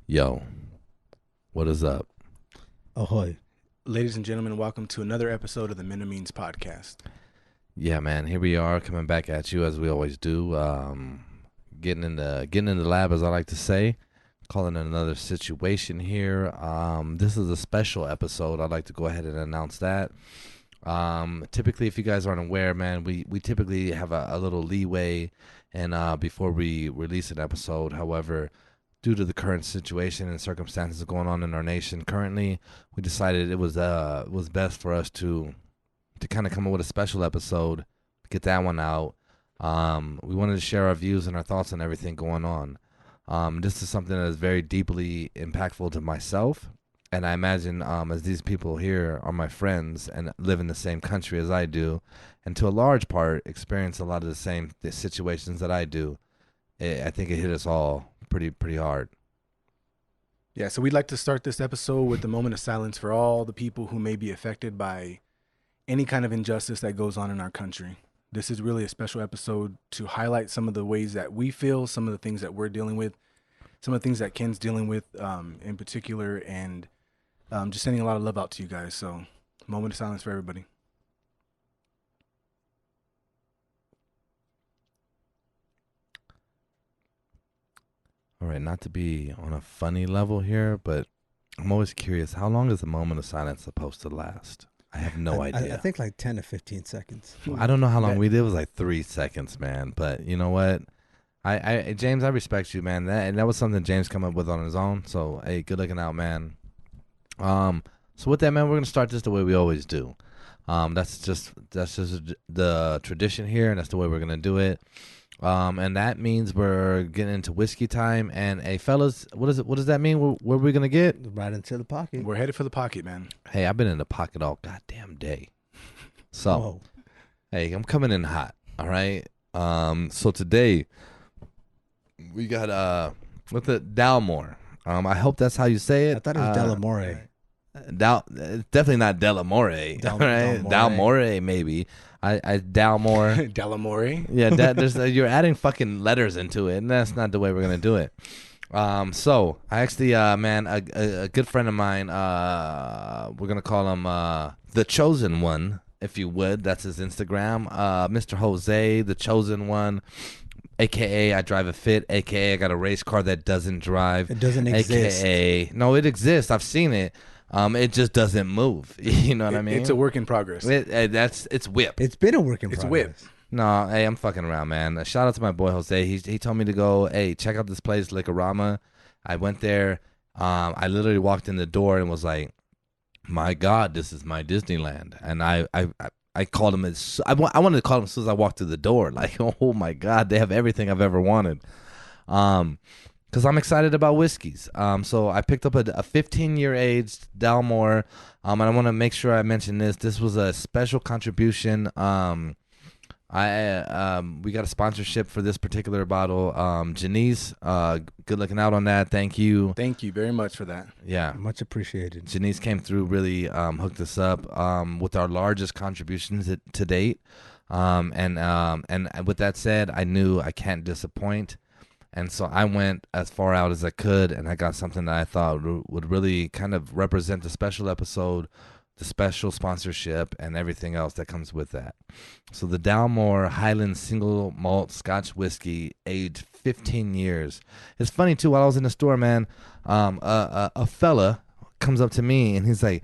Yo, what is up? Ahoy. Ladies and gentlemen, welcome to another episode of the Men and Means podcast. Yeah, man, here we are coming back at you as we always do. Getting in the lab, as I like to say, calling it another situation here. This is a special episode. I'd like to go ahead and announce that. Typically, if you guys aren't aware, man, we typically have a little leeway and before we release an episode. However, due to the current situation and circumstances going on in our nation currently, we decided it was best for us to kind of come up with a special episode, get that one out. We wanted to share our views and our thoughts on everything going on. This is something that is very deeply impactful to myself, and I imagine as these people here are my friends and live in the same country as I do, and to a large part experience a lot of the situations that I do, I think it hit us all pretty hard. Yeah, so we'd like to start this episode with a moment of silence for all the people who may be affected by any kind of injustice that goes on in our country. This is really a special episode to highlight some of the ways that we feel, some of the things that we're dealing with, some of the things that Ken's dealing with in particular, and just sending a lot of love out to you guys. So, moment of silence for everybody. All right, not to be on a funny level here, but I'm always curious, how long is a moment of silence supposed to last? I have no idea. I think like 10 to 15 seconds. I don't know how long we did. It was like 3 seconds, man. But you know what? James, I respect you, man. That was something James come up with on his own. So, hey, good looking out, man. So with that, man, we're gonna start this the way we always do. That's just the tradition here, and that's the way we're gonna do it. And that means we're getting into whiskey time. And hey, fellas, what does that mean? Where are we gonna get? Right into the pocket. We're headed for the pocket, man. Hey, I've been in the pocket all goddamn day. So, Whoa. hey, I'm coming in hot. All right. So today we got with the Dalmore. I hope that's how you say it. I thought it was Delamore. It's definitely not Delamore. Right? Dalmore, maybe. I Dalmore. Delamore. Yeah, you're adding fucking letters into it, and that's not the way we're gonna do it. So I actually, man, a good friend of mine, we're gonna call him the Chosen One, if you would. That's his Instagram, Mr. Jose, the Chosen One, aka I drive a Fit, aka I got a race car that doesn't drive. It doesn't exist. AKA no, it exists. I've seen it. It just doesn't move. You know what I mean? It's a work in progress. It's whip. It's been a work in progress. It's whip. No, hey, I'm fucking around, man. Shout out to my boy Jose. He told me to go, hey, check out this place, Liquorama. I went there. I literally walked in the door and was like, my God, this is my Disneyland. And I called him. I wanted to call him as soon as I walked through the door. Like, oh my God, they have everything I've ever wanted. Because I'm excited about whiskeys. So I picked up a 15-year aged Dalmore. And I want to make sure I mention this. This was a special contribution. We got a sponsorship for this particular bottle. Janice, good looking out on that. Thank you. Thank you very much for that. Yeah. Much appreciated. Janice came through, really hooked us up with our largest contributions to date. And with that said, I knew I can't disappoint. And so I went as far out as I could, and I got something that I thought would really kind of represent the special episode, the special sponsorship, and everything else that comes with that. So the Dalmore Highland Single Malt Scotch Whiskey, aged 15 years. It's funny, too, while I was in the store, man, a fella comes up to me, and he's like,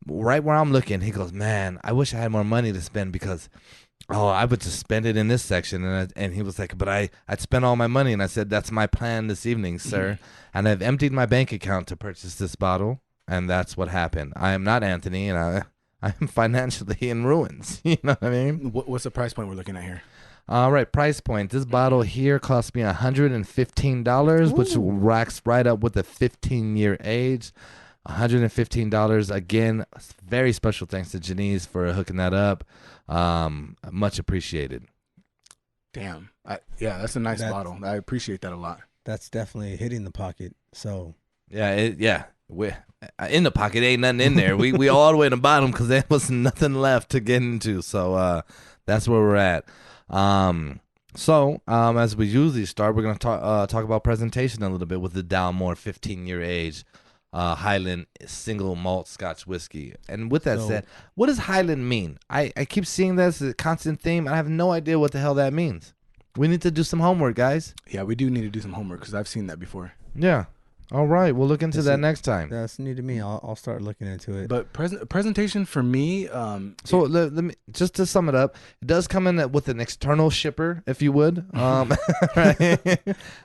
right where I'm looking, he goes, man, I wish I had more money to spend because... I would just spend it in this section. And he was like, but I'd spend all my money. And I said, that's my plan this evening, sir. And I've emptied my bank account to purchase this bottle. And that's what happened. I am not Anthony, and I am financially in ruins. You know what I mean? What's the price point we're looking at here? All right, price point. This bottle here cost me $115, which racks right up with a 15-year age. $115. Again, very special thanks to Janice for hooking that up. Much appreciated. Damn. Yeah, that's a nice bottle. I appreciate that a lot. That's definitely hitting the pocket. So Yeah, we're in the pocket. Ain't nothing in there. we all the way in the bottom because there was nothing left to get into. So that's where we're at. So, as we usually start, we're gonna talk about presentation a little bit with the Dalmore 15-year age Highland single malt Scotch whiskey. And with that So- said, what does Highland mean? I keep seeing this as a constant theme. I have no idea what the hell that means. We need to do some homework, guys. Yeah, we do need to do some homework because I've seen that before. Yeah. All right, we'll look into This that is- next time. That's new to me. I'll start looking into it. But presentation for me, So let me just to sum it up, it does come in with an external shipper, if you would. Right? A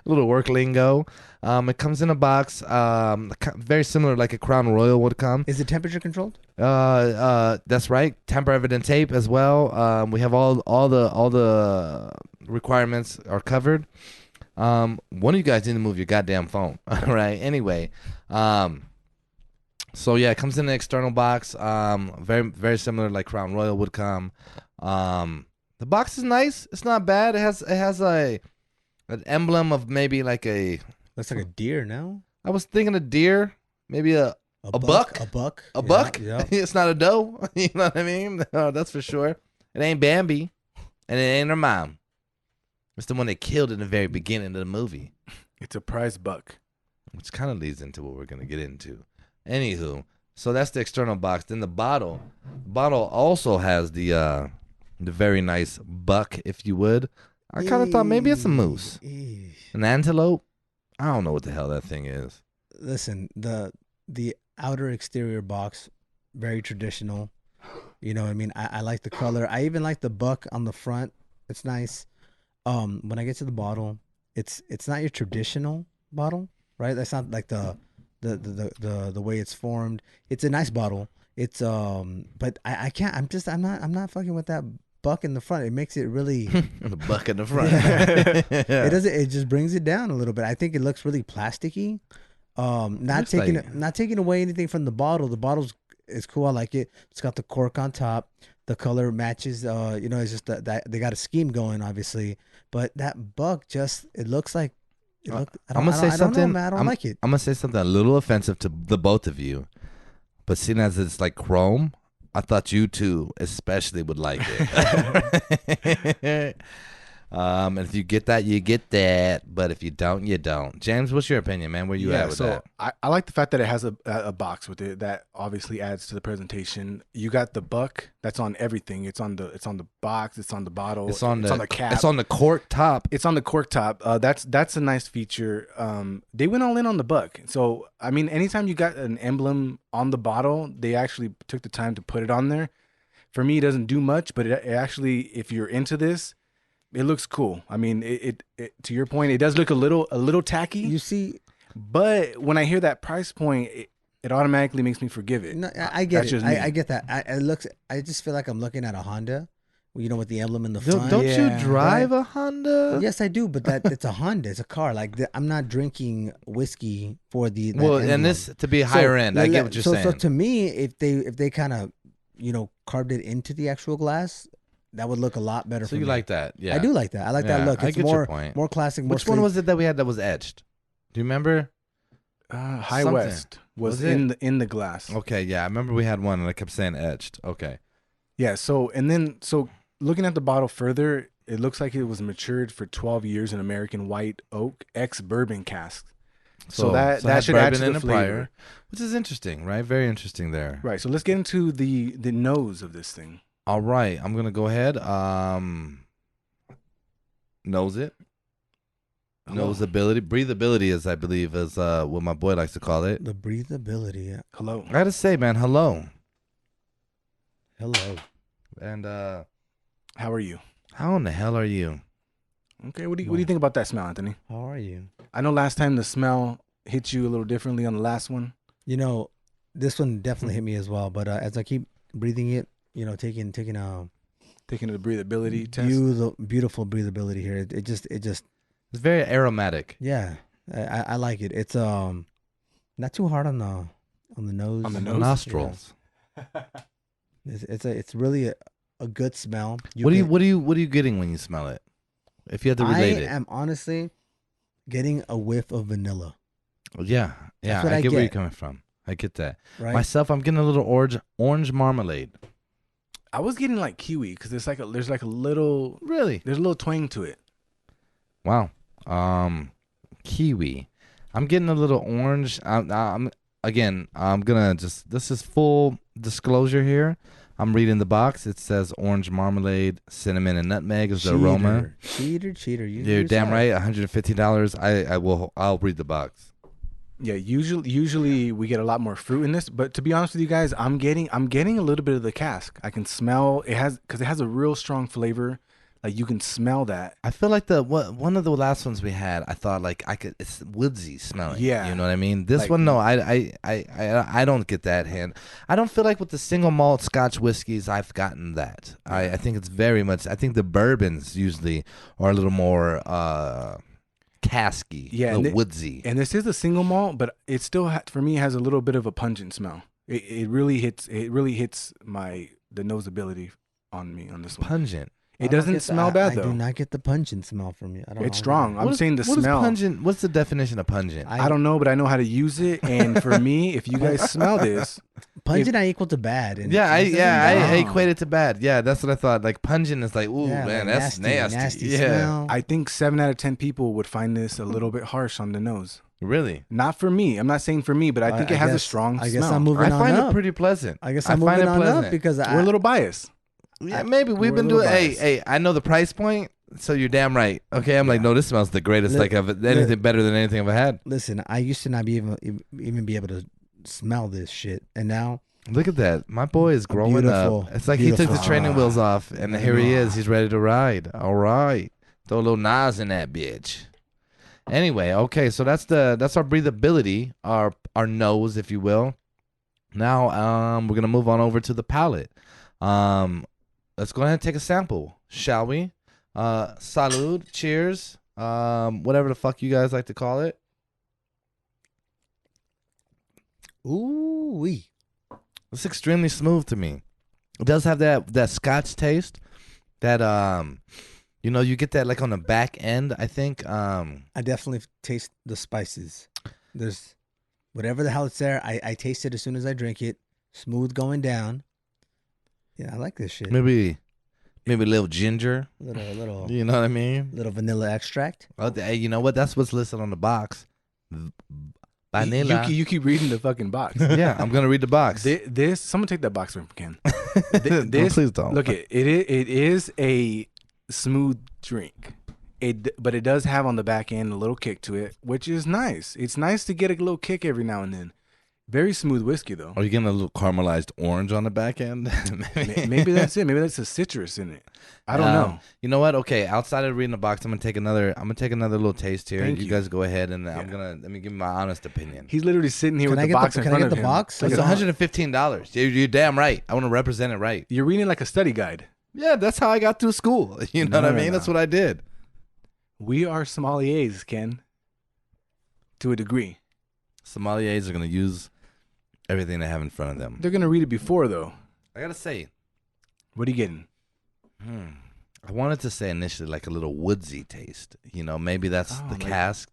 little work lingo. It comes in a box, very similar like a Crown Royal would come. Is it temperature controlled? That's right. Tamper evident tape as well. We have all the requirements are covered. One of you guys need to move your goddamn phone. All right. Anyway, so yeah, it comes in an external box. Very very similar like Crown Royal would come. The box is nice. It's not bad. It has an emblem of maybe like a. Looks like a deer now. I was thinking a deer, maybe a buck? A buck. a buck. Yeah. It's not a doe. You know what I mean? No, that's for sure. It ain't Bambi, and it ain't her mom. It's the one they killed in the very beginning of the movie, it's a prize buck. which kind of leads into what we're gonna get into. Anywho, so that's the external box. Then the bottle also has the very nice buck, if you would. I kind of thought maybe it's a moose, an antelope. I don't know what the hell that thing is. Listen, the outer exterior box, very traditional. You know what I mean? I like the color. I even like the buck on the front. It's nice. When I get to the bottle, it's not your traditional bottle, right? That's not like the way it's formed. It's a nice bottle. It's but I can't. I'm not fucking with that buck in the front. It makes it really. The buck in the front. It doesn't. It just brings it down a little bit. I think it looks really plasticky. Not Looks taking like- not taking away anything from the bottle. The bottle's is cool. I like it. It's got the cork on top. The color matches. You know, it's just that they got a scheme going, obviously. But that buck just it looks like. I'm gonna say I don't something. know, man. I don't like it. I'm gonna say something a little offensive to the both of you, but seeing as it's like chrome, I thought you two especially would like it. And if you get that, you get that. But if you don't, you don't. James, what's your opinion, man? Where you at with that? I like the fact that it has a box with it. That obviously adds to the presentation. You got the buck that's on everything. It's on the box. It's on the bottle. It's on the cap. It's on the cork top. It's on the cork top. That's a nice feature. They went all in on the buck. So I mean, anytime you got an emblem on the bottle, they actually took the time to put it on there. For me, it doesn't do much, but it actually, if you're into this, it looks cool. I mean, it to your point, it does look a little tacky. You see, But when I hear that price point, it automatically makes me forgive it. no, I get That's it. just me. I get that. I just feel like I'm looking at a Honda, you know, with the emblem in the Don't, front. don't you Yeah. drive a Honda? Yes, I do, but it's a Honda. It's a car. Like I'm not drinking whiskey for that Well, emblem. and this to be higher end. I get what you're saying. So to me, if they kind of carved it into the actual glass, that would look a lot better. So for you me. like that? Yeah, I do like that. I like Yeah, that look. I It's get more your point. more classic. More Which one sleek. was it that we had that was etched? Do you remember? High Something. West was Was it? in the glass. Okay, yeah, I remember we had one and I kept saying etched. Okay. Yeah. So looking at the bottle further, it looks like it was matured for 12 years in American white oak ex bourbon cask. So that had should add bourbon to in the it flavor. prior, which is interesting, right? Very interesting there. Right. So let's get into the nose of this thing. All right, I'm gonna go ahead. Nose it. Noseability, breathability, as I believe is what my boy likes to call it. The breathability. Yeah. Hello. I gotta say, man, hello. Hello. And How are you? how in the hell are you? Okay. What do you think about that smell, Anthony? How are you? I know last time the smell hit you a little differently on the last one. You know, this one definitely hit me as well. But as I keep breathing it, taking Taking the breathability test. beautiful breathability here. It just It's very aromatic. yeah. I like it. It's not too hard on the nose. On the The nose? nostrils. It's really a good smell. What are you getting when you smell it? If you had to relate it. I am honestly getting a whiff of vanilla. Yeah, That's what I I get where you're get. coming from. I get that. Right. Myself, I'm getting a little orange marmalade. I was getting like kiwi because there's like a little Really? there's a little twang to it. Wow. Kiwi. I'm getting a little orange. I'm gonna just. This is full disclosure here. I'm reading the box. It says orange marmalade, cinnamon, and nutmeg is the aroma. Cheater. You're damn right. $150. I'll read the box. Yeah, usually we get a lot more fruit in this, but to be honest with you guys, I'm getting a little bit of the cask. I can smell it because it has a real strong flavor. Like you can smell that. I feel like one of the last ones we had, I thought like it's woodsy smelling. Yeah. You know what I mean? This Like- one, no, I don't get that hand. I don't feel like with the single malt Scotch whiskeys I've gotten that. I think it's very much. I think the bourbons usually are a little more casky, Yeah, a little woodsy. And this is a single malt, but it still for me has a little bit of a pungent smell. It really hits the nose ability on me on this one. Pungent. It doesn't smell bad though. I do not get the pungent smell from you. I don't It's know. strong. I'm saying the What is smell. pungent? What's the definition of pungent? I don't know, but I know how to use it. And for me, if you guys smell this, Pungent I equal to bad. And I Wow. equate it to bad. Yeah, that's what I thought. Like pungent is like, ooh, Yeah, man, like that's nasty nasty. Yeah, smell. I think 7 out of 10 people would find this a little bit harsh on the nose. really. Not for me. I'm not saying for me, but I think it has a strong I smell. guess I'm moving I on find up. it pretty pleasant. I guess I I'm find moving it on pleasant. up because We're a little biased. Yeah, maybe we've we're been a doing. little Hey, biased. I know the price point, so you're damn right. Okay, I'm like, Yeah. no, this smells the greatest. Look, Anything better than anything I've had. Listen, I used to not be even be able to smell this shit, and now Look at that, my boy is growing Beautiful. up. It's like he took the Beautiful. training wheels off, and here he is. He's ready to ride. All right, throw a little Nas in that bitch. Anyway, okay, so that's our breathability, our nose, if you will. Now, we're gonna move on over to the palate. Let's go ahead and take a sample, shall we? Salud, cheers, whatever the fuck you guys like to call it. ooh wee. It's extremely smooth to me. It does have that Scotch taste. That you get that like on the back end. I think. I definitely taste the spices. There's whatever the hell it's there. I taste it as soon as I drink it. Smooth going down. Yeah, I like this shit. maybe a little ginger. Little You know what I mean? little vanilla extract. Oh, hey, you know what? That's what's listed on the box. Vanilla. You keep reading the fucking box. Yeah, I'm gonna read the box. This someone take that box from Ken. No, please don't. Look, it is a smooth drink. But it does have on the back end a little kick to it, which is nice. It's nice to get a little kick every now and then. Very smooth whiskey though. Are you getting a little caramelized orange on the back end? Maybe that's it. Maybe that's a citrus in it. I don't know. You know what? Okay, outside of reading the box, I'm gonna take another little taste here. Thank You you. guys go ahead, and Yeah. let me give you my honest opinion. He's literally sitting here Can with I the get box the- in can I front get of the him. box? It's Look at $115. You're damn right. I want to represent it right. You're reading like a study guide. Yeah, that's how I got through school. You know what I No, mean? no. That's what I did. We are sommeliers, Ken. To a degree. Sommeliers are gonna use everything they have in front of them. They're gonna read it before though. I gotta say, What are you getting? I wanted to say initially like a little woodsy taste. Maybe that's Oh, the like- cask.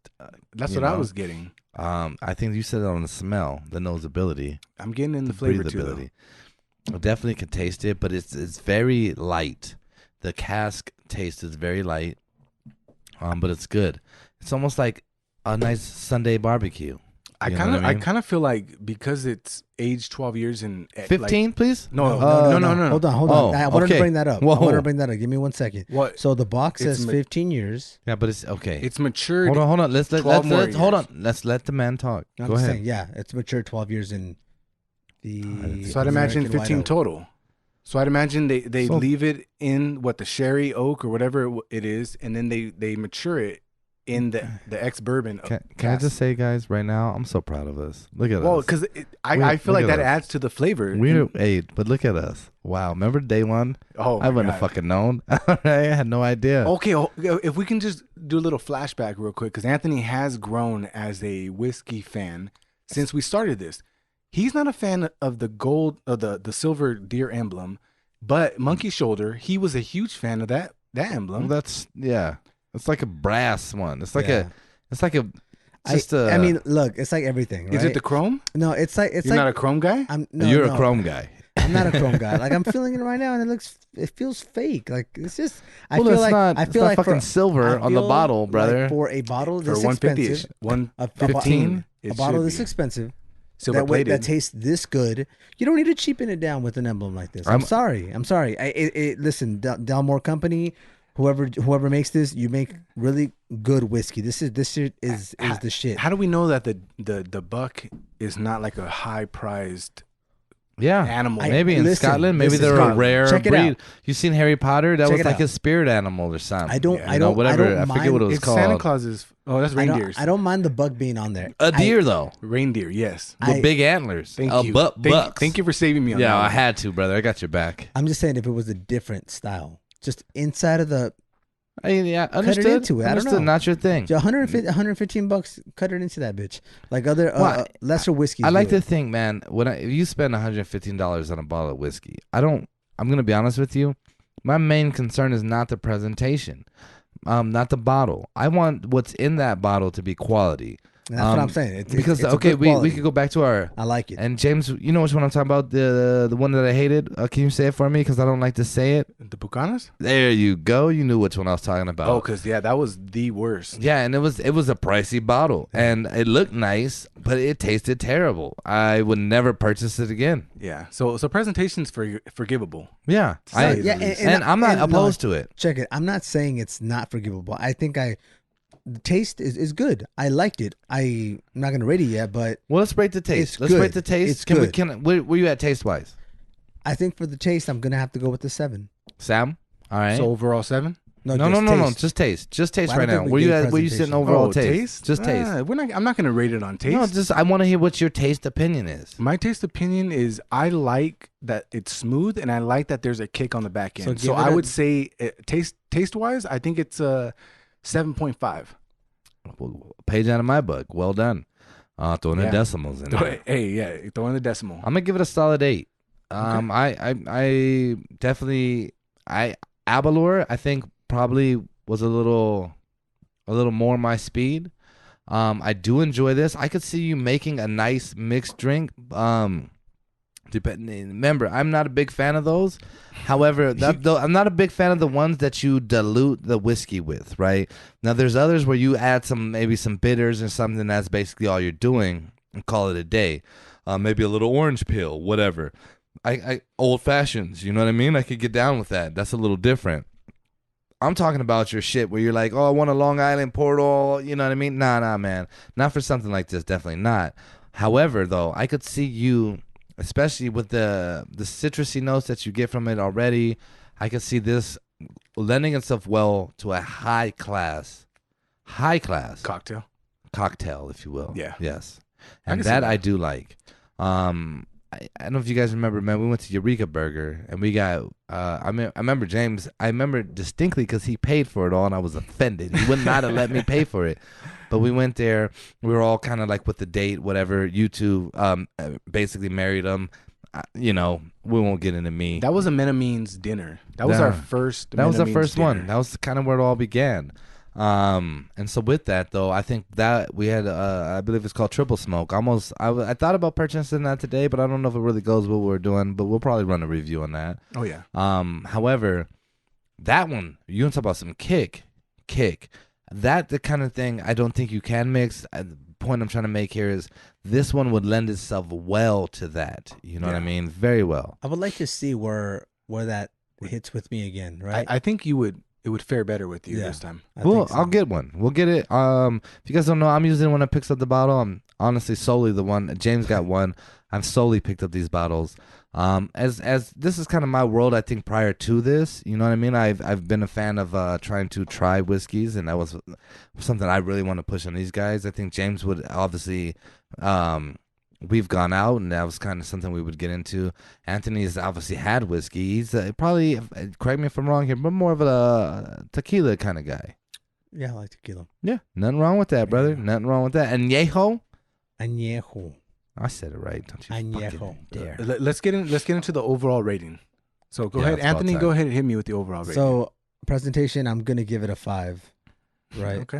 That's You what I know? was getting. I think you said it on the smell, the nosability, I'm getting in the the flavor too though. breathability. I definitely can taste it, but it's very light. The cask taste is very light, but it's good. It's almost like a nice Sunday barbecue. I You know kind of what I mean? I kind of feel like because it's aged 12 years and 15, please. no, Uh, no. Hold on. Oh, I wanted okay. to bring that up. Whoa. I wanted to bring that up. Give me 1 second. What? So the box It's says ma- 15 years. Yeah, but it's okay. It's matured. Hold on. Let's 12 more hold years. on. Let's let the man talk. I'm Go just ahead. saying, yeah, it's matured 12 years in the. So I'd imagine American White 15 Oak. total. So I'd imagine they So- leave it in the sherry oak or whatever it is, and then they mature it in the ex-bourbon. Can I just say, guys, right now, I'm so proud of us. Look at Well, us. because I Look feel like at that us. adds to the flavor. But look at us. Wow. Remember day one? Oh, I wouldn't have fucking known. I had no idea. Okay, if we can just do a little flashback real quick, because Anthony has grown as a whiskey fan since we started this. He's not a fan of the gold, of the silver deer emblem, but Monkey Shoulder, he was a huge fan of that emblem. Well, it's like a brass one. It's like Yeah. it's just I mean, look, it's like everything, right? Is it the chrome? No, it's like You're not a chrome guy? I'm no, you're no. a chrome guy. I'm not a chrome guy. Like I'm feeling it right now, and it feels fake. Like it's just. I Well, feel it's like not. I It's feel not like fucking for, silver I on the feel bottle, like brother. for a bottle For this 150, expensive, 115, a bottle this expensive silver that plated. tastes this good, you don't need to cheapen it down with an emblem like this. I'm sorry. Listen, Dalmore Company, whoever makes this, you make really good whiskey. This shit is the shit. How do we know that the buck is not like a high prized Yeah, animal? maybe in listen, Scotland, maybe listen, they're a Scotland. rare Check it breed. out. You seen Harry Potter? That Check was it like out. his spirit animal or something. I don't. Yeah. I don't. Whatever. I don't I forget what it was It's called. Santa Claus's. Oh, that's reindeers. I don't mind the buck being on there. A deer though, Reindeer, yes. with big antlers. Thank you. Bucks. Thank you for saving me on Yeah, that. I one. had to, brother. I got your back. I'm just saying if it was a different style, just inside of the Yeah, cut understood. it into it. I don't Understood. know. Not your thing. 115 bucks, cut it into that bitch. Like other Well, lesser whiskeys. I like do to it. think, man, if you spend $115 on a bottle of whiskey, I'm gonna be honest with you. My main concern is not the presentation, not the bottle. I want what's in that bottle to be quality. That's what I'm saying. Because it's a okay, good we quality. could go back to our. I like it. And James, you know which one I'm talking about? The one that I hated. Can you say it for me? Because I don't like to say it. The Bucanas? There you go. You knew which one I was talking about. Oh, because that was the worst. Yeah, and it was a pricey bottle, and it looked nice, but it tasted terrible. I would never purchase it again. Yeah. So presentation's forgivable. Yeah, Say yeah, the least. and I'm not and no, opposed to it. Check it. I'm not saying it's not forgivable. I think the taste is good. I liked it. I'm not gonna rate it yet, but Well, let's rate the taste. It's Let's good. rate the taste. It's Can good. where you at taste wise? I think for the taste, I'm gonna have to go with the 7. Sam? All right. So overall 7? no, just taste. Just taste Well, I right don't now. think Where we you gave at? Where you sitting presentation. overall taste? Just taste. I'm not gonna rate it on taste. No, I want to hear what your taste opinion is. My taste opinion is I like that it's smooth and I like that there's a kick on the back end. give So it I a- would say taste wise, I think it's a 7.5. Page out of my book. Well done. Throwing the Yeah. decimals in there. Hey, yeah, throw in the decimal. I'm gonna give it a solid 8. I definitely Abalur I think probably was a little more my speed. I do enjoy this. I could see you making a nice mixed drink. Remember, I'm not a big fan of those. However, I'm not a big fan of the ones that you dilute the whiskey with. Right now, there's others where you add maybe some bitters or something. That's basically all you're doing, and call it a day. Maybe a little orange peel, whatever. I old fashions. You know what I mean? I could get down with that. That's a little different. I'm talking about your shit where you're like, oh, I want a Long Island Portal. You know what I mean? Nah, man. Not for something like this. Definitely not. However, though, I could see you, especially with the citrusy notes that you get from it already, I could see this lending itself well to a high class Cocktail. cocktail, if you will. Yeah. Yes. I And can see that that. I do like. I don't know if you guys remember, man. We went to Eureka Burger and we got. I remember James. I remember distinctly because he paid for it all, and I was offended. He would not have let me pay for it. But we went there. We were all kind of like with the date, whatever. You two, basically married him. We won't get into me. That was a Menamene's dinner. That was our first. That was our Menamene's first dinner. one. That was kind of where it all began. And so with that though, I think that we had, I believe it's called Triple Smoke. I thought about purchasing that today, but I don't know if it really goes with what we're doing. But we'll probably run a review on that. Oh yeah. However, that one you want to talk about some kick. That the kind of thing I don't think you can mix. The point I'm trying to make here is this one would lend itself well to that. You know what I mean? Very well. I would like to see where that hits with me again. Right. I think it would fare better with you Yeah. this time. I Well, think so. I'll get one. We'll get it. If you guys don't know, I'm usually the one that picks up the bottle. I'm honestly solely the one. James got one. I've solely picked up these bottles. As this is kind of my world. I think prior to this, you know what I mean. I've been a fan of trying to try whiskeys, and that was something I really want to push on these guys. I think James would obviously. We've gone out, and that was kind of something we would get into. Anthony's obviously had whiskey. He's probably, correct me if I'm wrong here, but more of a tequila kind of guy. Yeah, I like tequila. Yeah, nothing wrong with that, brother. Nothing wrong with that. Añejo, Añejo. I said it right. Don't you Añejo. fucking dare. Let's get into the overall rating. So go Yeah, ahead, it's about Anthony. time. Go ahead and hit me with the overall rating. So presentation, I'm gonna give it a 5. Right. Okay.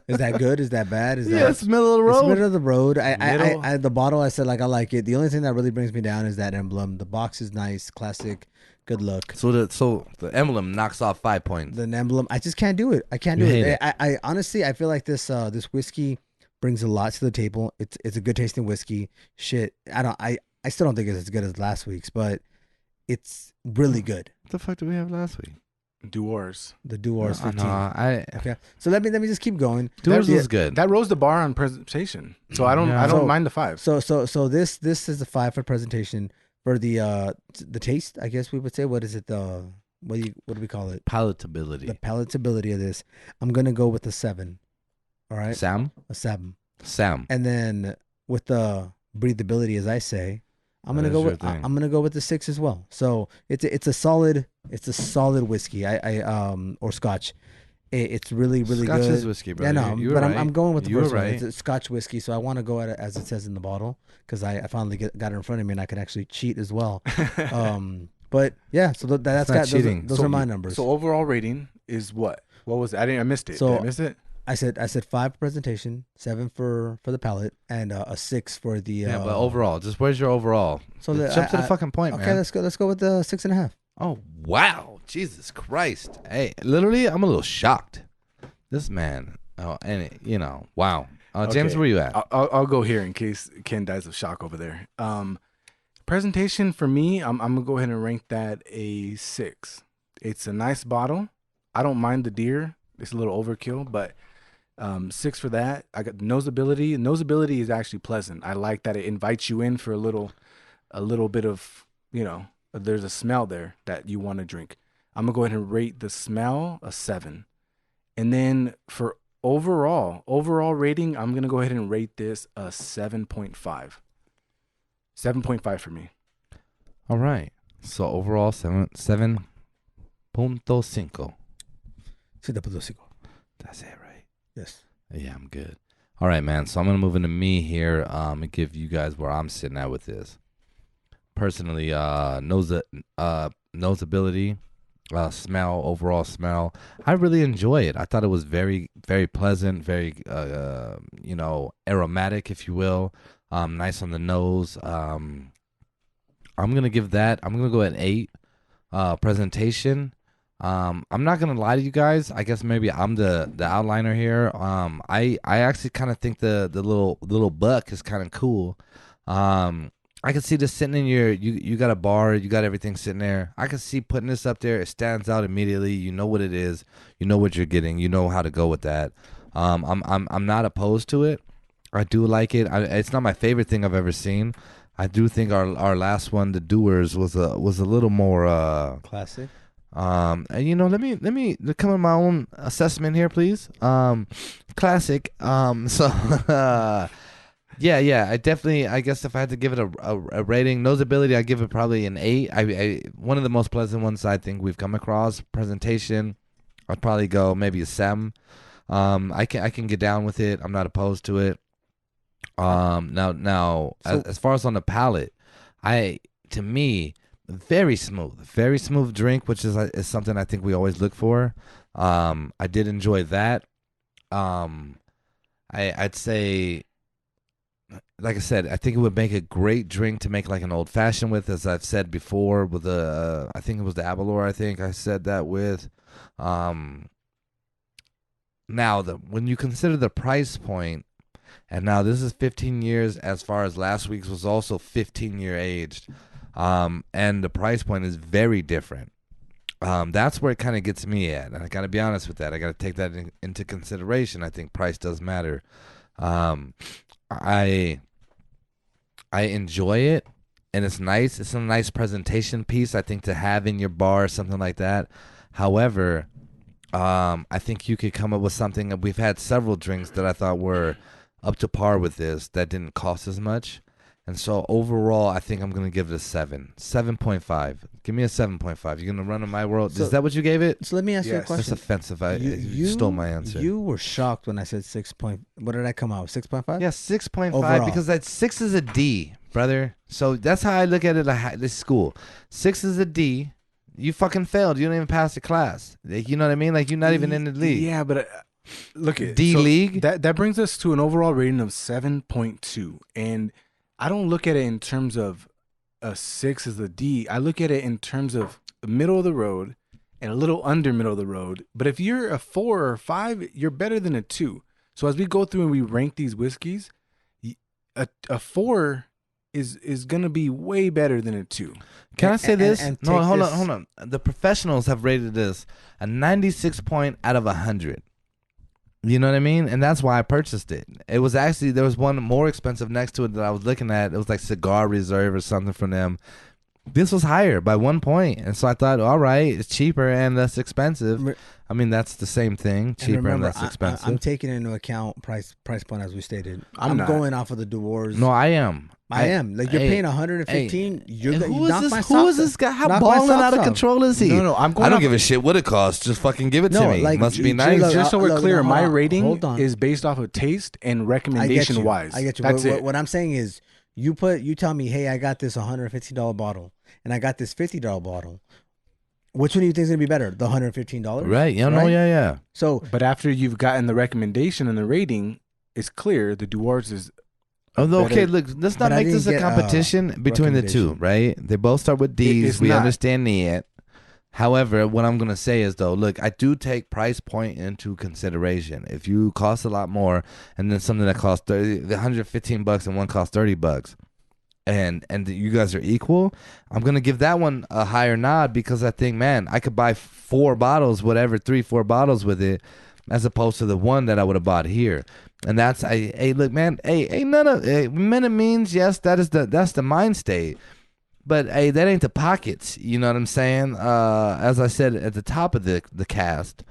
Is that good? Is that bad? Is Yeah, that it's middle of the It's road. middle of the road. Middle. The bottle, I said, like, I like it. The only thing that really brings me down is that emblem. The box is nice, classic, good look. So the emblem knocks off 5 points. The emblem, I just can't do it. I can't You do hate it. it. I honestly, I feel like this whiskey brings a lot to the table. It's a good tasting whiskey. Shit, I still don't think it's as good as last week's, but it's really good. What the fuck did we have last week? Doors. The Duars 15. Okay, so let me just keep going. Doors That- was good. That rose the bar on presentation. So I don't Yeah. I don't So- mind the 5. So this is a 5 for presentation for the taste. I guess we would say, what is it? What do we call it? Palatability. The palatability of this. I'm gonna go with a 7. All right, Sam. a 7. Sam. And then with the breathability, as I say, I'm That gonna is go your with thing. I'm gonna go with the 6 as well. So it's a solid whiskey. Or Scotch. It's really Scotch good. is whiskey, bro. Yeah, no, You were but right. I'm going with the You were first one. right. It's a Scotch whiskey, so I want to go at it as it says in the bottle because I finally got it in front of me and I can actually cheat as well. But yeah, so that's not got cheating. those So are my you- numbers. So overall rating is what? What was it? I missed it. So- Did I miss it? I said 5 for presentation, 7 for the palate, and a 6 for the. Yeah, but overall, just where's your overall? So Jump to the fucking point, Okay, man. let's go with the 6.5. Oh wow, Jesus Christ! Hey, literally, I'm a little shocked. This man. Oh, and wow. James, Okay. where you at? I'll go here in case Ken dies of shock over there. Presentation for me, I'm gonna go ahead and rank that a 6. It's a nice bottle. I don't mind the deer. It's a little overkill, but 6 for that. I got nosability. Nosability is actually pleasant. I like that it invites you in for a little bit of, there's a smell there that you want to drink. I'm gonna go ahead and rate the smell a 7. And then for overall rating, I'm gonna go ahead and rate this a 7.5. 7.5 for me. All right. So overall, 7.5. That's it, right? Yes. Yeah, I'm good. All right, man. So I'm gonna move into me here. And give you guys where I'm sitting at with this. Personally, nosability, smell, overall smell. I really enjoy it. I thought it was very, very pleasant, very, aromatic, if you will. Nice on the nose. I'm gonna give that. I'm gonna go at 8. Presentation. I'm not gonna lie to you guys. I guess maybe I'm the outliner here. I actually kind of think the little buck is kind of cool. I can see this sitting in you got a bar, you got everything sitting there. I can see putting this up there. It stands out immediately. You know what it is. You know what you're getting. You know how to go with that. I'm not opposed to it. I do like it. It's not my favorite thing I've ever seen. I do think our last one, the Doers, was a little more Classic. and let me come in my own assessment here, please. Classic. So yeah, I definitely, I guess if I had to give it a rating, nosability, I give it probably an 8. I one of the most pleasant ones I think we've come across. Presentation, I'd probably go maybe a 7. I can get down with it. I'm not opposed to it. Now So- as far as on the palate, to me, very smooth drink, which is something I think we always look for. I did enjoy that. I'd say, like I said, I think it would make a great drink to make like an old fashioned with, as I've said before, with I think it was the Abalor. I think I said that with. Now when you consider the price point, and now this is 15 years, as far as last week's was also 15-year aged, and the price point is very different. That's where it kind of gets me at, and I got to be honest with that. I got to take that into consideration. I think price does matter. I enjoy it, and it's nice. It's a nice presentation piece, I think, to have in your bar, something like that. However, I think you could come up with something. We've had several drinks that I thought were up to par with this that didn't cost as much. And so overall, I think I'm going to give it a 7. 7.5. Give me a 7.5. You're going to run in my world. So- Is that what you gave it? So let me ask you a Yes. That's question. offensive. You stole my answer. You were shocked when I said 6 point. What did I come out with? 6.5? Yeah, 6.5 Overall. because that 6 is a D, brother. So that's how I look at it at this school. 6 is a D. you fucking failed. You don't even pass the class. Like, you know what I mean? Like, you're not even in the league. Yeah, but look at D league. That brings us to an overall rating of 7.2, and I don't look at it in terms of a 6 as a D. I look at it in terms of the middle of the road and a little under middle of the road. But if you're a 4 or 5, you're better than a 2. So as we go through and we rank these whiskeys, a 4 is gonna be way better than a 2. Can I say this? and No, take hold this- on. The professionals have rated this a 96 point out of 100. You know what I mean? And that's why I purchased it. It was actually, there was one more expensive next to it that I was looking at. It was like Cigar Reserve or something from them. This was higher by 1 point. And so I thought, all right, it's cheaper and less expensive. I mean, that's the same thing, cheaper and remember, less expensive. I'm taking into account price point as we stated. I'm I'm not. going off of the doors. No, I am. I am. Like, you're hey, paying 115. You're And you who is knock this? my Who socks is this off. guy? How Knock my balling socks out of off. control is he? No, I'm going I don't off- give a shit what it costs. Just fucking give it to No, me. like, Must be just nice. look, Just so we're look, clear, no, my hold on, rating hold on. is based off of taste and I get recommendation you. wise. I get you. That's it. What I'm saying is, you tell me, hey, I got this $115 bottle, and I got this $50 bottle. Which one do you think is gonna be better? The $115, Right. Yeah, no, Right? yeah. So But after you've gotten the recommendation and the rating, it's clear the Duars is Although, okay, better- look, let's not But I make this didn't a get, competition between the two, recommendation. right? They both start with D's. it's We not. understand it. However, what I'm going to say is, though, look, I do take price point into consideration. If you cost a lot more and then something that costs $115 and one costs $30 and you guys are equal, I'm going to give that one a higher nod because I think, man, I could buy 4 bottles, whatever, 3-4 bottles with it as opposed to the one that I would have bought here. And that's, hey, look, man, ain't none of minute means, yes, that's the mind state. But hey, that ain't the pockets. You know what I'm saying? As I said at the top of the cast,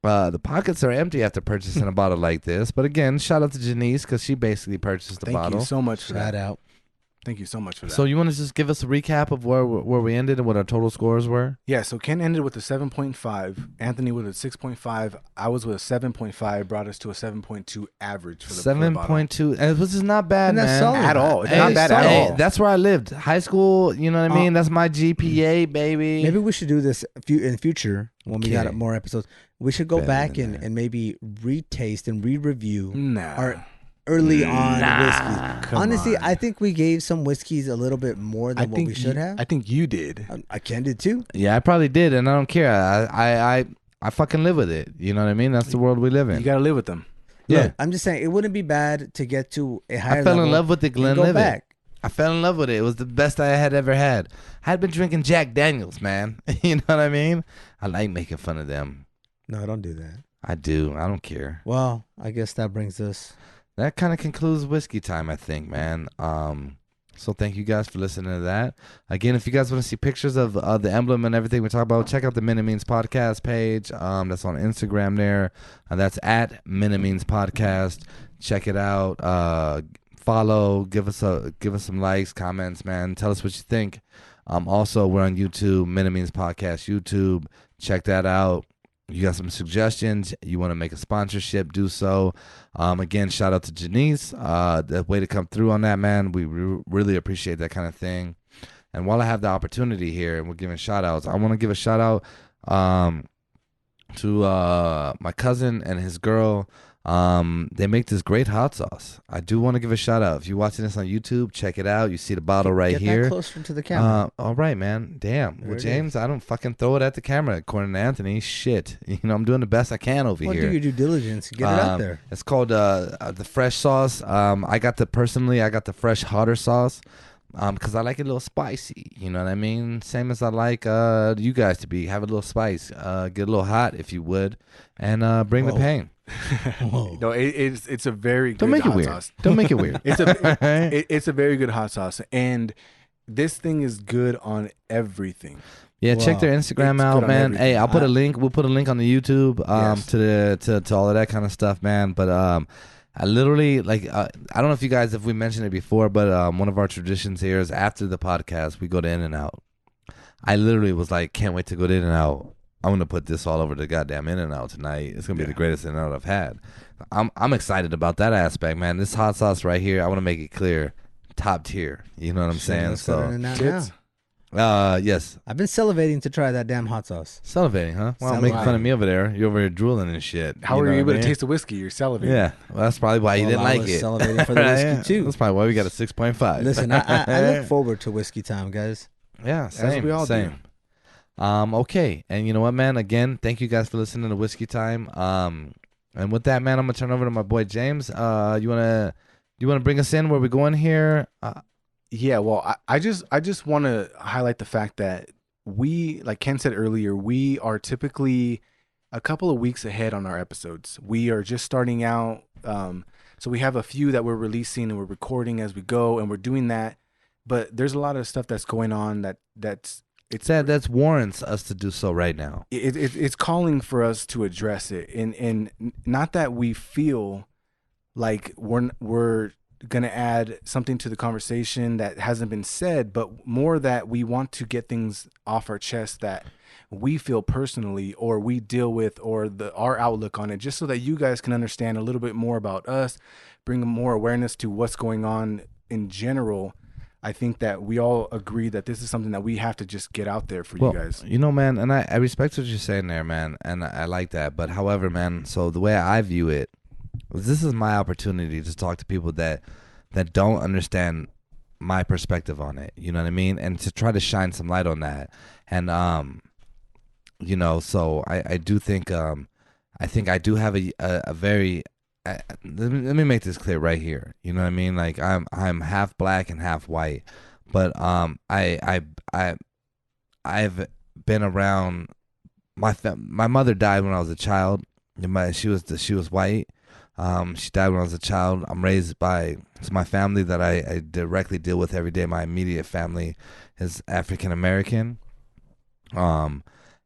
the pockets are empty after purchasing a bottle like this. But again, shout out to Janice because she basically purchased the Thank bottle. you so much for shout that. out. Thank you so much for that. So you want to just give us a recap of where we ended and what our total scores were? Yeah, so Ken ended with a 7.5, Anthony with a 6.5, I was with a 7.5, brought us to a 7.2 average for the per bottle. 7.2. And this is not bad, And that's man. solid. At all. It's Hey, not bad at hey, all. that's where I lived. High school, you know what I mean? That's my GPA, baby. Maybe we should do this in future when we got Okay. more episodes. We should go Better back than and, that. and maybe re-taste and re-review Nah. our early on whiskeys. Come Honestly, on. I think we gave some whiskeys a little bit more than what we should have. I think you did. I Ken did too. Yeah, I probably did, and I don't care. I fucking live with it. You know what I mean? That's the world we live in. You got to live with them. Yeah. Look, I'm just saying it wouldn't be bad to get to a higher I fell level in love with the and Glen go Livet. back. I fell in love with it. It was the best I had ever had. I had been drinking Jack Daniels, man. You know what I mean? I like making fun of them. No, don't do that. I do. I don't care. Well, I guess that brings us. That kind of concludes whiskey time, I think, man. So thank you guys for listening to that. Again, if you guys want to see pictures of the emblem and everything we talk about, check out the Minimeans Podcast page. That's on Instagram there. That's at Minimeans Podcast. Check it out. Follow. Give us some likes, comments, man. Tell us what you think. Also, we're on YouTube, Minimeans Podcast YouTube. Check that out. You got some suggestions, you want to make a sponsorship, do so. Again, shout out to Janice. The way to come through on that, man. We really appreciate that kind of thing. And while I have the opportunity here and we're giving shout outs, I want to give a shout out to my cousin and his girl. They make this great hot sauce. I do want to give a shout out. If you're watching this on YouTube, check it out. You see the bottle right Get here. that closer to the camera. All right, man. Damn. There Well, it James, I don't fucking throw it at the camera, according to Anthony. Shit. You know, I'm doing the best I can over Well, here. do your due diligence. Get it out there. It's called the fresh sauce. I got the fresh hotter sauce. Because I like it a little spicy. You know what I mean? Same as I like you guys to be. Have a little spice. Get a little hot if you would. And bring the Whoa. pain. Whoa. No, it's a very Don't good make it hot weird. sauce. Don't make it weird. It's a very good hot sauce, and this thing is good on everything. Yeah, check their Wow. Instagram It's out, good on man. everything. Hey, I'll put a link. We'll put a link on the YouTube Yes. to all of that kind of stuff, man. But I literally I don't know if we mentioned it before, but one of our traditions here is after the podcast we go to In-N-Out. I literally was like, can't wait to go to In-N-Out. I'm gonna put this all over the goddamn In-N-Out tonight. It's gonna be the greatest In-N-Out I've had. I'm excited about that aspect, man. This hot sauce right here, I want to make it clear, top tier. You know what I'm saying? Let's go to So In-N-Out Tits. now. Yes. I've been salivating to try that damn hot sauce. Salivating, huh? Well, making fun of me over there. You're over here drooling and shit. How are you know able what I to mean? taste the whiskey? You're salivating. Yeah, well, that's probably why you didn't I like was it. salivating for the whiskey Yeah, too. that's probably why we got a 6.5. Listen, I look forward to whiskey time, guys. Yeah, same. we all do. same. Okay, and you know what, man? Again, thank you guys for listening to Whiskey Time. And with that, man, I'm gonna turn over to my boy James. You wanna bring us in where we going here? Yeah, well, I just want to highlight the fact that we, like Ken said earlier, we are typically a couple of weeks ahead on our episodes. We are just starting out, so we have a few that we're releasing and we're recording as we go, and we're doing that. But there's a lot of stuff that's going on that's warrants us to do so right now. It's calling for us to address it, and not that we feel like we're gonna add something to the conversation that hasn't been said, but more that we want to get things off our chest that we feel personally or we deal with, or our outlook on it, just so that you guys can understand a little bit more about us, bring more awareness to what's going on in general. I think that we all agree that this is something that we have to just get out there for you guys. You know, man, and I respect what you're saying there, man, and I like that. But however, man, so the way I view it, this is my opportunity to talk to people that don't understand my perspective on it. You know what I mean? And to try to shine some light on that. And you know, so I do think I think I do have a very let me make this clear right here. You know what I mean? Like I'm half black and half white, but I've been around my mother died when I was a child. She was white. She died when I was a child. I'm raised by my family that I directly deal with every day. My immediate family is African American.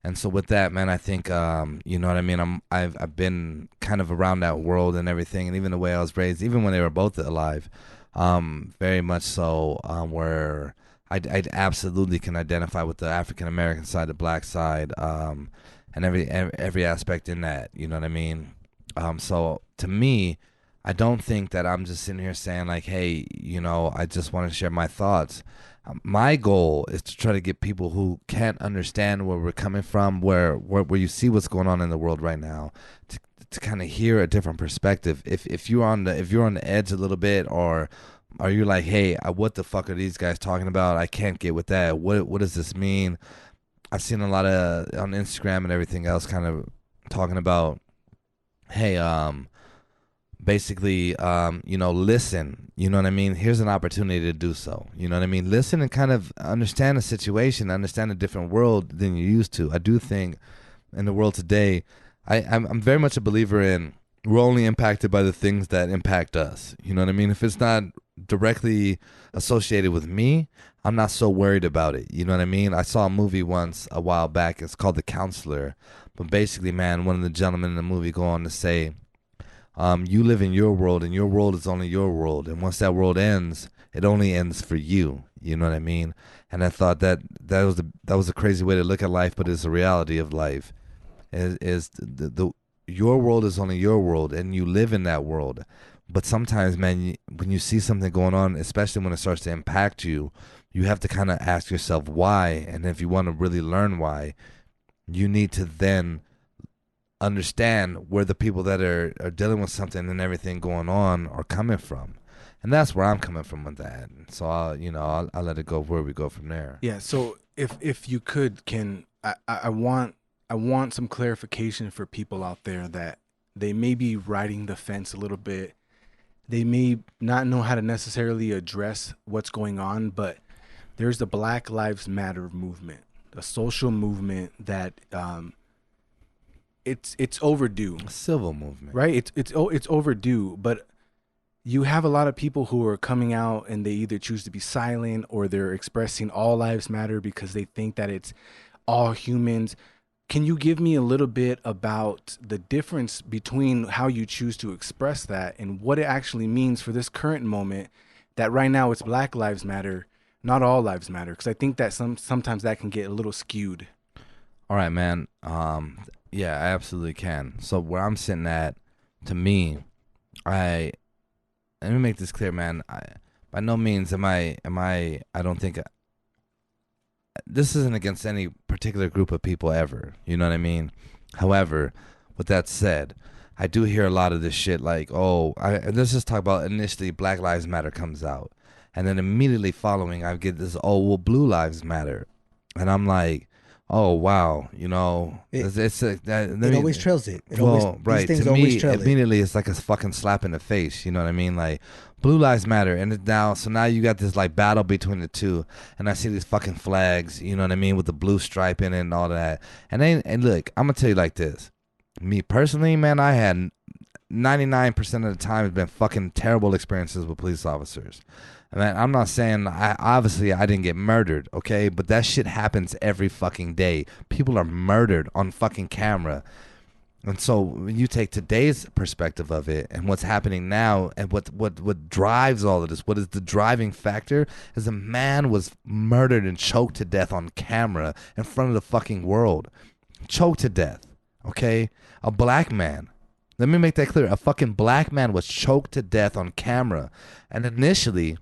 And so with that, man, I think you know what I mean. I've been kind of around that world and everything, and even the way I was raised, even when they were both alive, very much so. Where I absolutely can identify with the African American side, the black side, and every aspect in that. You know what I mean. So to me, I don't think that I'm just sitting here saying like, hey, you know, I just want to share my thoughts. My goal is to try to get people who can't understand where we're coming from, where you see what's going on in the world right now, to kind of hear a different perspective. If you're on the edge a little bit, or are you like, hey, what the fuck are these guys talking about? I can't get with that. What does this mean? I've seen a lot of on Instagram and everything else kind of talking about, hey, basically, you know, listen, you know what I mean? Here's an opportunity to do so. You know what I mean? Listen and kind of understand the situation, understand a different world than you used to. I do think in the world today, I'm very much a believer in we're only impacted by the things that impact us. You know what I mean? If it's not directly associated with me, I'm not so worried about it. You know what I mean? I saw a movie once a while back. It's called The Counselor. But basically, man, one of the gentlemen in the movie go on to say, you live in your world, and your world is only your world. And once that world ends, it only ends for you. You know what I mean? And I thought that was a crazy way to look at life, but it's the reality of life. Your world is only your world, and you live in that world. But sometimes, man, when you see something going on, especially when it starts to impact you, you have to kind of ask yourself why. And if you want to really learn why, you need to then understand where the people that are dealing with something and everything going on are coming from. And that's where I'm coming from with that. So I'll let it go where we go from there. Yeah. So if you could, Ken, I want some clarification for people out there that they may be riding the fence a little bit. They may not know how to necessarily address what's going on, but there's the Black Lives Matter movement, a social movement that it's overdue. A civil movement, right? It's overdue, but you have a lot of people who are coming out and they either choose to be silent or they're expressing all lives matter because they think that it's all humans. Can you give me a little bit about the difference between how you choose to express that and what it actually means for this current moment, that right now it's Black Lives Matter, not all lives matter? Because I think that sometimes that can get a little skewed. All right, man. Yeah, I absolutely can. So where I'm sitting at, to me, let me make this clear, man. By no means am I don't think this isn't against any particular group of people ever. You know what I mean? However, with that said, I do hear a lot of this shit like, let's just talk about initially Black Lives Matter comes out. And then immediately following, I get this, Blue Lives Matter. And I'm like, oh, wow, It always trails it. Right. These things To always me, trail it. immediately it's like a fucking slap in the face. You know what I mean? Like, Blue Lives Matter. And now you got this like battle between the two. And I see these fucking flags, you know what I mean, with the blue stripe in it and all that. And look, I'm going to tell you like this. Me personally, man, I had 99% of the time it's been fucking terrible experiences with police officers. And man, I'm not saying I didn't get murdered, okay? But that shit happens every fucking day. People are murdered on fucking camera. And so when you take today's perspective of it and what's happening now and what drives all of this, what is the driving factor is a man was murdered and choked to death on camera in front of the fucking world. Choked to death, okay? A black man. Let me make that clear. A fucking black man was choked to death on camera. And initially,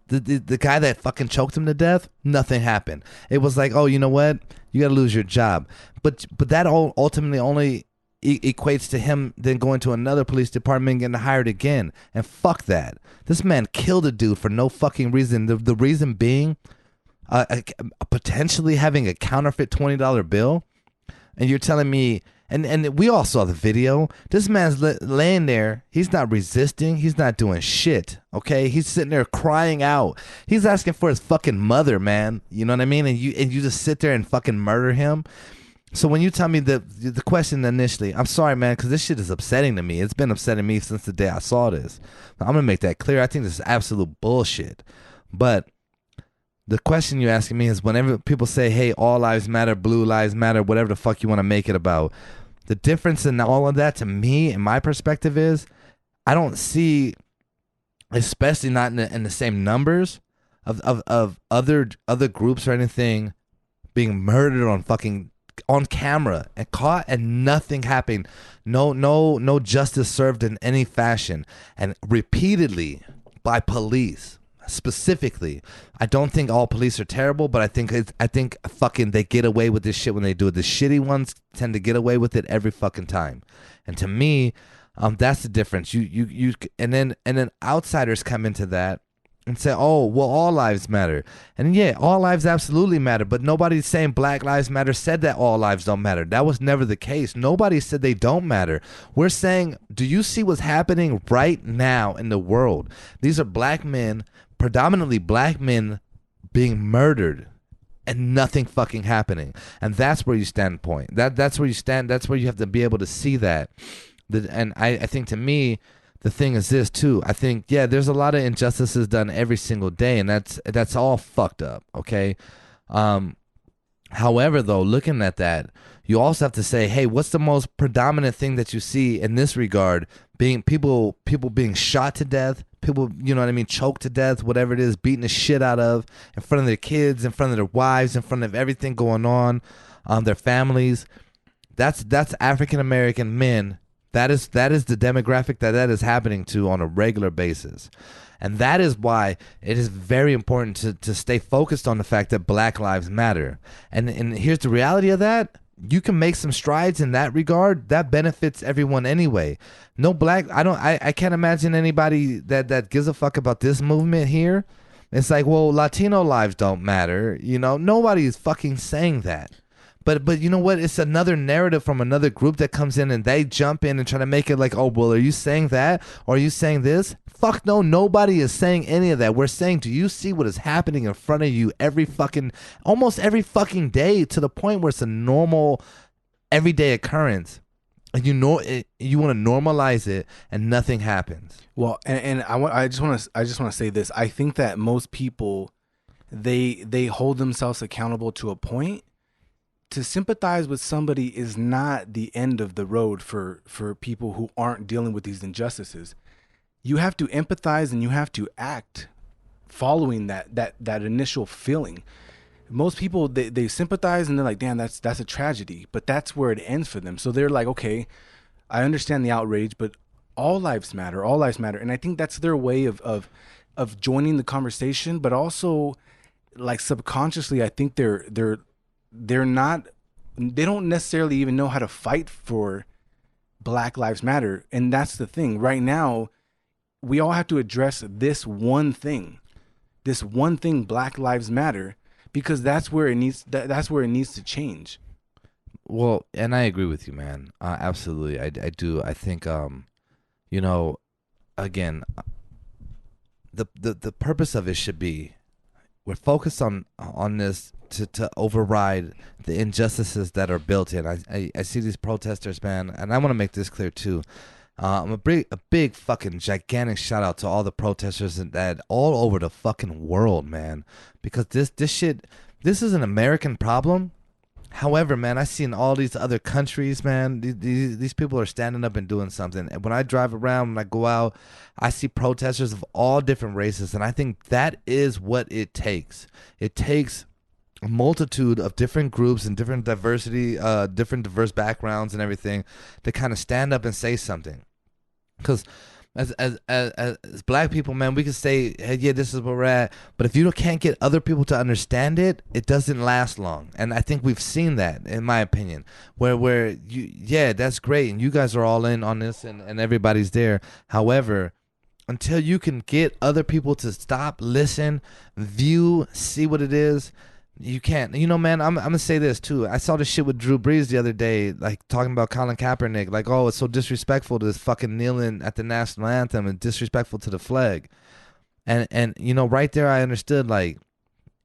the guy that fucking choked him to death, nothing happened. It was like, oh, you know what? You got to lose your job. But that ultimately only equates to him then going to another police department and getting hired again. And fuck that. This man killed a dude for no fucking reason. The reason being potentially having a counterfeit $20 bill. And you're telling me, and we all saw the video. This man's laying there. He's not resisting. He's not doing shit. Okay, he's sitting there crying out. He's asking for his fucking mother, man. You know what I mean? And you just sit there and fucking murder him. So when you tell me the question initially, I'm sorry, man, because this shit is upsetting to me. It's been upsetting me since the day I saw this. I'm gonna make that clear. I think this is absolute bullshit. But the question you're asking me is whenever people say, hey, all lives matter, blue lives matter, whatever the fuck you want to make it about, the difference in all of that to me, in my perspective, is I don't see, especially not in the same numbers of other groups or anything being murdered on camera and caught and nothing happened. No justice served in any fashion, and repeatedly by police. Specifically, I don't think all police are terrible, but I think fucking they get away with this shit when they do it. The shitty ones tend to get away with it every fucking time, and to me, that's the difference. You and then outsiders come into that and say, oh, well, all lives matter, and yeah, all lives absolutely matter, but nobody's saying Black Lives Matter said that all lives don't matter. That was never the case. Nobody said they don't matter. We're saying, do you see what's happening right now in the world? These are black men. Predominantly black men being murdered and nothing fucking happening. And that's where you stand point. That's where you stand. That's where you have to be able to see that. And I think to me, the thing is this too. I think, yeah, there's a lot of injustices done every single day, and that's all fucked up. Okay. However, though, looking at that, you also have to say, hey, what's the most predominant thing that you see in this regard? Being people being shot to death, people, you know what I mean, choked to death, whatever it is, beating the shit out of in front of their kids, in front of their wives, in front of everything going on, their families. That's African American men. That is the demographic that is happening to on a regular basis. And that is why it is very important to stay focused on the fact that Black Lives Matter. And here's the reality of that. You can make some strides in that regard. That benefits everyone anyway. I can't imagine anybody that gives a fuck about this movement here. It's like, well, Latino lives don't matter. You know, nobody is fucking saying that. But you know what? It's another narrative from another group that comes in and they jump in and try to make it like, oh, well, are you saying that? Or are you saying this? Fuck no, nobody is saying any of that. We're saying, do you see what is happening in front of you almost every fucking day, to the point where it's a normal, everyday occurrence? And you want to normalize it and nothing happens. Well, and I just want to say this. I think that most people, they hold themselves accountable to a point. To sympathize with somebody is not the end of the road for people who aren't dealing with these injustices. You have to empathize and you have to act following that initial feeling. Most people, they sympathize and they're like, damn, that's a tragedy, but that's where it ends for them. So they're like, okay, I understand the outrage, but all lives matter. And I think that's their way of joining the conversation, but also like subconsciously, I think they're not, they don't necessarily even know how to fight for Black Lives Matter. And that's the thing. Right now, we all have to address this one thing, Black Lives Matter, because that's where it needs to change. Well, and I agree with you, man. Absolutely, I do. I think, you know, again, the purpose of it should be, we're focused on this to override the injustices that are built in. I see these protesters, man, and I want to make this clear too. I'm a big fucking gigantic shout out to all the protesters that all over the fucking world, man, because this shit, this is an American problem. However, man, I see in all these other countries, man, these people are standing up and doing something. And when I drive around, when I go out, I see protesters of all different races, and I think that is what it takes. It takes a multitude of different groups and different diversity, different diverse backgrounds and everything to kind of stand up and say something. Because as black people, man, we can say, hey, yeah, this is where we're at. But if you can't get other people to understand it, it doesn't last long. And I think we've seen that, in my opinion, where you, yeah, that's great. And you guys are all in on this and everybody's there. However, until you can get other people to stop, listen, view, see what it is, you can't. You know, man, I'm gonna say this too. I saw this shit with Drew Brees the other day, like talking about Colin Kaepernick, like, oh, it's so disrespectful to this fucking kneeling at the national anthem and disrespectful to the flag. And you know, right there I understood, like,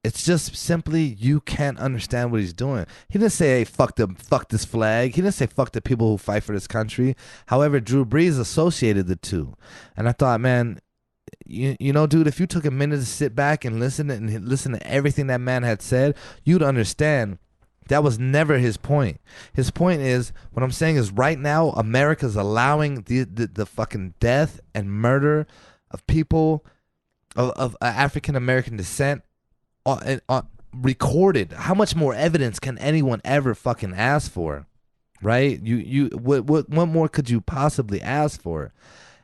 it's just simply you can't understand what he's doing. He didn't say, hey, fuck this flag. He didn't say fuck the people who fight for this country. However, Drew Brees associated the two. And I thought, man, you know, dude, if you took a minute to sit back and listen to everything that man had said, you'd understand that was never his point. His point is, what I'm saying is, right now, America's allowing the fucking death and murder of people of African American descent recorded. How much more evidence can anyone ever fucking ask for, right? What more could you possibly ask for?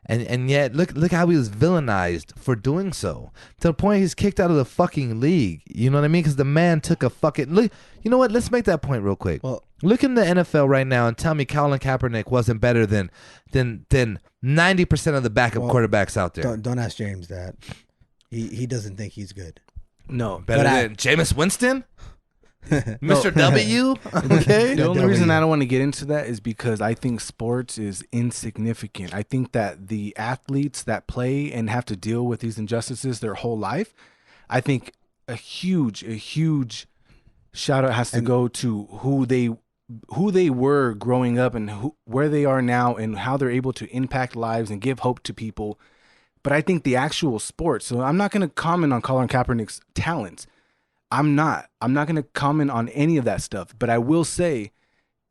And yet, look how he was villainized for doing so, to the point he's kicked out of the fucking league. You know what I mean? Because the man took a fucking look. You know what? Let's make that point real quick. Well, look in the NFL right now and tell me Colin Kaepernick wasn't better than 90% of the backup quarterbacks out there. Don't ask James that. He doesn't think he's good. No, better than Jameis Winston. Mr. W. Okay. The only reason I don't want to get into that is because I think sports is insignificant. I think that the athletes that play and have to deal with these injustices their whole life, I think a huge shout out has to go to who they were growing up and where they are now and how they're able to impact lives and give hope to people. But I think the actual sport. So I'm not going to comment on Colin Kaepernick's talents. I'm not going to comment on any of that stuff, but I will say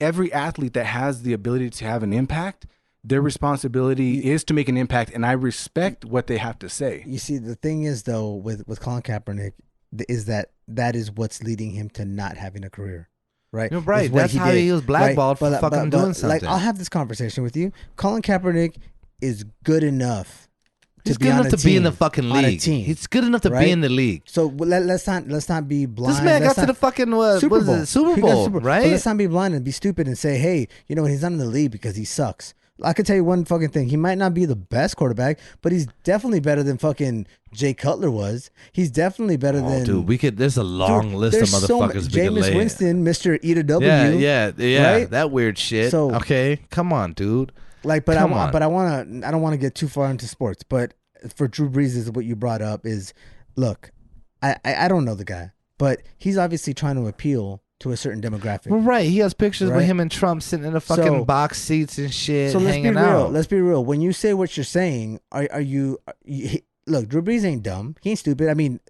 every athlete that has the ability to have an impact, their responsibility is to make an impact, and I respect what they have to say. You see, the thing is, though, with Colin Kaepernick, is that is what's leading him to not having a career, right? You're right. That's how he was blackballed for fucking doing something. Like, I'll have this conversation with you. Colin Kaepernick is good enough. He's good enough to be in the fucking league. He's good enough to be in the league. So let's not be blind. This man got to the fucking Super Bowl, right? But let's not be blind and be stupid and say, hey, you know, he's not in the league because he sucks. I can tell you one fucking thing. He might not be the best quarterback, but he's definitely better than fucking Jay Cutler was. He's definitely better than. Dude, there's a long list of motherfuckers we could lay. Jameis Winston, Mr. Eat a W. Yeah, right? That weird shit. So, okay, come on, dude. Like, but I don't want to get too far into sports, but for Drew Brees, is what you brought up is, look, I don't know the guy, but he's obviously trying to appeal to a certain demographic. Well, right. He has pictures with him and Trump sitting in the fucking box seats and shit, hanging out. Let's be real. When you say what you're saying, are you look, Drew Brees ain't dumb. He ain't stupid. I mean,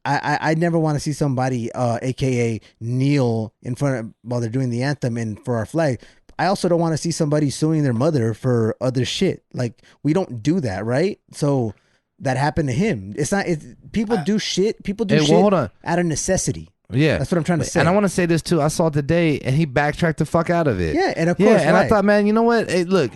I never want to see somebody, AKA kneel in front of while they're doing the anthem and for our flag. I also don't want to see somebody suing their mother for other shit. Like, we don't do that, right? So that happened to him. It's not. People do shit. People do shit hold on. out of necessity. Yeah, That's what I'm trying to say. And I want to say this too. I saw it today, and he backtracked the fuck out of it. Yeah, and of course, and right. I thought, man, you know what? Hey, look.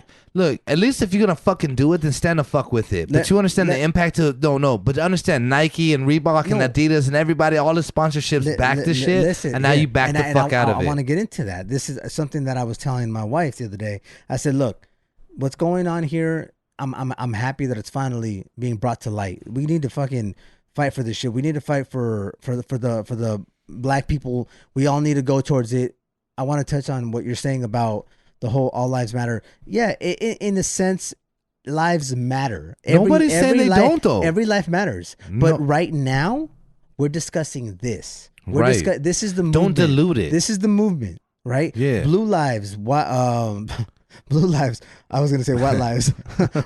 At least if you're gonna fucking do it, then stand the fuck with it. But you understand the impact to But understand Nike and Reebok and Adidas and everybody, all the sponsorships back this shit, listen, and now you back the fuck out of it. I want to get into that. This is something that I was telling my wife the other day. I said, look, what's going on here? I'm happy that it's finally being brought to light. We need to fucking fight for this shit. We need to fight for the black people. We all need to go towards it. I want to touch on what you're saying about the whole all lives matter. Yeah, in a sense, lives matter. Nobody's saying they don't, though. Every life matters. But right now, we're discussing this. This is the movement. Don't dilute it. This is the movement, right? Yeah. Blue lives. Blue lives. I was gonna say white lives.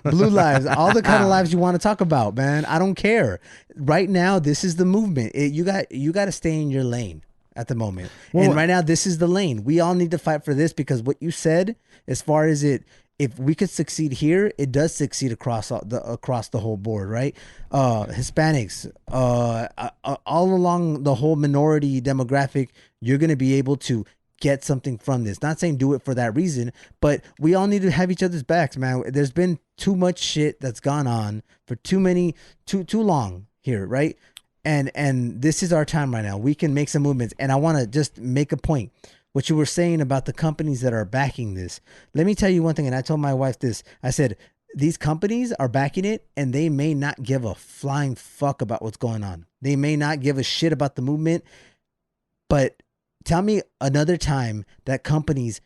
Blue lives. All the kind of lives you want to talk about, man. I don't care. Right now, this is the movement. You got to stay in your lane at the moment. And right now, this is the lane. We all need to fight for this because what you said, as far as it, if we could succeed here, it does succeed across the whole board, right? Hispanics, all along the whole minority demographic, you're gonna be able to get something from this. Not saying do it for that reason, but we all need to have each other's backs, man. There's been too much shit that's gone on for too long here, right? And this is our time right now. We can make some movements. And I want to just make a point. What you were saying about the companies that are backing this. Let me tell you one thing, and I told my wife this. I said, these companies are backing it, and they may not give a flying fuck about what's going on. They may not give a shit about the movement, but tell me another time that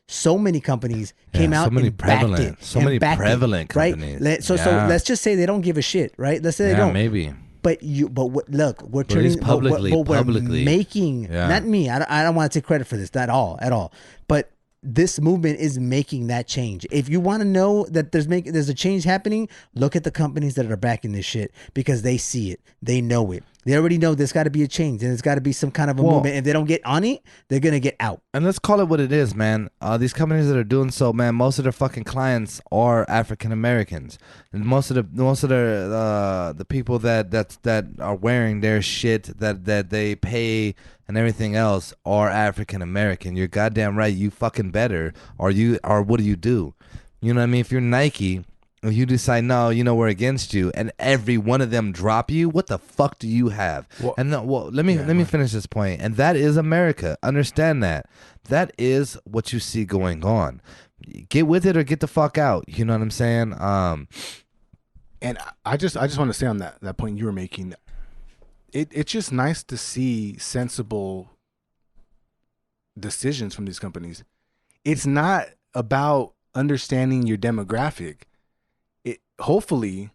so many companies came out and backed it. So many prevalent companies. Right? So let's just say they don't give a shit, right? Let's say they don't. Maybe. But look, we're turning publicly. We're making, not me. I don't want to take credit for this at all. But this movement is making that change. If you want to know that there's a change happening, look at the companies that are backing this shit because they see it, they know it. They already know there's got to be a change and there's got to be some kind of a movement. If they don't get on it, they're gonna get out. And let's call it what it is, man. These companies that are doing so, man, most of their fucking clients are African Americans, and most of the people that are wearing their shit that they pay and everything else are African American. You're goddamn right. You fucking better, or what do you do? You know what I mean? If you're Nike, or you decide, no, we're against you, and every one of them drop you, what the fuck do you have? Let me finish this point. And that is America. Understand that. That is what you see going on. Get with it or get the fuck out. You know what I'm saying? And I just want to say on that point you were making, it's just nice to see sensible decisions from these companies. It's not about understanding your demographic. Hopefully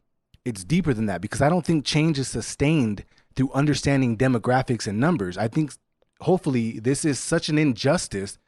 it's deeper than that, because I don't think change is sustained through understanding demographics and numbers. I think hopefully this is such an injustice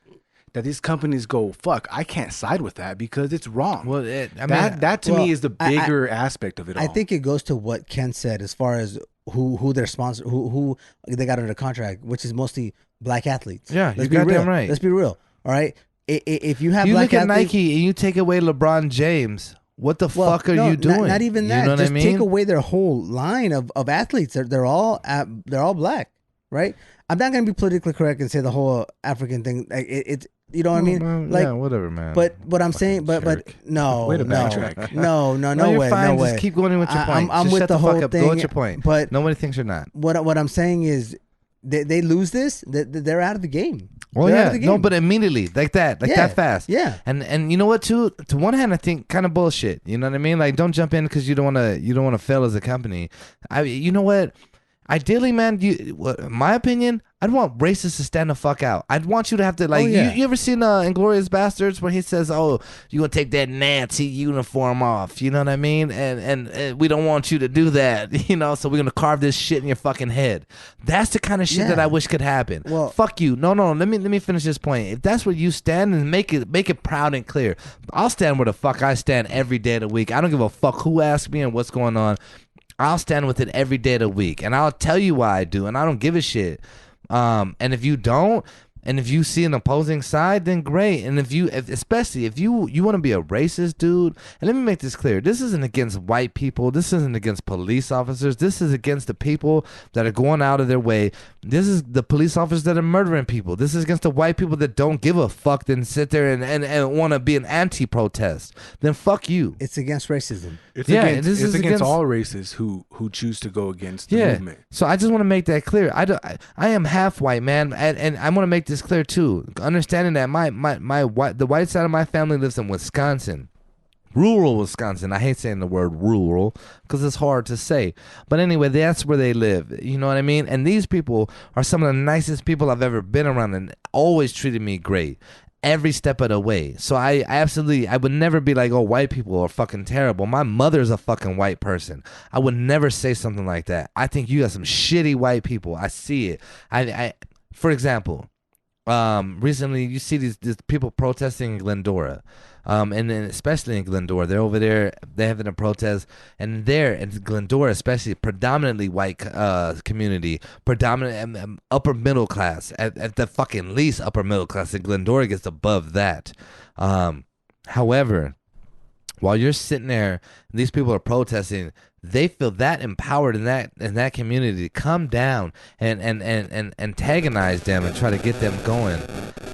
that these companies go, fuck, I can't side with that because it's wrong. Well, that to me is the bigger aspect of it all. I think it goes to what Ken said as far as who their sponsor, who they got under contract, which is mostly black athletes. Yeah, you're goddamn right. Let's be real. All right, if you have you black look at athletes, Nike and you take away LeBron James. What the fuck are you doing? Not even that. You know what Just I mean? take away their whole line of athletes. They're all black, right? I'm not gonna be politically correct and say the whole African thing. Like it's you know what I mean? Man, like whatever, man. But what I'm saying, but no, Way to no, backtrack. no you're way, fine. no way. Just keep going with your point. I'm Just with shut the whole fuck up. thing. Go with your point. But nobody thinks you're not. What I'm saying is, they lose this, they're out of the game. Well, they're yeah, out of the game. no, but immediately, like that fast. Yeah. And you know what? Too, to one hand, I think kind of bullshit. You know what I mean? Like, don't jump in because you don't want to fail as a company. You know what? Ideally, man, in my opinion, I'd want racists to stand the fuck out. I'd want you to have to, like, you ever seen Inglourious Bastards where he says, oh, you gonna take that Nazi uniform off, you know what I mean? And we don't want you to do that, so we're gonna carve this shit in your fucking head. That's the kind of shit that I wish could happen. Well, fuck you. No, let me finish this point. If that's where you stand, and make it proud and clear. I'll stand where the fuck I stand every day of the week. I don't give a fuck who asks me and what's going on. I'll stand with it every day of the week, and I'll tell you why I do, and I don't give a shit. And if you don't, And if you see an opposing side, then great. And especially if you want to be a racist dude, and let me make this clear, this isn't against white people, this isn't against police officers, this is against the people that are going out of their way. This is the police officers that are murdering people. This is against the white people that don't give a fuck, then sit there and want to be an anti-protest. Then fuck you. It's against racism. It's This against all races who choose to go against the movement. So I just want to make that clear. I am half white, man, and I want to make this clear too. Understanding that the white side of my family lives in Wisconsin. Rural Wisconsin. I hate saying the word rural because it's hard to say. But anyway, that's where they live. You know what I mean? And these people are some of the nicest people I've ever been around and always treated me great every step of the way. So I would never be like, oh, white people are fucking terrible. My mother's a fucking white person. I would never say something like that. I think you got some shitty white people. I see it. For example, recently you see these people protesting in Glendora. And then especially in Glendora, they're over there, they're having a protest, and there in Glendora, especially predominantly white community, predominant upper middle class, at the fucking least upper middle class, and Glendora gets above that. However, while you're sitting there, and these people are protesting, they feel that empowered in that community to come down and antagonize them and try to get them going.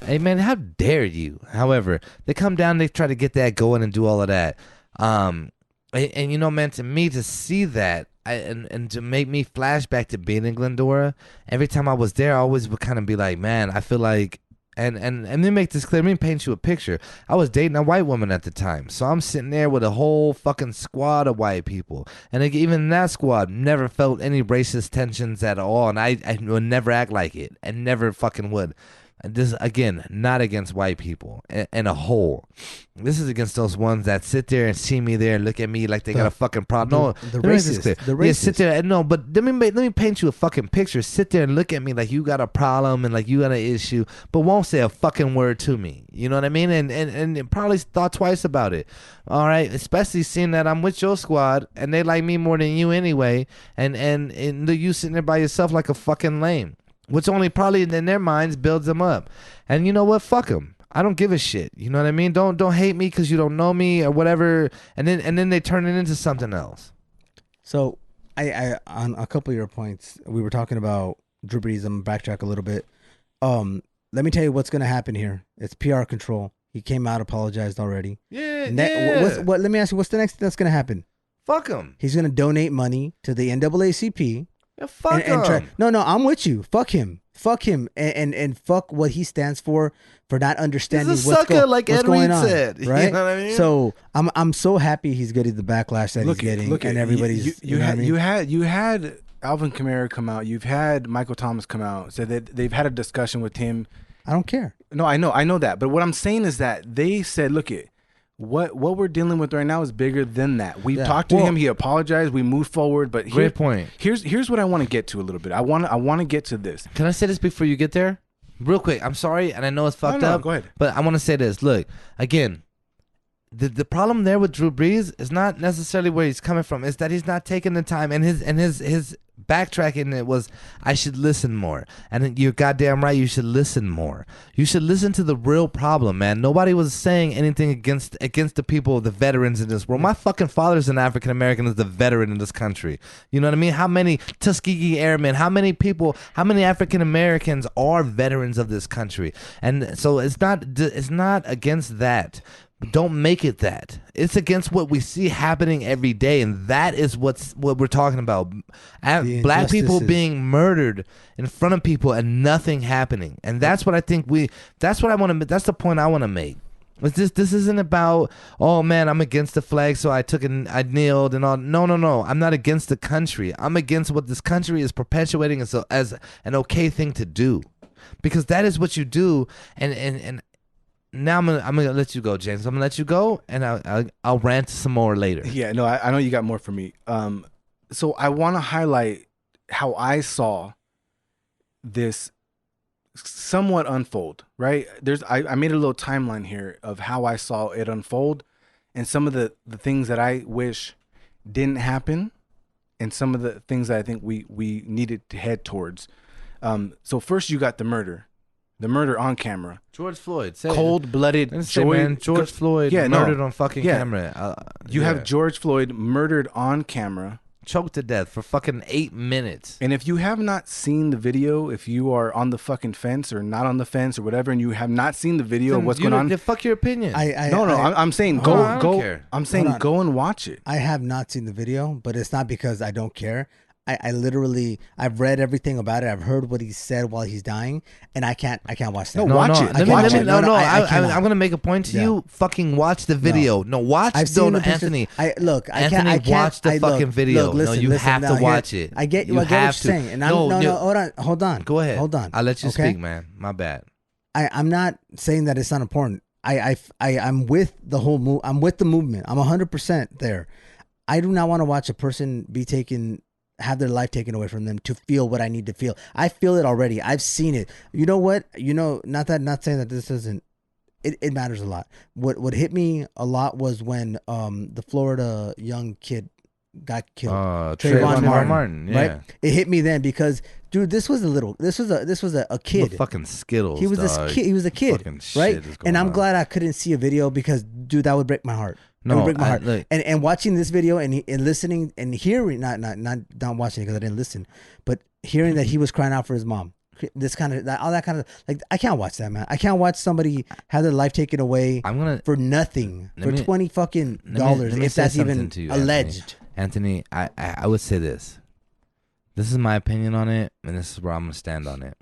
Hey man, how dare you? However, they come down, they try to get that going and do all of that. And you know, man, to me, to see that and to make me flashback to being in Glendora, every time I was there, I always would kind of be like, man, I feel like. And let me make this clear. Let me paint you a picture. I was dating a white woman at the time. So I'm sitting there with a whole fucking squad of white people. And even that squad never felt any racist tensions at all. And I would never act like it. And never fucking would. And this, again, not against white people in a whole. This is against those ones that sit there and see me there and look at me like they got a fucking problem. No, the racist. The racist. Yeah, sit there and no, but let me paint you a fucking picture. Sit there and look at me like you got a problem and like you got an issue, but won't say a fucking word to me. You know what I mean? And probably thought twice about it. All right, especially seeing that I'm with your squad and they like me more than you anyway, and you sitting there by yourself like a fucking lame. Which only probably in their minds builds them up. And you know what? Fuck them. I don't give a shit. You know what I mean? Don't hate me because you don't know me or whatever. And then they turn it into something else. So I on a couple of your points, we were talking about Drew Brees. I'm gonna backtrack a little bit. Let me tell you what's gonna happen here. It's PR control. He came out, apologized already. Yeah. What? Let me ask you, what's the next thing that's gonna happen? Fuck him. He's gonna donate money to the NAACP. Yeah, fuck him. No, I'm with you. Fuck him. Fuck him. And fuck what he stands for not understanding He's a sucker, like what's Ed going Reed on. said. Right? You know what I mean? So I'm so happy he's getting the backlash that he's getting, and everybody's. You had Alvin Kamara come out. You've had Michael Thomas come out. So that they've had a discussion with him. I don't care. No, I know that. But what I'm saying is that they said, look it. What we're dealing with right now is bigger than that. We've talked to him. He apologized. We moved forward. But great point. Here's what I want to get to a little bit. I want to get to this. Can I say this before you get there? Real quick. I'm sorry, and I know it's fucked up. Go ahead. But I want to say this. Look, again, the problem there with Drew Brees is not necessarily where he's coming from. It's that he's not taking the time, and his backtracking it was, I should listen more. And you're goddamn right, you should listen more. You should listen to the real problem, man. Nobody was saying anything against the people, the veterans in this world. My fucking father's an African American, is the veteran in this country. You know what I mean? How many Tuskegee Airmen, how many African Americans are veterans of this country? And so it's not against that. Don't make it that. It's against what we see happening every day, and that is what we're talking about. Black people being murdered in front of people and nothing happening. And that's what I think that's the point I want to make. This isn't about, oh man, I'm against the flag, so I kneeled and all. No. I'm not against the country. I'm against what this country is perpetuating as an okay thing to do. Because that is what you do, and now I'm gonna let you go, James. I'm gonna let you go, and I'll rant some more later. Yeah, no, I know you got more for me. So I want to highlight how I saw this somewhat unfold. Right? I made a little timeline here of how I saw it unfold, and some of the things that I wish didn't happen, and some of the things that I think we needed to head towards. So first, you got the murder. The murder on camera. George Floyd. Say Cold-blooded. George Floyd murdered on fucking camera. You have George Floyd murdered on camera. Choked to death for fucking 8 minutes. And if you have not seen the video, if you are on the fucking fence or not on the fence or whatever, and you have not seen the video of what's going on, fuck your opinion. I'm saying go. I'm saying go and watch it. I have not seen the video, but it's not because I don't care. I literally, I've read everything about it. I've heard what he said while he's dying, and I can't watch that. Watch it. I'm gonna make a point to you. Fucking watch the video. No, watch. Anthony. I can't watch the fucking video. Listen, you have to watch it. I get what you're saying, and hold on. Go ahead. Hold on. I'll let you speak, man. My bad. I'm not saying that it's not important. I'm with the whole move. I'm with the movement. I'm 100% there. I do not want to watch a person have their life taken away from them to feel what I need to feel. I feel it already. I've seen it. You know what? Not saying that this isn't, it matters a lot. What hit me a lot was when the Florida young kid got killed. Trayvon Martin. Yeah. Right? It hit me then because dude, this was a kid. Fucking Skittles. He was a kid, right? And I'm glad I couldn't see a video because dude, that would break my heart. No, break my heart. And watching this video and listening and hearing, not watching it because I didn't listen, but hearing that he was crying out for his mom. This kind of all that kind of like I can't watch that, man. I can't watch somebody have their life taken away for nothing for $20 fucking dollars if that's even alleged. Anthony, I would say this. This is my opinion on it, and this is where I'm gonna stand on it.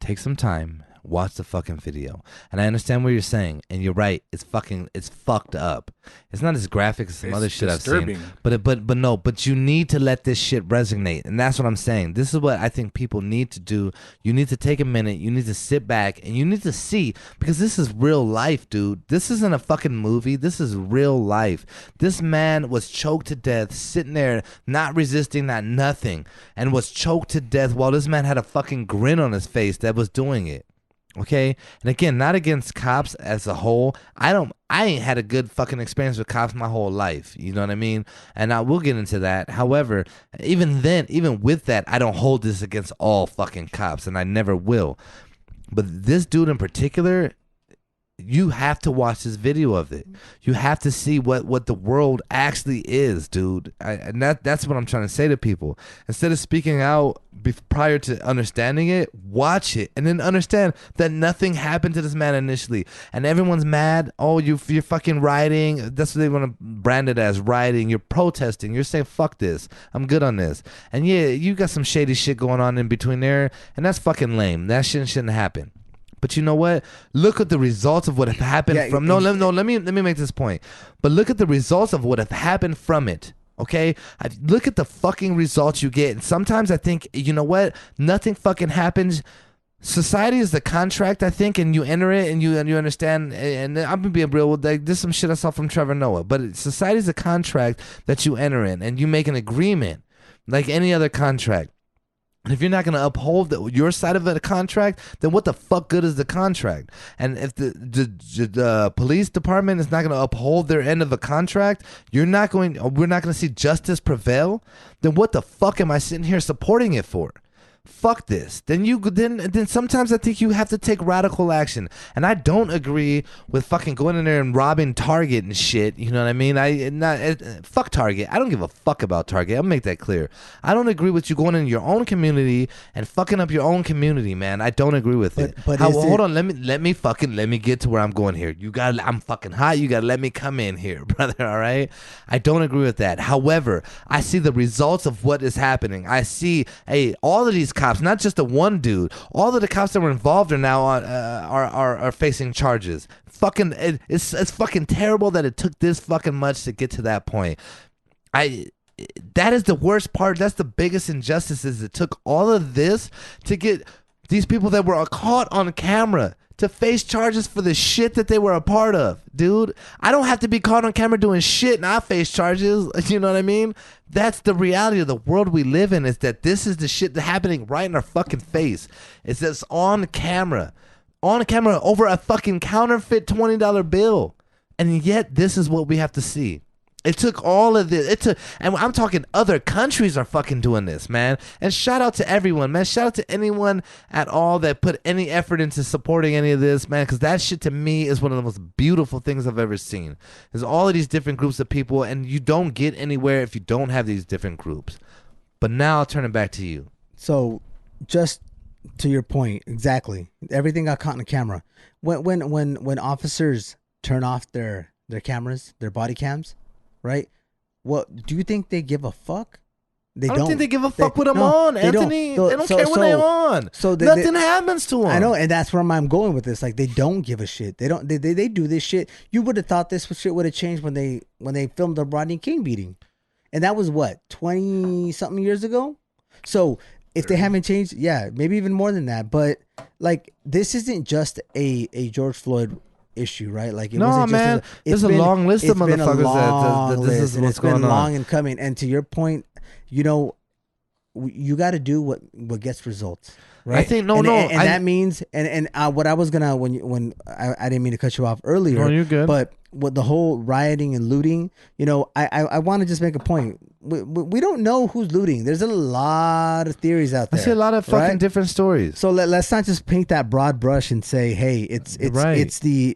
Take some time. Watch the fucking video. And I understand what you're saying. And you're right. It's fucked up. It's not as graphic as some other shit disturbing. I've seen. But you need to let this shit resonate. And that's what I'm saying. This is what I think people need to do. You need to take a minute. You need to sit back and you need to see, because this is real life, dude. This isn't a fucking movie. This is real life. This man was choked to death, sitting there, not resisting, not nothing, and was choked to death while this man had a fucking grin on his face that was doing it. Okay, and again, not against cops as a whole. I ain't had a good fucking experience with cops my whole life. You know what I mean? And I will get into that. However, even with that, I don't hold this against all fucking cops, and I never will. But this dude in particular, you have to watch this video of it. You have to see what the world actually is, dude. And that's what I'm trying to say to people. Instead of speaking out prior to understanding it, watch it and then understand that nothing happened to this man initially. And everyone's mad. Oh, you're fucking rioting. That's what they want to brand it as, rioting. You're protesting. You're saying, fuck this. I'm good on this. And yeah, you got some shady shit going on in between there. And that's fucking lame. That shouldn't happen. But you know what? Look at the results of what have happened from. Let me make this point. But look at the results of what have happened from it. Okay, look at the fucking results you get. And sometimes I think, you know what? Nothing fucking happens. Society is the contract, I think, and you enter it and you understand. And I'm gonna be real with like this. Is some shit I saw from Trevor Noah. But society is a contract that you enter in, and you make an agreement like any other contract. And if you're not going to uphold your side of the contract, then what the fuck good is the contract? And if the police department is not going to uphold their end of a contract, we're not going to see justice prevail, then what the fuck am I sitting here supporting it for? Fuck this. Then sometimes I think you have to take radical action. And I don't agree with fucking going in there and robbing Target and shit. You know what I mean? Fuck Target. I don't give a fuck about Target. I'll make that clear. I don't agree with you going in your own community and fucking up your own community, man. I don't agree with it. Hold on. Let me get to where I'm going here. I'm fucking hot. You gotta let me come in here, brother. All right. I don't agree with that. However, I see the results of what is happening. I see, all of these cops, not just the one dude, all of the cops that were involved are now are facing charges. Fucking, it's fucking terrible that it took this fucking much to get to that point. That is the worst part. That's the biggest injustice. Is it took all of this to get these people that were caught on camera to face charges for the shit that they were a part of. Dude, I don't have to be caught on camera doing shit and I face charges. You know what I mean? That's the reality of the world we live in, is that this is the shit that's happening right in our fucking face. It's just on camera over a fucking counterfeit $20 bill. And yet this is what we have to see. It took all of this. And I'm talking other countries are fucking doing this, man. And shout out to everyone, man. Shout out to anyone at all that put any effort into supporting any of this, man. Because that shit to me is one of the most beautiful things I've ever seen. There's all of these different groups of people, and you don't get anywhere if you don't have these different groups. But now I'll turn it back to you. So, just to your point, exactly. Everything got caught in the camera. When officers turn off their cameras, their body cams, right? What do you think they give a fuck? I don't think they give a fuck with them on, Anthony. They don't care when they're on. So nothing happens to them. I know, and that's where I'm going with this. Like, they don't give a shit. They don't. They do this shit. You would have thought this shit would have changed when they filmed the Rodney King beating, and that was what 20-something years ago. So if they haven't changed, yeah, maybe even more than that. But like, this isn't just a George Floyd issue, right? Like, it wasn't man, just there's a long list of motherfuckers that this is what's going on. It's been long and coming. And to your point, you know, you got to do what gets results, right? I think that means what I was gonna when I didn't mean to cut you off earlier. No, you're good. But with the whole rioting and looting, you know, I want to just make a point. We don't know who's looting. There's a lot of theories out there. I see a lot of fucking different stories. So let's not just paint that broad brush and say, hey, it's the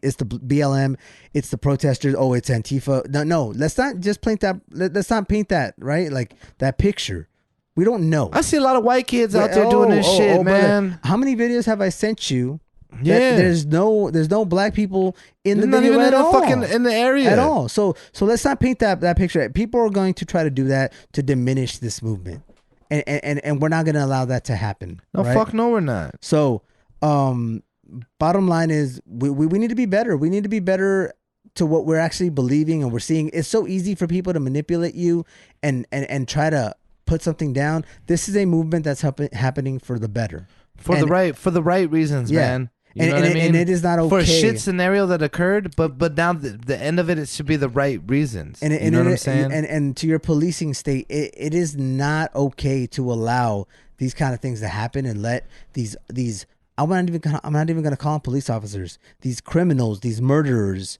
BLM, it's the protesters. Oh, it's Antifa. No. Let's not just paint that. Let's not paint that, right? Like that picture. We don't know. I see a lot of white kids out there doing this shit, man. Brother, how many videos have I sent you? Yeah, there's no black people in the video not even at all. Fucking in the area at all. So let's not paint that picture. People are going to try to do that to diminish this movement, and we're not going to allow that to happen. No, right? fuck no, we're not. So, bottom line is we need to be better. We need to be better to what we're actually believing and we're seeing. It's so easy for people to manipulate you and try to put something down. This is a movement that's happening for the better, for the right reasons, man. You know what I mean? And it is not okay for a shit scenario that occurred, but now the end of it should be the right reasons. And you know what I'm saying? And to your policing state, it is not okay to allow these kind of things to happen and let these I'm not even gonna call them police officers. These criminals, these murderers,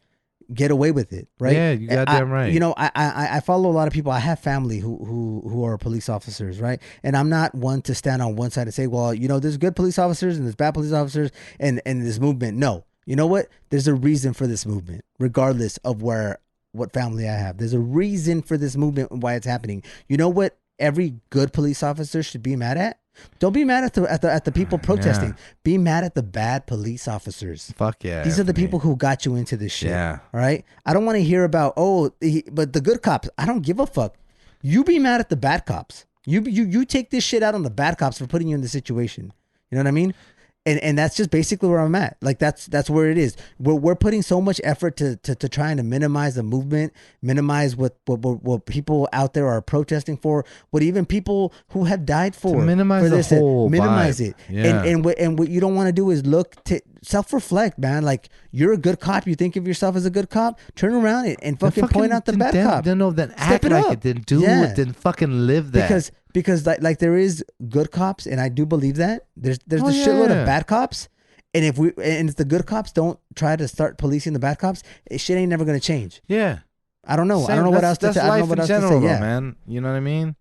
get away with it, right? Yeah, you goddamn right. You know, I follow a lot of people. I have family who are police officers, right? And I'm not one to stand on one side and say, well, you know, there's good police officers and there's bad police officers and this movement. No, you know what? There's a reason for this movement, regardless of what family I have. There's a reason for this movement and why it's happening. You know what? Every good police officer should be mad at. Don't be mad at the people protesting. Yeah. Be mad at the bad police officers. Fuck yeah. These are the people who got you into this shit. Yeah. All right. I don't want to hear about but the good cops. I don't give a fuck. You be mad at the bad cops. You take this shit out on the bad cops for putting you in the situation. You know what I mean? And that's just basically where I'm at. Like that's where it is. We're putting so much effort to trying to minimize the movement, minimize what people out there are protesting for, what even people who have died for. To minimize for this, the whole minimize vibe. It. Yeah. And what you don't want to do is look to self-reflect, man. Like, you're a good cop. You think of yourself as a good cop. Turn around and fucking point out the bad cop. Then act like it. Then do it. Then fucking live that. Because like there is good cops, and I do believe that there's a shitload of bad cops, and if the good cops don't try to start policing the bad cops, shit ain't never gonna change. Yeah, I don't know. I don't know what else to say. I don't know what else to say. Yeah, man. You know what I mean?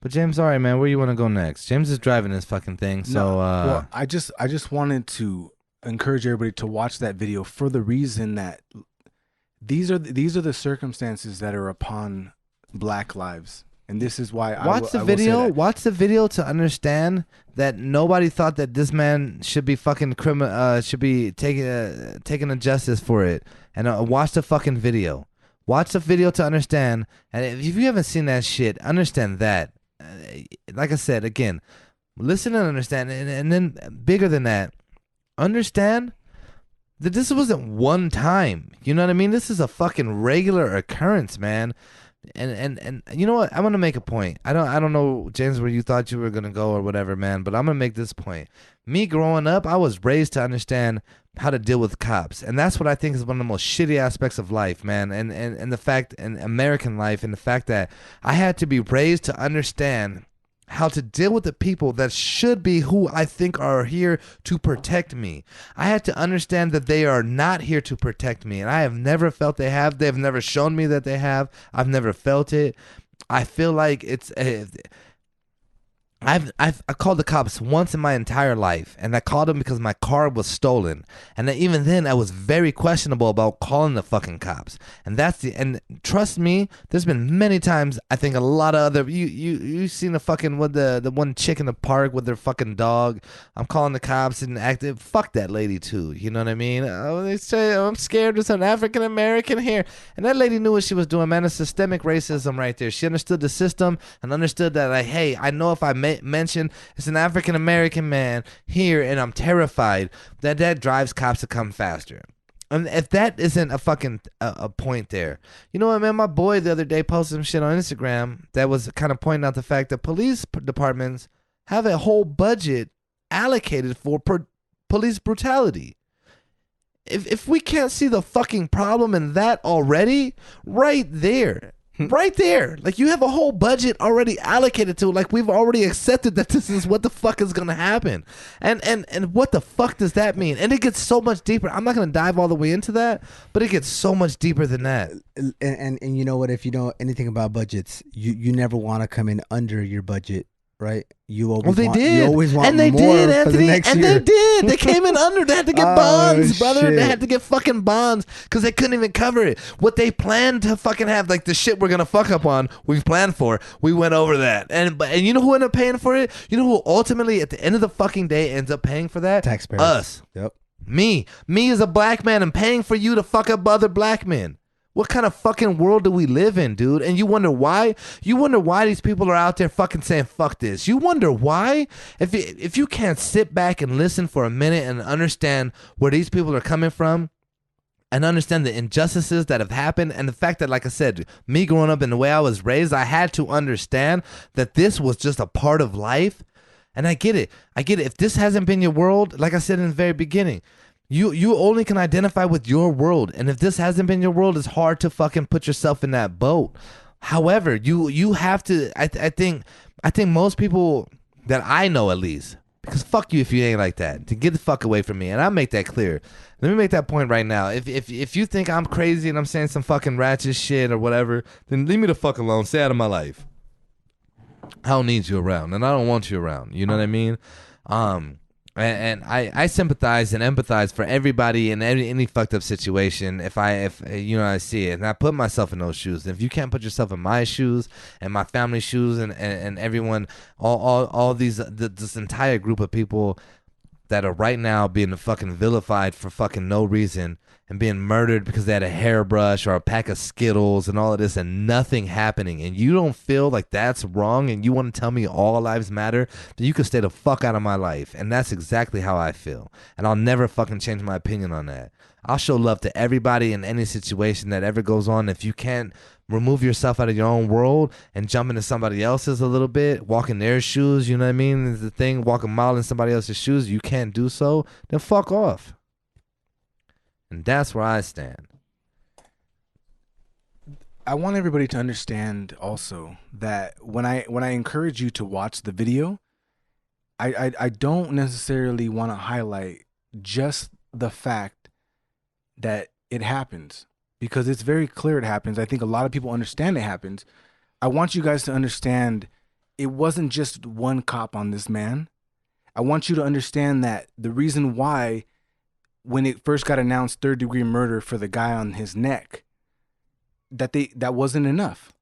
But James, all right, man. Where you want to go next? James is driving this fucking thing. So, well, I just wanted to encourage everybody to watch that video for the reason that these are the circumstances that are upon Black lives. And this is why watch the video. Watch the video to understand that nobody thought that this man should be fucking should be taking a justice for it. And watch the fucking video. Watch the video to understand. And if you haven't seen that shit, understand that. Like I said again, listen and understand. And then bigger than that, understand that this wasn't one time. You know what I mean? This is a fucking regular occurrence, man. And you know what? I'm gonna make a point. I don't know, James, where you thought you were gonna go or whatever, man. But I'm gonna make this point. Me growing up, I was raised to understand how to deal with cops, and that's what I think is one of the most shitty aspects of life, man. And the fact in American life, and the fact that I had to be raised to understand how to deal with the people that should be who I think are here to protect me. I had to understand that they are not here to protect me, and I have never felt they have. They've never shown me that they have. I've never felt it. I feel like it's I called the cops once in my entire life, and I called them because my car was stolen. And even then, I was very questionable about calling the fucking cops. And trust me, there's been many times. I think a lot of other you seen the fucking the one chick in the park with their fucking dog. I'm calling the cops and acting. Fuck that lady too. You know what I mean? They say I'm scared. There's an African American here, and that lady knew what she was doing. Man, it's systemic racism right there. She understood the system and understood that like, hey, I know if I mention it's an African American man here and I'm terrified that drives cops to come faster. And if that isn't a fucking a point there, you know what, man? My boy the other day posted some shit on Instagram that was kind of pointing out the fact that police departments have a whole budget allocated for police brutality. If we can't see the fucking problem in that already, right there, like you have a whole budget already allocated to it. Like we've already accepted that this is what the fuck is gonna happen, and what the fuck does that mean? And it gets so much deeper. I'm not gonna dive all the way into that, but it gets so much deeper than that. And you know what? If you know anything about budgets, you never want to come in under your budget. Right, you always You always want and they more did, for Anthony, the next and year. they did. They came in under. They had to get bonds, brother. Shit. They had to get fucking bonds because they couldn't even cover it. What they planned to fucking have, like the shit we're gonna fuck up on, we've planned for. We went over that, and you know who ended up paying for it? You know who ultimately at the end of the fucking day ends up paying for that? Taxpayers. Us. Yep. Me as a black man, and paying for you to fuck up other black men. What kind of fucking world do we live in, dude? And you wonder why? You wonder why these people are out there fucking saying fuck this. You wonder why? If you can't sit back and listen for a minute and understand where these people are coming from and understand the injustices that have happened and the fact that, like I said, me growing up in the way I was raised, I had to understand that this was just a part of life. And I get it. If this hasn't been your world, like I said in the very beginning, You only can identify with your world, and if this hasn't been your world, it's hard to fucking put yourself in that boat. However, you have to. I think most people that I know, at least, because fuck you if you ain't like that, to get the fuck away from me, and I'll make that clear. Let me make that point right now. If you think I'm crazy and I'm saying some fucking ratchet shit or whatever, then leave me the fuck alone. Stay out of my life. I don't need you around, and I don't want you around. You know what I mean? And I sympathize and empathize for everybody in any fucked up situation. If you know I see it, and I put myself in those shoes. And if you can't put yourself in my shoes and my family's shoes and everyone, all these this entire group of people that are right now being fucking vilified for fucking no reason and being murdered because they had a hairbrush or a pack of Skittles and all of this and nothing happening, and you don't feel like that's wrong and you want to tell me all lives matter, then you can stay the fuck out of my life. And that's exactly how I feel, and I'll never fucking change my opinion on that. I'll show love to everybody in any situation that ever goes on. If you can't remove yourself out of your own world and jump into somebody else's a little bit, walk in their shoes, you know what I mean? Is the thing, walk a mile in somebody else's shoes, you can't do so, then fuck off. And that's where I stand. I want everybody to understand also that when I encourage you to watch the video, I don't necessarily want to highlight just the fact that it happens, because it's very clear it happens. I think a lot of people understand it happens. I want you guys to understand it wasn't just one cop on this man. I want you to understand that the reason why, when it first got announced, 3rd-degree murder for the guy on his neck, that wasn't enough.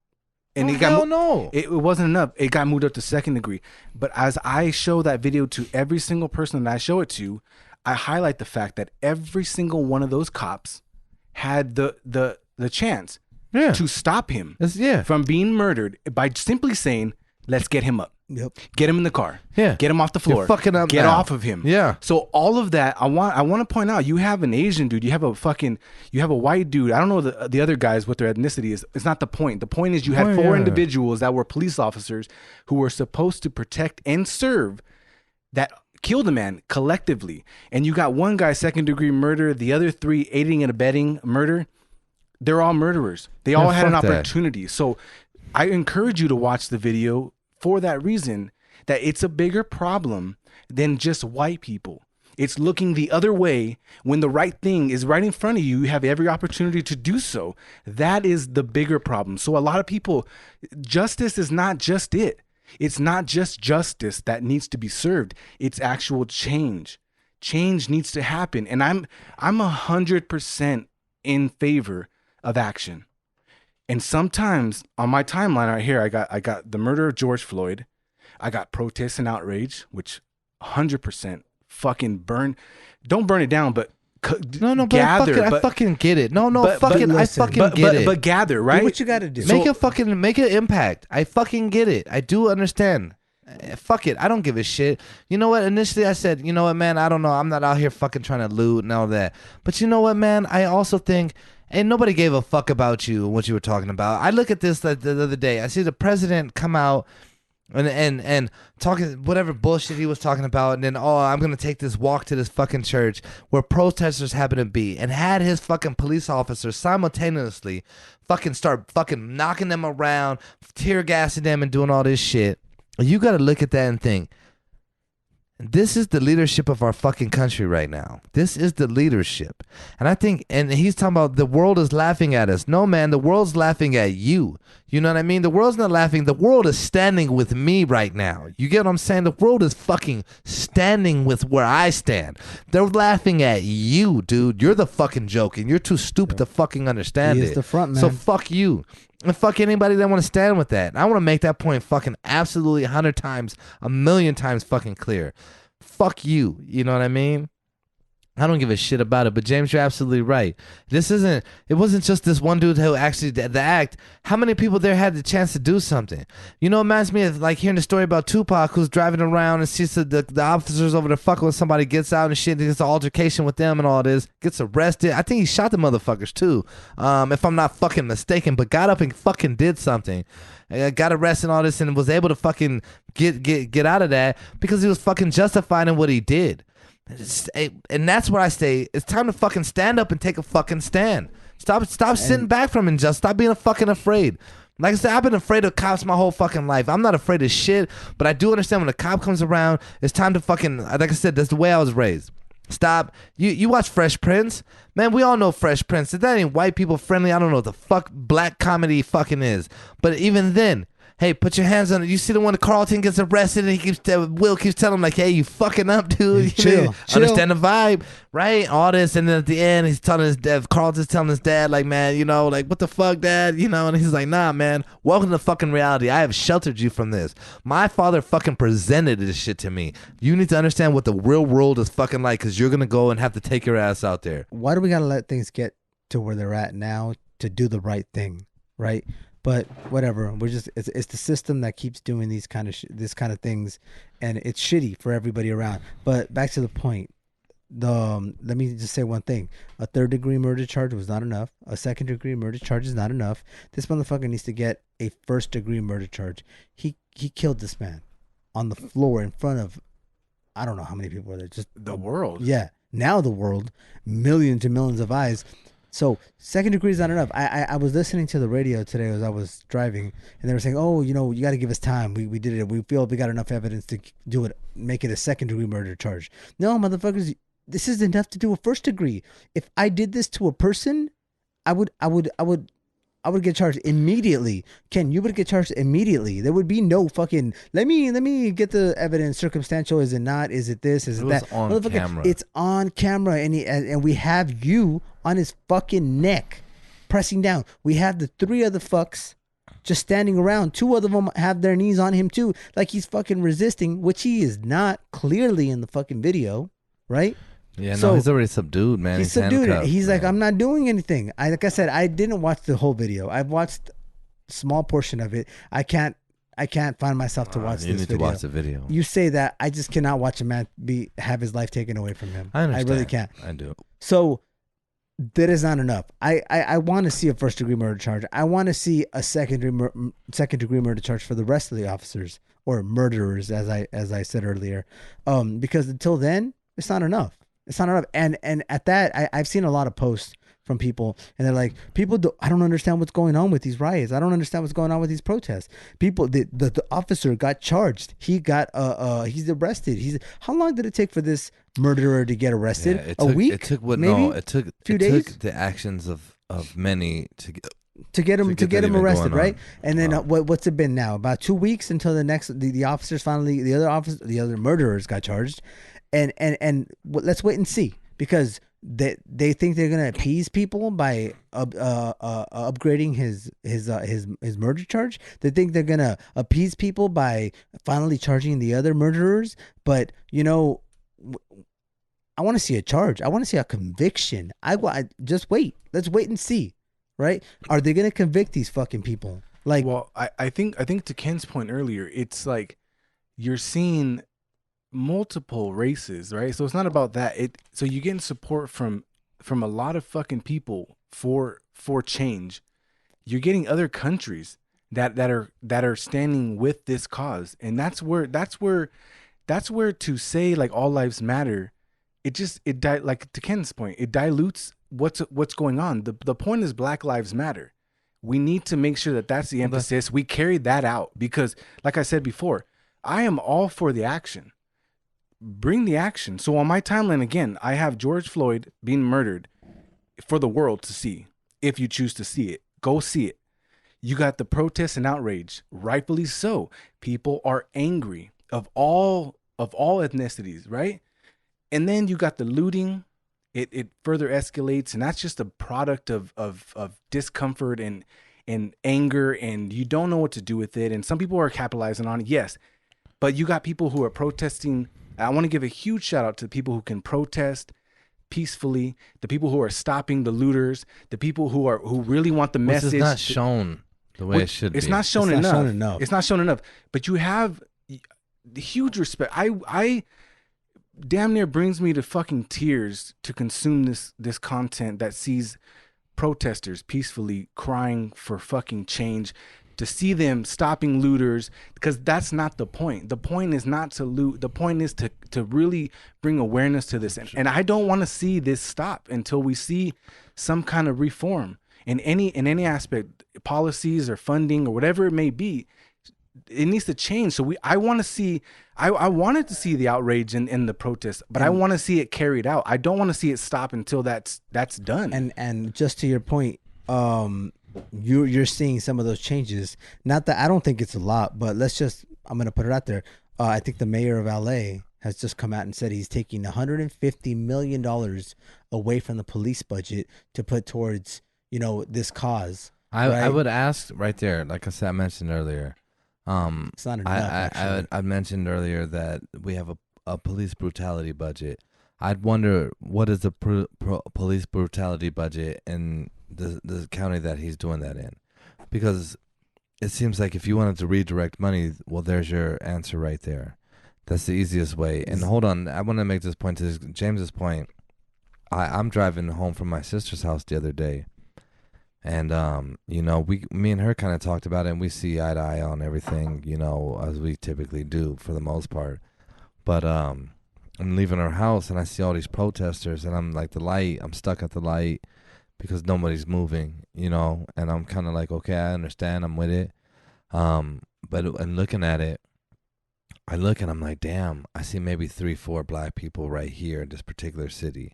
And it wasn't enough. It got moved up to 2nd degree. But as I show that video to every single person that I show it to, I highlight the fact that every single one of those cops had the chance to stop him from being murdered by simply saying, let's get him up. Yep. Get him in the car. Yeah. Get him off the floor. You're fucking up Get now. off of him. Yeah. So all of that, I want to point out, you have an Asian dude, you have a white dude. I don't know the other guys what their ethnicity is. It's not the point. The point is you had four individuals that were police officers who were supposed to protect and serve that killed a man collectively. And you got one guy 2nd degree murder, the other 3 aiding and abetting murder. They're all murderers. They all had an opportunity. So I encourage you to watch the video for that reason, that it's a bigger problem than just white people. It's looking the other way when the right thing is right in front of you. You have every opportunity to do so. That is the bigger problem. So a lot of people, justice is not just it. It's not just justice that needs to be served. It's actual change. Change needs to happen. And I'm 100% in favor of action. And sometimes on my timeline right here, I got the murder of George Floyd. I got protests and outrage, which 100% fucking burn. Don't burn it down, but No, gather. I fucking get it. No, but fucking, listen, I fucking get it. But gather, right? Do what you got to do. Make an impact. I fucking get it. I do understand. Fuck it. I don't give a shit. You know what? Initially I said, you know what, man, I don't know. I'm not out here fucking trying to loot and all that. But you know what, man? I also think, and nobody gave a fuck about you and what you were talking about. I look at this the other day. I see the president come out and talking whatever bullshit he was talking about, and then I'm gonna take this walk to this fucking church where protesters happen to be, and had his fucking police officers simultaneously fucking start fucking knocking them around, tear gassing them, and doing all this shit. You gotta look at that and think, this is the leadership of our fucking country right now. This is the leadership. And I think, and he's talking about the world is laughing at us. No, man, the world's laughing at you. You know what I mean? The world's not laughing. The world is standing with me right now. You get what I'm saying? The world is fucking standing with where I stand. They're laughing at you, dude. You're the fucking joke, and you're too stupid to fucking understand He it. is the front man. So fuck you. And fuck anybody that want to stand with that. I want to make that point fucking absolutely 100 times, a million times fucking clear. Fuck you. You know what I mean? I don't give a shit about it, but James, you're absolutely right. It wasn't just this one dude who actually did the act. How many people there had the chance to do something? You know, it reminds me of like hearing the story about Tupac, who's driving around and sees the officers over there fucking with somebody, gets out and shit, gets an altercation with them and all this, gets arrested. I think he shot the motherfuckers too, if I'm not fucking mistaken, but got up and fucking did something. Got arrested and all this and was able to fucking get out of that because he was fucking justified in what he did. And that's where I say it's time to fucking stand up and take a fucking stand. Stop sitting back from injustice. Stop being fucking afraid. Like I said, I've been afraid of cops my whole fucking life. I'm not afraid of shit, but I do understand when a cop comes around, it's time to fucking, like I said, that's the way I was raised. Stop. You watch Fresh Prince? Man, we all know Fresh Prince. If that ain't white people friendly, I don't know what the fuck black comedy fucking is. But even then, hey, put your hands on it. You see the one that Carlton gets arrested and Will keeps telling him like, hey, you fucking up, dude. Chill. Understand the vibe, right? All this, and then at the end, he's telling his dad, Carlton's telling his dad, like, man, you know, like, what the fuck, dad? You know, and he's like, nah, man, welcome to fucking reality. I have sheltered you from this. My father fucking presented this shit to me. You need to understand what the real world is fucking like, because you're going to go and have to take your ass out there. Why do we gotta let things get to where they're at now to do the right thing, right? But whatever, it's the system that keeps doing these kind of things, and it's shitty for everybody around. But back to the point, let me just say one thing: a 3rd-degree murder charge was not enough. A 2nd-degree murder charge is not enough. This motherfucker needs to get a 1st-degree murder charge. He killed this man on the floor in front of, I don't know how many people were there. Just the world. Yeah, now the world, millions and millions of eyes. So 2nd degree is not enough. I was listening to the radio today as I was driving, and they were saying, oh, you know, you got to give us time. We did it. We feel we got enough evidence to do it, make it a 2nd-degree murder charge. No, motherfuckers, this is enough to do a 1st degree. If I did this to a person, I would get charged immediately. Ken, you would get charged immediately. There would be no fucking, let me get the evidence. Circumstantial, is it not? Is it this? Is it that? On camera. It's on camera, and we have you on his fucking neck, pressing down. We have the 3 other fucks just standing around. 2 of them have their knees on him too, like he's fucking resisting, which he is not, clearly in the fucking video, right? Yeah, So, no, he's already subdued, man. He's subdued. handcuffed, He's like, man. I'm not doing anything. Like I said, I didn't watch the whole video. I've watched a small portion of it. I can't find myself to watch You this need video. to watch the video. You say that, I just cannot watch a man have his life taken away from him. I understand. I really can't. I do. So that is not enough. I want to see a 1st-degree murder charge. I want to see a 2nd-degree murder charge for the rest of the officers, or murderers, as I said earlier. Because until then, it's not enough. It's not enough. And at that, I've seen a lot of posts from people, and they're like, I don't understand what's going on with these riots. I don't understand what's going on with these protests. People, the officer got charged. He got he's arrested. How long did it take for this murderer to get arrested? A week? It took what? Maybe? No, it took Few it days? took the actions of many to get to get him that even arrested, going right? on. And then Wow. what's it been now? About 2 weeks until the officers finally, the other murderers got charged, and let's wait and see, because they think they're gonna appease people by upgrading his murder charge. They think they're gonna appease people by finally charging the other murderers, but I want to see a charge. I want to see a conviction. I just wait. Let's wait and see. Right? Are they gonna convict these fucking people? Like, Well, I think to Ken's point earlier, it's like you're seeing multiple races, right? So it's not about that. So you're getting support from a lot of fucking people for change. You're getting other countries that are standing with this cause, and that's where to say like all lives matter. Like to Ken's point, it dilutes what's going on. The point is Black Lives Matter. We need to make sure that that's the emphasis. We carry that out because, like I said before, I am all for the action. Bring the action. So on my timeline again, I have George Floyd being murdered for the world to see. If you choose to see it, go see it. You got the protests and outrage, rightfully so. People are angry of all ethnicities, right? And then you got the looting. It further escalates, and that's just a product of discomfort and anger, and you don't know what to do with it. And some people are capitalizing on it, yes. But you got people who are protesting. I want to give a huge shout out to the people who can protest peacefully, the people who are stopping the looters, the people who really want the message. It's not shown the way it should be. It's not shown It's not enough. shown enough. It's not shown enough. But you have huge respect. I damn near brings me to fucking tears to consume this content that sees protesters peacefully crying for fucking change, to see them stopping looters, because that's not the point. The point is not to loot. The point is to really bring awareness to this. And I don't want to see this stop until we see some kind of reform in any aspect, policies or funding or whatever it may be. It needs to change. So I want to see, I wanted to see the outrage and the protest, but I want to see it carried out. I don't want to see it stop until that's done. And just to your point, you're seeing some of those changes. Not that I don't think it's a lot, but I'm gonna put it out there. I think the mayor of LA has just come out and said he's taking $150 million away from the police budget to put towards this cause. I would ask right there, like I said, I mentioned earlier. It's not enough. I mentioned earlier that we have a police brutality budget. I'd wonder what is the police brutality budget in the county that he's doing that in, because it seems like if you wanted to redirect money, well, there's your answer right there. That's the easiest way. And hold on, I want to make this point to James's point. I'm driving home from my sister's house the other day. And, me and her kind of talked about it, and we see eye to eye on everything, as we typically do for the most part. But I'm leaving her house, and I see all these protesters, and I'm like, I'm stuck at the light because nobody's moving, and I'm kind of like, okay, I understand, I'm with it. But looking at it, I look and I'm like, damn, I see maybe 3-4 black people right here in this particular city.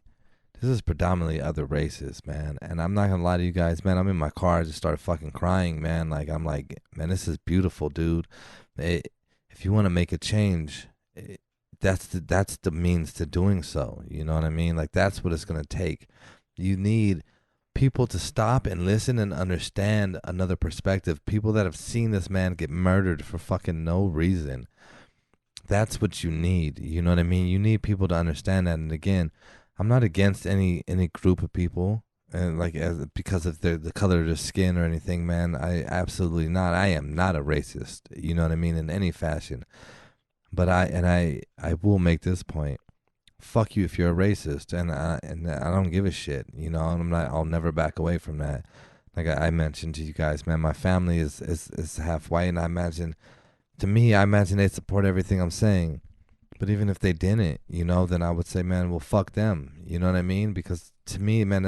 This is predominantly other races, man. And I'm not going to lie to you guys, man. I'm in my car. I just started fucking crying, man. Like, I'm like, man, this is beautiful, dude. If you want to make a change, that's the means to doing so. You know what I mean? Like, that's what it's going to take. You need people to stop and listen and understand another perspective. People that have seen this man get murdered for fucking no reason. That's what you need. You know what I mean? You need people to understand that. And again, I'm not against any group of people, and because of the color of their skin or anything, man. I absolutely not. I am not a racist. You know what I mean, in any fashion. But I will make this point. Fuck you if you're a racist, and I don't give a shit. I'll never back away from that. Like I mentioned to you guys, man, my family is half white, and I imagine they support everything I'm saying. But even if they didn't, then I would say, man, well, fuck them. You know what I mean? Because to me, man,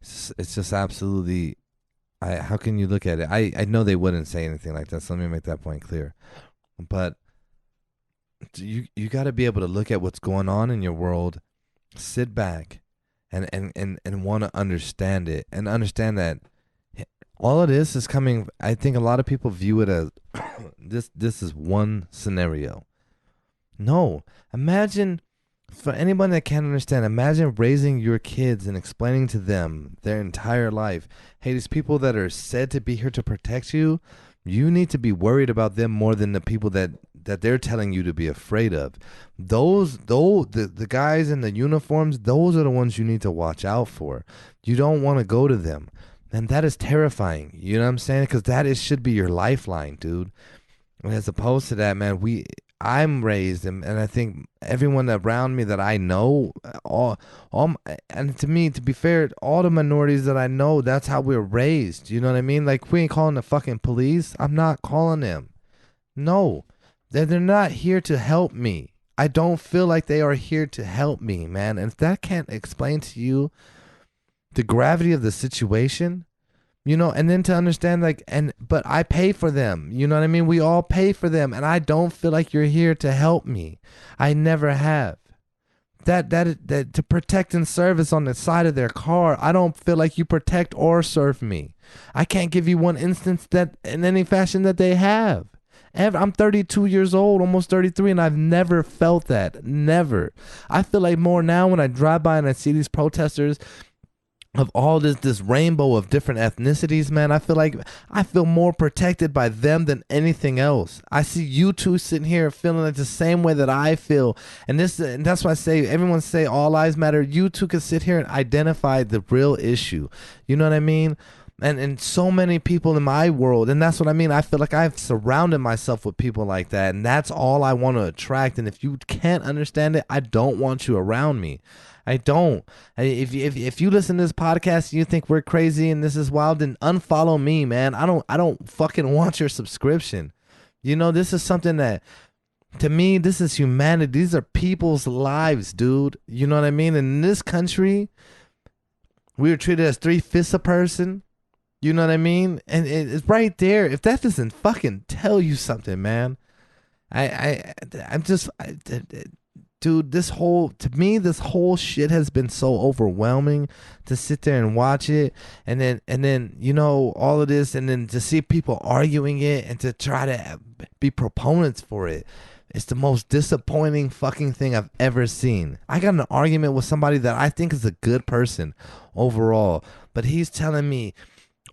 It's just absolutely. How can you look at it? I know they wouldn't say anything like that. So let me make that point clear. But you got to be able to look at what's going on in your world, sit back, and want to understand it, and understand that all it is coming. I think a lot of people view it as this is one scenario. No, imagine, for anyone that can't understand, imagine raising your kids and explaining to them their entire life, hey, these people that are said to be here to protect you, you need to be worried about them more than the people that they're telling you to be afraid of. The guys in the uniforms, those are the ones you need to watch out for. You don't want to go to them. And that is terrifying. You know what I'm saying? Because should be your lifeline, dude. And as opposed to that, man, I'm raised, and I think everyone around me that I know, and to me, to be fair, all the minorities that I know, that's how we're raised. You know what I mean? Like, we ain't calling the fucking police. I'm not calling them. No, they're not here to help me. I don't feel like they are here to help me, man. And if that can't explain to you the gravity of the situation, you know, and then to understand, like, but I pay for them. You know what I mean? We all pay for them, and I don't feel like you're here to help me. I never have. That to protect and service on the side of their car, I don't feel like you protect or serve me. I can't give you one instance that in any fashion that they have. I'm 32 years old, almost 33, and I've never felt that. Never. I feel like more now when I drive by and I see these protesters of all this rainbow of different ethnicities, man. I feel more protected by them than anything else. I see you two sitting here feeling like the same way that I feel, and that's why I say, everyone say all lives matter. You two can sit here and identify the real issue. You know what I mean? And so many people in my world, and that's what I mean. I feel like I've surrounded myself with people like that, and that's all I want to attract. And if you can't understand it, I don't want you around me. I don't. If you listen to this podcast and you think we're crazy and this is wild, then unfollow me, man. I don't fucking want your subscription. You know, this is something that, to me, this is humanity. These are people's lives, dude. You know what I mean? In this country, we were treated as 3/5 a person. You know what I mean? And it's right there. If that doesn't fucking tell you something, man, I'm just. Dude, this whole shit has been so overwhelming to sit there and watch it, and then you know, all of this, and then to see people arguing it and to try to be proponents for it. It's the most disappointing fucking thing I've ever seen. I got in an argument with somebody that I think is a good person overall, but he's telling me,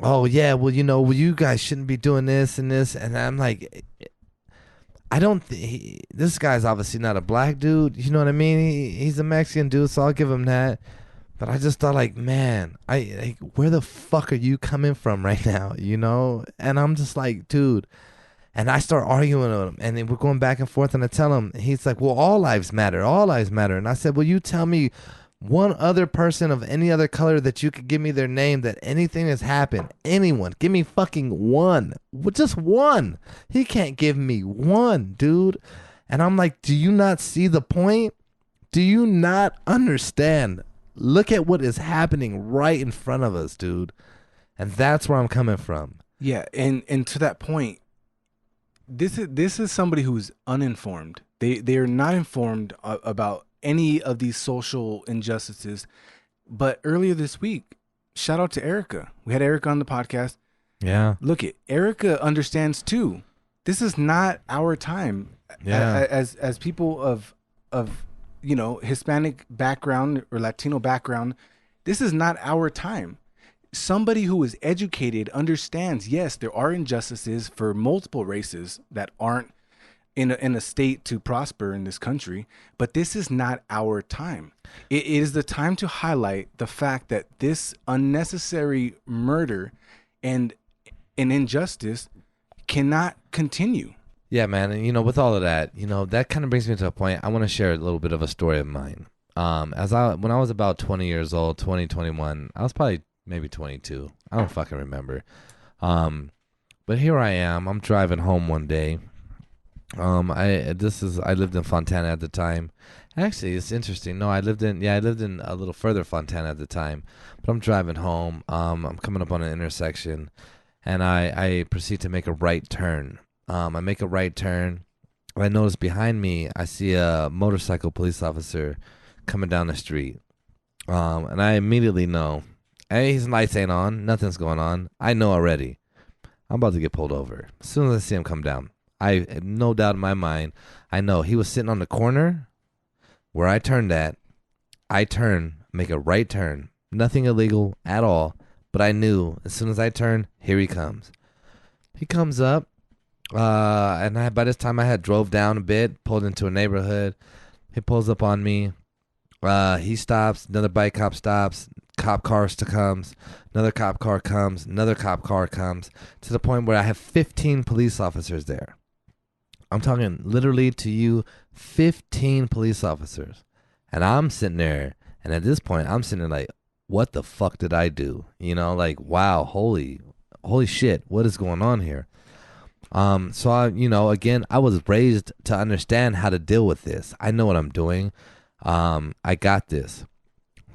oh yeah, well, you know, well, you guys shouldn't be doing this and this, and I'm like, I don't think this guy's obviously not a black dude. You know what I mean? He's a Mexican dude, so I'll give him that. But I just thought, like, man, where the fuck are you coming from right now? You know? And I'm just like, dude. And I start arguing with him, and then we're going back and forth, and I tell him, he's like, well, all lives matter. All lives matter. And I said, well, you tell me one other person of any other color that you could give me their name that anything has happened. Anyone. Give me fucking one. Just one. He can't give me one, dude. And I'm like, do you not see the point? Do you not understand? Look at what is happening right in front of us, dude. And that's where I'm coming from. Yeah, and to that point, this is somebody who's uninformed. They are not informed about any of these social injustices. But earlier this week, shout out to Erica. We had Erica on the podcast. Yeah. Look, Erica understands too. This is not our time. Yeah. As people of you know, Hispanic background or Latino background, this is not our time. Somebody who is educated understands, yes, there are injustices for multiple races that aren't in a state to prosper in this country, but this is not our time. It is the time to highlight the fact that this unnecessary murder and an injustice cannot continue. Yeah, man. And, you know, with all of that, you know, that kind of brings me to a point. I want to share a little bit of a story of mine. When I was about 20 years old, 21, I was probably maybe 22. I don't fucking remember. But here I am. I'm driving home one day. I lived in Fontana at the time. Actually, it's interesting. No, I lived in a little further Fontana at the time. But I'm driving home. I'm coming up on an intersection, and I proceed to make a right turn. I make a right turn. I notice behind me, I see a motorcycle police officer coming down the street. And I immediately know, hey, his lights ain't on, nothing's going on. I know already. I'm about to get pulled over. As soon as I see him come down, I have no doubt in my mind, I know he was sitting on the corner where I turned at. I turn, make a right turn. Nothing illegal at all. But I knew as soon as I turn, here he comes. He comes up, by this time I had drove down a bit, pulled into a neighborhood. He pulls up on me. He stops. Another bike cop stops. Cop car comes. Another cop car comes. Another cop car comes. To the point where I have 15 police officers there. I'm talking literally to you, 15 police officers. And I'm sitting there. And at this point, I'm sitting there like, what the fuck did I do? You know, like, wow, holy shit. What is going on here? So again, I was raised to understand how to deal with this. I know what I'm doing. I got this.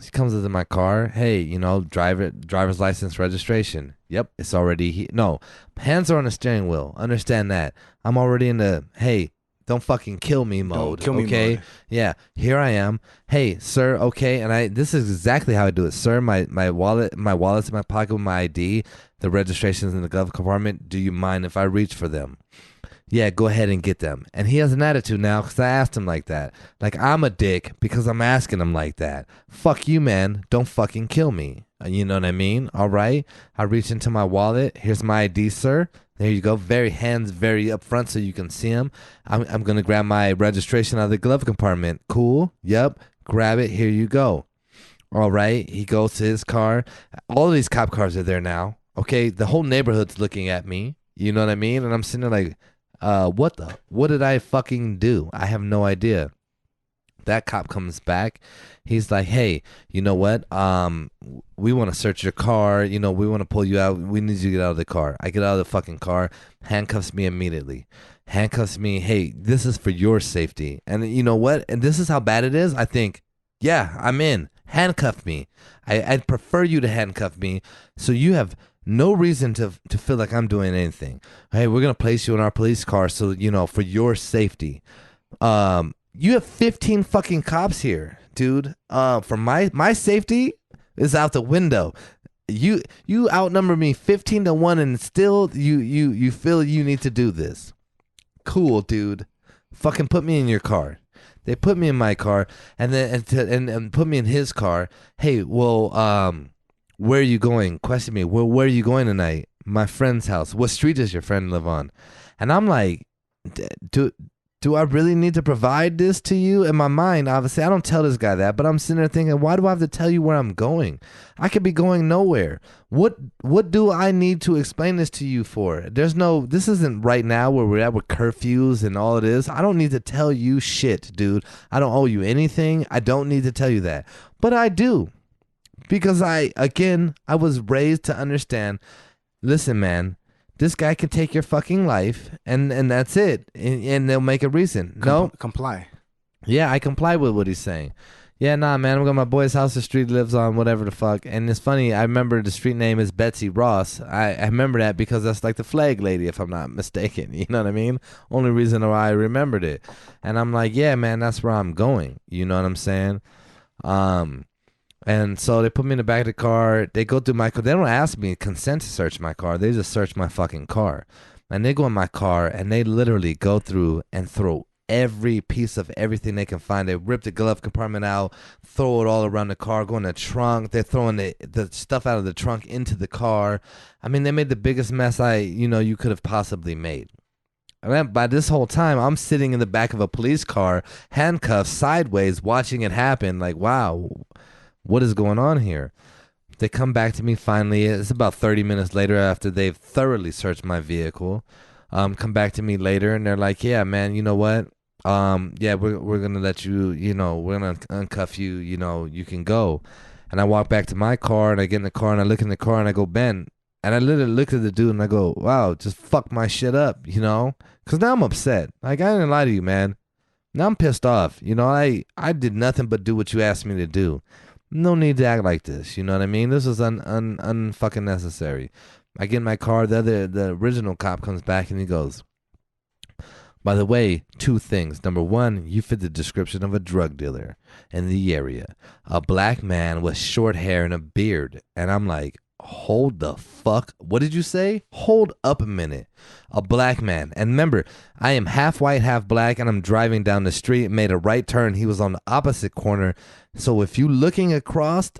He comes into my car. Hey, driver's license, registration. Yep, it's already no, hands are on the steering wheel. Understand that. I'm already in the hey, don't fucking kill me mode. Don't kill me okay? mode. Yeah, here I am. Hey, sir. Okay, and this is exactly how I do it, sir. My wallet's in my pocket with my ID. The registration's in the glove compartment. Do you mind if I reach for them? Yeah, go ahead and get them. And he has an attitude now because I asked him like that. Like, I'm a dick because I'm asking him like that. Fuck you, man. Don't fucking kill me. You know what I mean? All right. I reach into my wallet. Here's my ID, sir. There you go. Hands very up front so you can see them. I'm going to grab my registration out of the glove compartment. Cool. Yep. Grab it. Here you go. All right. He goes to his car. All of these cop cars are there now. Okay. The whole neighborhood's looking at me. You know what I mean? And I'm sitting there like, what did I fucking do? I have no idea. That cop comes back. He's like, hey, you know what? We want to search your car. We want to pull you out. We need you to get out of the car. I get out of the fucking car. Handcuffs me immediately. Handcuffs me. Hey, this is for your safety. And you know what? And this is how bad it is. I think, yeah, I'm in. Handcuff me. I'd prefer you to handcuff me so you have no reason to feel like I'm doing anything. Hey, we're going to place you in our police car so, for your safety. You have 15 fucking cops here, dude. For my safety is out the window. You outnumber me 15-1 and still you feel you need to do this. Cool, dude. Fucking put me in your car. They put me in my car and then and put me in his car. Hey, well, where are you going? Question me. Where are you going tonight? My friend's house. What street does your friend live on? And I'm like, do I really need to provide this to you? In my mind, obviously, I don't tell this guy that, but I'm sitting there thinking, why do I have to tell you where I'm going? I could be going nowhere. What do I need to explain this to you for? This isn't right now where we're at with curfews and all it is. I don't need to tell you shit, dude. I don't owe you anything. I don't need to tell you that. But I do. Because I was raised to understand, listen, man, this guy can take your fucking life and that's it. And they'll make a reason. No. Comply. Yeah, I comply with what he's saying. Yeah, nah, man, I'm going to my boy's house. The street lives on whatever the fuck. And it's funny, I remember the street name is Betsy Ross. I remember that because that's like the flag lady, if I'm not mistaken. You know what I mean? Only reason why I remembered it. And I'm like, yeah, man, that's where I'm going. You know what I'm saying? And so they put me in the back of the car. They go through my car. They don't ask me consent to search my car. They just search my fucking car. And they go in my car and they literally go through and throw every piece of everything they can find. They rip the glove compartment out, throw it all around the car, go in the trunk. They're throwing the stuff out of the trunk into the car. I mean, they made the biggest mess you could have possibly made. And by this whole time, I'm sitting in the back of a police car, handcuffed sideways, watching it happen. Like, wow. What is going on here? They come back to me finally. It's about 30 minutes later after they've thoroughly searched my vehicle. Come back to me later and they're like, yeah, man, you know what? Yeah, we're going to let you, we're going to uncuff you, you can go. And I walk back to my car and I get in the car and I look in the car and I go, Ben. And I literally look at the dude and I go, wow, just fuck my shit up, Because now I'm upset. Like, I didn't lie to you, man. Now I'm pissed off. You know, I did nothing but do what you asked me to do. No need to act like this. You know what I mean? This is unfucking necessary. I get in my car. The original cop comes back and he goes, by the way, 2 things. Number 1, you fit the description of a drug dealer in the area. A black man with short hair and a beard. And I'm like, hold the fuck. What did you say? Hold up a minute. A black man. And remember, I am half white, half black, and I'm driving down the street, made a right turn. He was on the opposite corner. So if you looking across,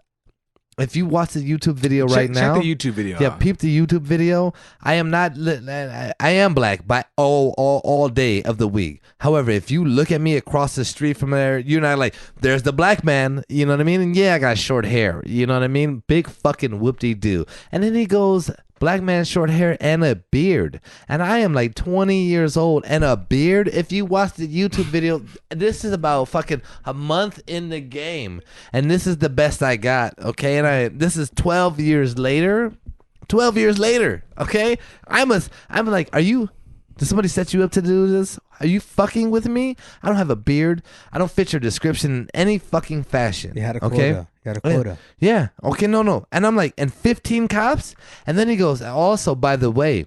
if you watch the YouTube video right now, check the YouTube video. Yeah, peep the YouTube video. I am not. I am black by all day of the week. However, if you look at me across the street from there, you're not like, there's the black man. You know what I mean? And yeah, I got short hair. You know what I mean? Big fucking whoop-de-doo. And then he goes, black man, short hair, and a beard. And I am like 20 years old and a beard. If you watch the YouTube video, this is about fucking a month in the game. And this is the best I got, okay? And this is 12 years later. 12 years later, okay? I'm like, did somebody set you up to do this? Are you fucking with me? I don't have a beard. I don't fit your description in any fucking fashion. You had a quota. Okay? You had a quota. Yeah. Okay, no. And I'm like, and 15 cops? And then he goes, also, by the way,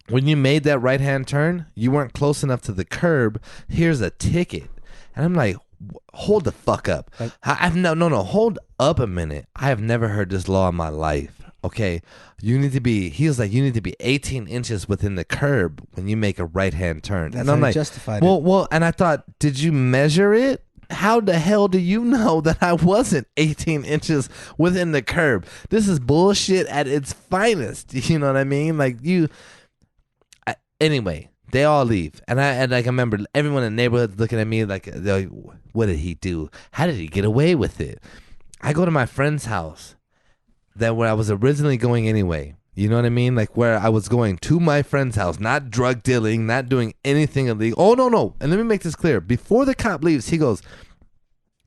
when you made that right-hand turn, you weren't close enough to the curb. Here's a ticket. And I'm like, hold the fuck up. No, hold up a minute. I have never heard this law in my life. Okay, he was like, you need to be 18 inches within the curb when you make a right-hand turn. That's and I'm how he like, justified it. well, and I thought, did you measure it? How the hell do you know that I wasn't 18 inches within the curb? This is bullshit at its finest. You know what I mean? Like anyway, they all leave. And I remember everyone in the neighborhood looking at me like, what did he do? How did he get away with it? I go to my friend's house. That where I was originally going anyway. You know what I mean? Like where I was going to my friend's house, not drug dealing, not doing anything illegal. Oh, no. And let me make this clear. Before the cop leaves, he goes,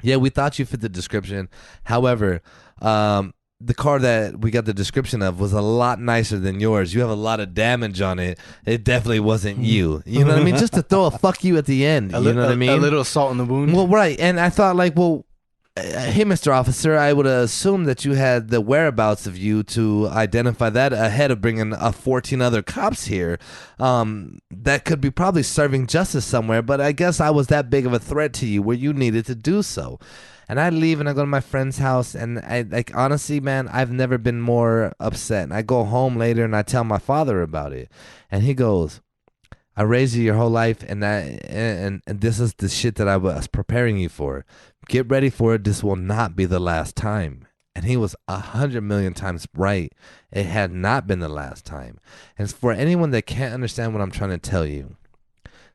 yeah, we thought you fit the description. However, the car that we got the description of was a lot nicer than yours. You have a lot of damage on it. It definitely wasn't you. You know what I mean? Just to throw a fuck you at the end. You know what I mean? A little salt in the wound. Well, right. And I thought like, well, hey, Mr. Officer, I would assume that you had the whereabouts of you to identify that ahead of bringing 14 other cops here. That could be probably serving justice somewhere, but I guess I was that big of a threat to you where you needed to do so. And I leave and I go to my friend's house, and I like honestly, man, I've never been more upset. And I go home later and I tell my father about it, and he goes, I raised you your whole life, and this is the shit that I was preparing you for. Get ready for it. This will not be the last time. And he was 100 million times right. It had not been the last time. And for anyone that can't understand what I'm trying to tell you,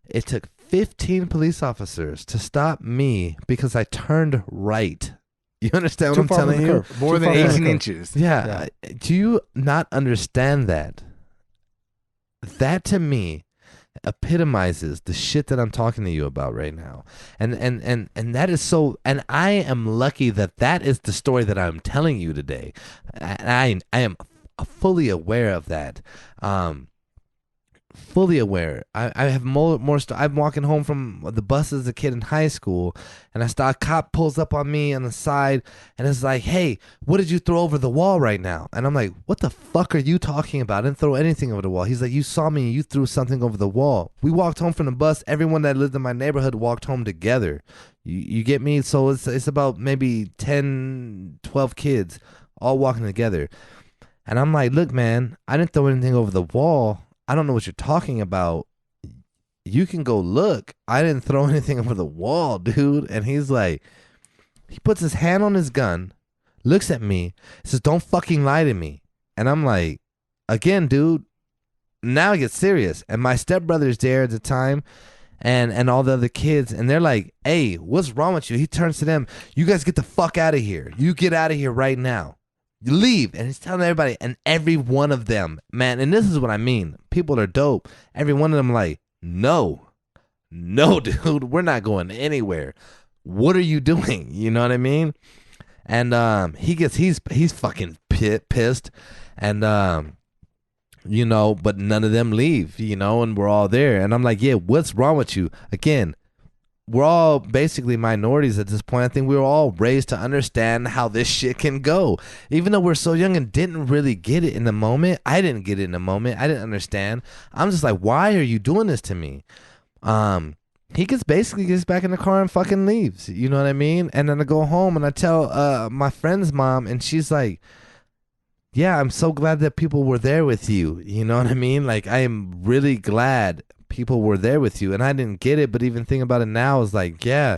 it took 15 police officers to stop me because I turned right. You understand what I'm telling you? More than 18 inches. Yeah. Do you not understand that? That to me epitomizes the shit that I'm talking to you about right now. And that is so, and I am lucky that is the story that I'm telling you today. I am fully aware of that. Fully aware. I have more I'm walking home from the bus as a kid in high school, and a cop pulls up on me on the side and is like, hey, what did you throw over the wall right now? And I'm like, what the fuck are you talking about? I didn't throw anything over the wall. He's like, you saw me and you threw something over the wall. We walked home from the bus. Everyone that lived in my neighborhood walked home together. You get me? So it's about maybe 10, 12 kids all walking together. And I'm like, look, man, I didn't throw anything over the wall. I don't know what you're talking about. You can go look. I didn't throw anything over the wall, dude. And he's like, he puts his hand on his gun, looks at me, says, don't fucking lie to me. And I'm like, again, dude, now I get serious. And my stepbrother's there at the time, and all the other kids, and they're like, hey, what's wrong with you? He turns to them, you guys get the fuck out of here. You get out of here right now. You leave. And he's telling everybody, and every one of them, man, and this is what I mean. People are dope. Every one of them like, no, dude, we're not going anywhere. What are you doing? You know what I mean? And he's fucking pissed. And you know, but none of them leave, you know, and we're all there. And I'm like, yeah, what's wrong with you? Again, we're all basically minorities at this point. I think we were all raised to understand how this shit can go. Even though we're so young and didn't really get it in the moment. I didn't get it in the moment. I didn't understand. I'm just like, why are you doing this to me? He gets back in the car and fucking leaves. You know what I mean? And then I go home and I tell my friend's mom, and she's like, yeah, I'm so glad that people were there with you. You know what I mean? Like, I am really glad people were there with you. And I didn't get it, but even thinking about it now is like, yeah,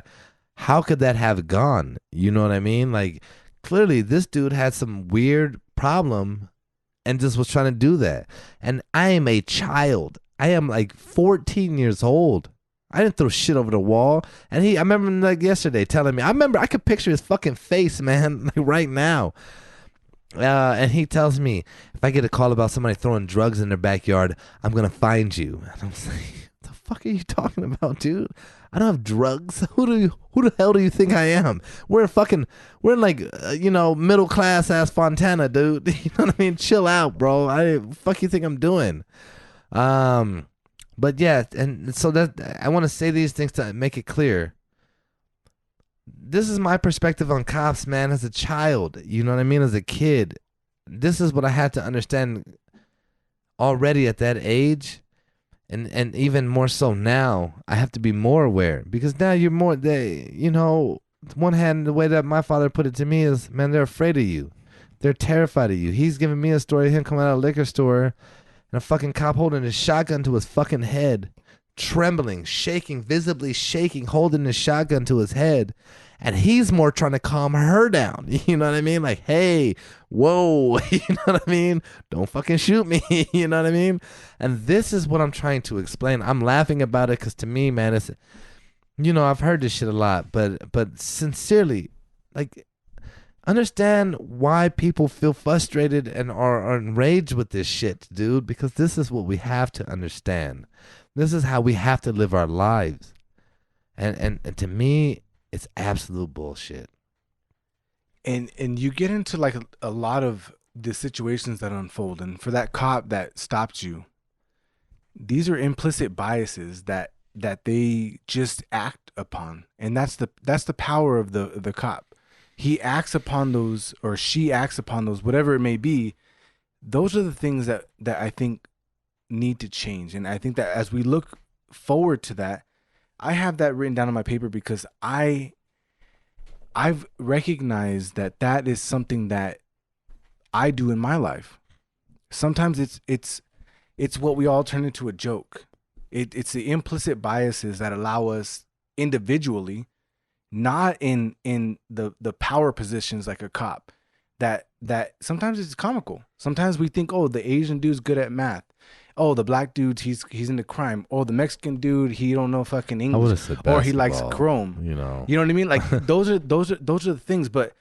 how could that have gone? You know what I mean? Like, clearly this dude had some weird problem and just was trying to do that. And I am a child. I am like 14 years old. I didn't throw shit over the wall. And I remember him like yesterday telling me, I could picture his fucking face, man, like right now. And he tells me, if I get a call about somebody throwing drugs in their backyard, I'm going to find you. And I'm like, what the fuck are you talking about, dude? I don't have drugs. Who the hell do you think I am? We're in like, middle class ass Fontana, dude. You know what I mean? Chill out, bro. Fuck you think I'm doing? But yeah, and so that I want to say these things to make it clear. This is my perspective on cops, man, as a child. You know what I mean? As a kid. This is what I had to understand already at that age. And even more so now, I have to be more aware. Because now you're more, one hand, the way that my father put it to me is, man, they're afraid of you. They're terrified of you. He's giving me a story of him coming out of a liquor store and a fucking cop holding his shotgun to his fucking head, trembling, shaking, visibly shaking, holding his shotgun to his head. And he's more trying to calm her down. You know what I mean? Like, hey, whoa, you know what I mean? Don't fucking shoot me. You know what I mean? And this is what I'm trying to explain. I'm laughing about it because to me, man, it's, I've heard this shit a lot, but sincerely, like, understand why people feel frustrated and are enraged with this shit, dude, because this is what we have to understand. This is how we have to live our lives. And to me, it's absolute bullshit. And you get into like a lot of the situations that unfold, and for that cop that stopped you, these are implicit biases that they just act upon. And that's the power of the cop. He acts upon those, or she acts upon those, whatever it may be. Those are the things that I think need to change. And I think that as we look forward to that, I have that written down on my paper because I've recognized that is something that I do in my life. Sometimes it's what we all turn into a joke. It's the implicit biases that allow us individually, not in the power positions like a cop, that sometimes it's comical. Sometimes we think, oh, the Asian dude's good at math. Oh, the black dude, he's into crime. Oh, the Mexican dude, he don't know fucking English. Or he likes chrome. You know what I mean? Like those are the things, but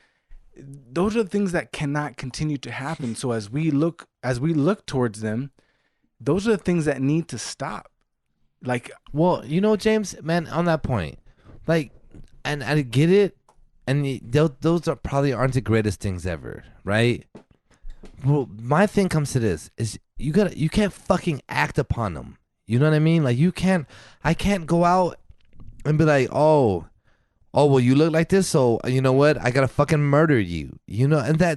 those are the things that cannot continue to happen. So as we look towards them, those are the things that need to stop. Like, well, James, man, on that point, like, and I get it, and those aren't the greatest things ever, right? Well, my thing comes to this is you can't fucking act upon them. You know what I mean? Like I can't go out and be like, oh, well, you look like this, so you know what? I gotta fucking murder you. And I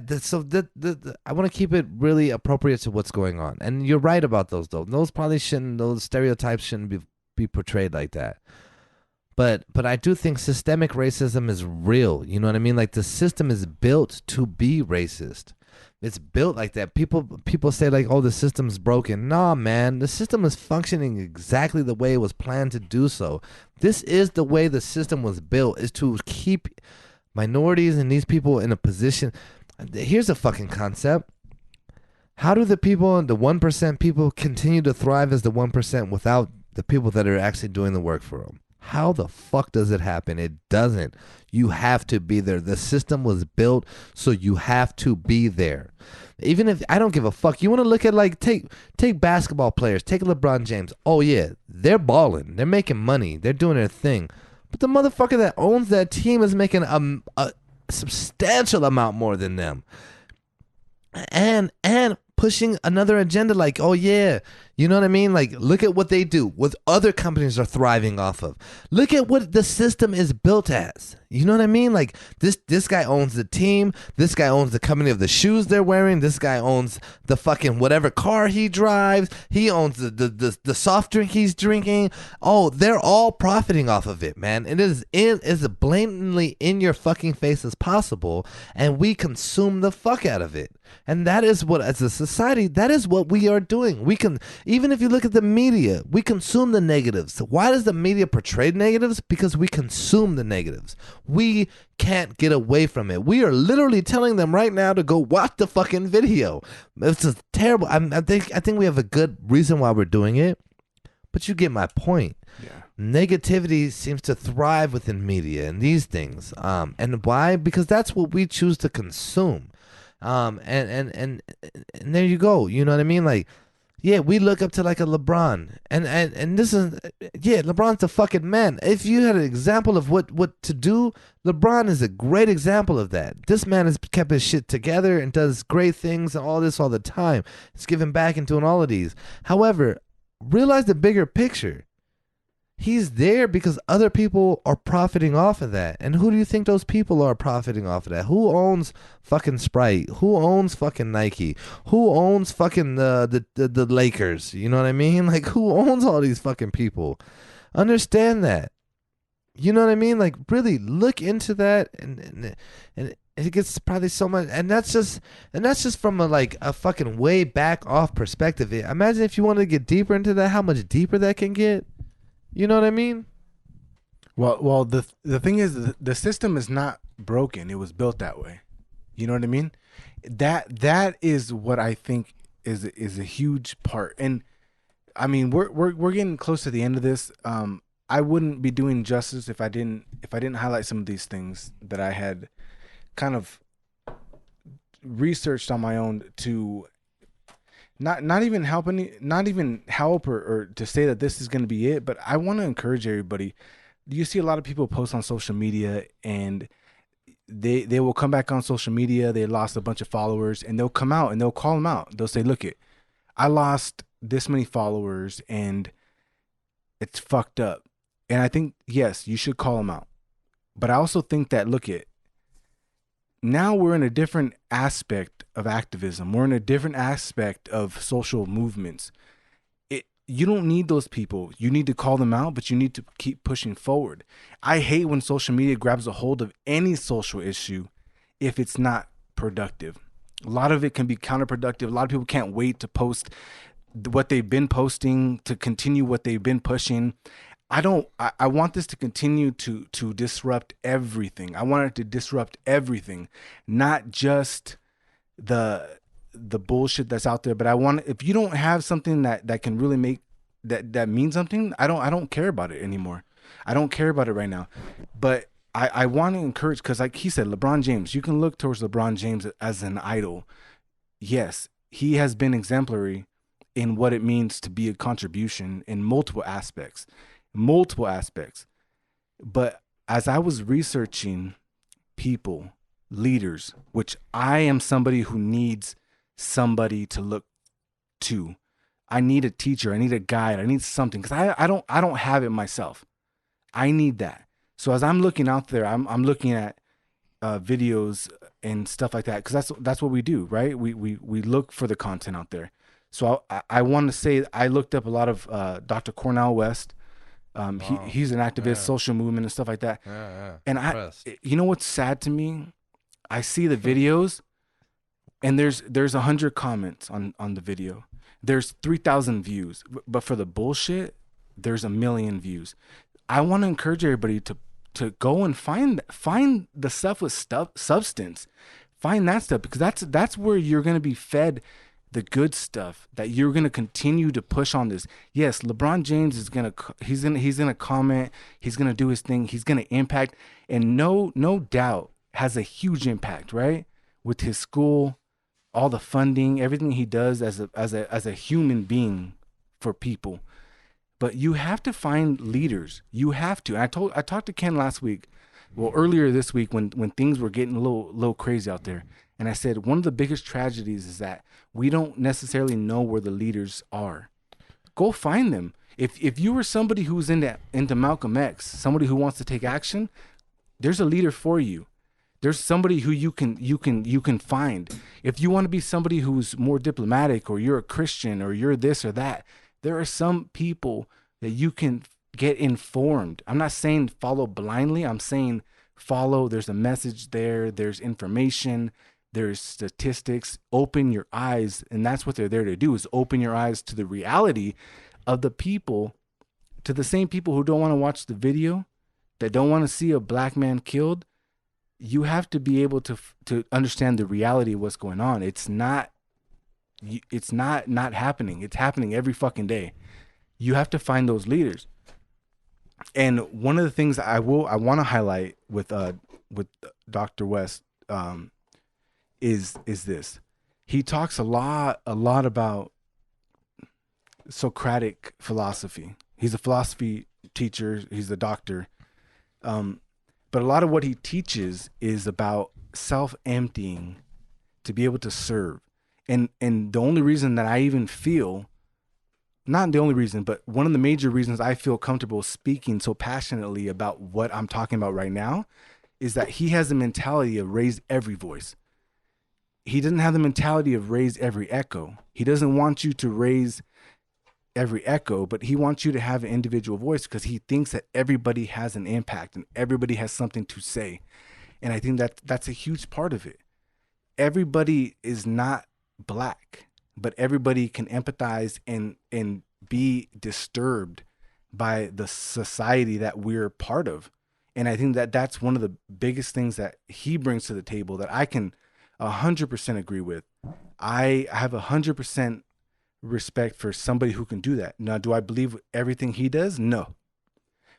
want to keep it really appropriate to what's going on. And you're right about those though. Those stereotypes shouldn't be portrayed like that. But I do think systemic racism is real. You know what I mean? Like the system is built to be racist. It's built like that. People say like, oh, the system's broken. Nah, man, the system is functioning exactly the way it was planned to do so. This is the way the system was built, is to keep minorities and these people in a position. Here's a fucking concept. How do the 1% people continue to thrive as the 1% without the people that are actually doing the work for them? How the fuck does it happen? It doesn't. You have to be there. The system was built so you have to be there. Even if I don't give a fuck. You want to look at like take basketball players. Take LeBron James. Oh yeah, they're balling. They're making money. They're doing their thing. But the motherfucker that owns that team is making a substantial amount more than them. And pushing another agenda like, oh yeah, you know what I mean? Like, look at what they do, what other companies are thriving off of. Look at what the system is built as. You know what I mean? Like, this guy owns the team. This guy owns the company of the shoes they're wearing. This guy owns the fucking whatever car he drives. He owns the soft drink he's drinking. Oh, they're all profiting off of it, man. It is as blatantly in your fucking face as possible, and we consume the fuck out of it. And that is what, as a society, that is what we are doing. We can, even if you look at the media, we consume the negatives. Why does the media portray negatives? Because we consume the negatives. We can't get away from it. We are literally telling them right now to go watch the fucking video. It's a terrible. I think we have a good reason why we're doing it, but you get my point. Yeah. Negativity seems to thrive within media and these things. And why? Because that's what we choose to consume. And there you go. You know what I mean? Like, yeah, we look up to like a LeBron, and this is, yeah, LeBron's the fucking man. If you had an example of what to do, LeBron is a great example of that. This man has kept his shit together and does great things and all this all the time. He's giving back and doing all of these. However, realize the bigger picture. He's there because other people are profiting off of that. And who do you think those people are profiting off of that? Who owns fucking Sprite? Who owns fucking Nike? Who owns fucking the Lakers? You know what I mean? Like, who owns all these fucking people? Understand that. You know what I mean? Like, really look into that, and it gets probably so much, and that's just from a fucking way back off perspective. Imagine if you wanted to get deeper into that, how much deeper that can get. You know what I mean? Well, the thing is, the system is not broken. It was built that way. You know what I mean? That is what I think is a huge part. And I mean, we're getting close to the end of this. I wouldn't be doing justice if I didn't highlight some of these things that I had kind of researched on my own to not even help or to say that this is going to be it, but I want to encourage everybody. You see a lot of people post on social media, and they will come back on social media. They lost a bunch of followers, and they'll come out and they'll call them out. They'll say, look, I lost this many followers and it's fucked up. And I think, yes, you should call them out. But I also think that, now we're in a different aspect of activism. We're in a different aspect of social movements. You don't need those people. You need to call them out, but you need to keep pushing forward. I hate when social media grabs a hold of any social issue if it's not productive. A lot of it can be counterproductive. A lot of people can't wait to post what they've been posting, to continue what they've been pushing. I want this to continue to disrupt everything. I want it to disrupt everything, not just the bullshit that's out there. But if you don't have something that can really make that means something, I don't care about it anymore. I don't care about it right now. But I want to encourage, because like he said, LeBron James, you can look towards LeBron James as an idol. Yes, he has been exemplary in what it means to be a contribution in multiple aspects. But as I was researching people, leaders, which I am somebody who needs somebody to look to. I need a teacher. I need a guide. I need something, because I don't have it myself. I need that. So as I'm looking out there, I'm looking at videos and stuff like that, because that's what we do, right? We look for the content out there. So I want to say I looked up a lot of Dr. Cornel West. He's an activist, social movement and stuff like that. And you know what's sad to me? I see the videos, and there's 100 comments on the video. There's 3,000 views, but for the bullshit, there's 1 million views. I want to encourage everybody to go and find the stuff with substance. Find that stuff, because that's where you're going to be fed the good stuff, that you're going to continue to push on this. Yes, LeBron James is going to comment, he's going to do his thing, he's going to impact, and no doubt has a huge impact, right? With his school, all the funding, everything he does as a human being for people. But you have to find leaders. You have to. I talked to Ken last week, Well, earlier this week when things were getting a little crazy out there, and I said one of the biggest tragedies is that we don't necessarily know where the leaders are. Go find them. If you were somebody who's into Malcolm X, somebody who wants to take action, there's a leader for you. There's somebody who you can find. If you want to be somebody who's more diplomatic, or you're a Christian, or you're this or that, there are some people that you can get informed. I'm not saying follow blindly. I'm saying follow. There's a message there. There's information. There's statistics. Open your eyes, and that's what they're there to do, is open your eyes to the reality of the people, to the same people who don't want to watch the video, that don't want to see a black man killed. You have to be able to understand the reality of what's going on. It's not happening. It's happening every fucking day. You have to find those leaders. And one of the things I want to highlight with Dr. West is this. He talks a lot about Socratic philosophy. He's a philosophy teacher. He's a doctor. But a lot of what he teaches is about self-emptying to be able to serve. And the only reason that I even feel, not the only reason, but one of the major reasons I feel comfortable speaking so passionately about what I'm talking about right now, is that he has the mentality of raise every voice. He doesn't have the mentality of raise every echo. He doesn't want you to raise every echo, but he wants you to have an individual voice, because he thinks that everybody has an impact and everybody has something to say. And I think that that's a huge part of it. Everybody is not black, but everybody can empathize and be disturbed by the society that we're part of. And I think that that's one of the biggest things that he brings to the table that I can 100% agree with. I have 100% respect for somebody who can do that. Now, do I believe everything he does? No.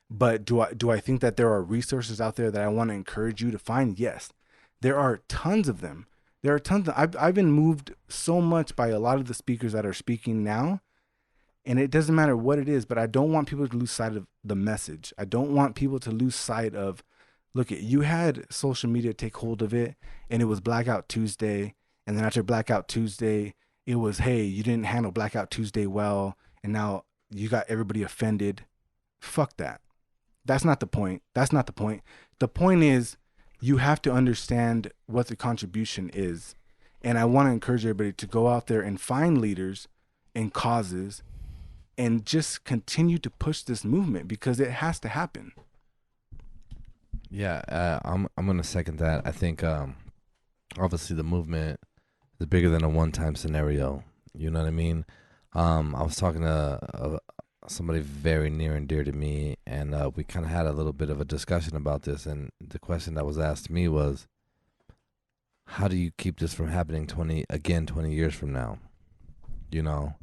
But do I think that there are resources out there that I want to encourage you to find? Yes. There are tons of them. There are tons of, I've been moved so much by a lot of the speakers that are speaking now, and it doesn't matter what it is, but I don't want people to lose sight of the message. I don't want people to lose sight of, look, you had social media take hold of it, and it was Blackout Tuesday, and then after Blackout Tuesday, it was, hey, you didn't handle Blackout Tuesday well, and now you got everybody offended. Fuck that. That's not the point. That's not the point. The point is, you have to understand what the contribution is. And I want to encourage everybody to go out there and find leaders and causes and just continue to push this movement, because it has to happen. Yeah, I'm gonna second that. I think obviously the movement is bigger than a one-time scenario. You know what I mean? I was talking to somebody very near and dear to me, and we kind of had a little bit of a discussion about this. And the question that was asked me was, how do you keep this from happening 20 years from now? You know?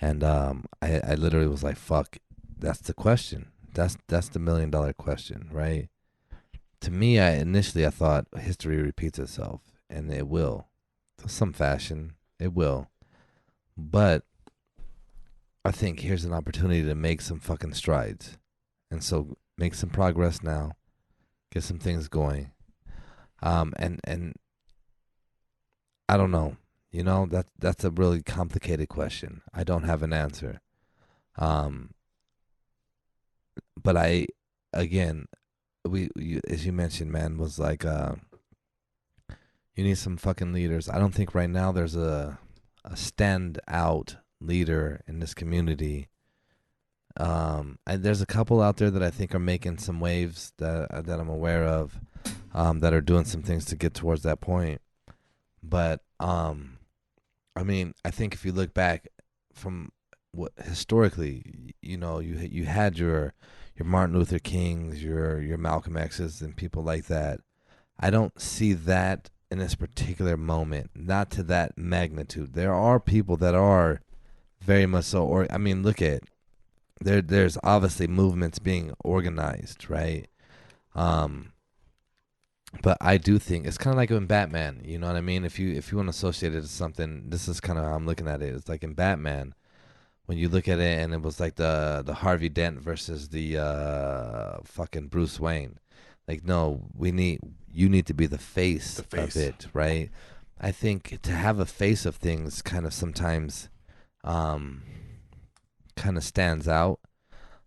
And I literally was like, fuck, that's the question. That's the $1 million question, right? To me, initially I thought history repeats itself, and it will. To some fashion, it will. But I think here's an opportunity to make some fucking strides. And so make some progress now. Get some things going. And I don't know. You know, that's a really complicated question. I don't have an answer. But again, as you mentioned, man, was like, you need some fucking leaders. I don't think right now there's a standout leader in this community. And there's a couple out there that I think are making some waves that I'm aware of, that are doing some things to get towards that point. But I mean, I think if you look back from what historically, you know, you had your Martin Luther Kings, your Malcolm X's, and people like that. I don't see that in this particular moment, not to that magnitude. There are people that are very much so, or I mean, look at there's obviously movements being organized, right? But I do think it's kind of like in Batman, you know what I mean? If you want to associate it to something, this is kind of how I'm looking at it. It's like in Batman, when you look at it, and it was like the Harvey Dent versus the fucking Bruce Wayne. Like, no, you need to be the face, of it, right? I think to have a face of things kind of sometimes kind of stands out.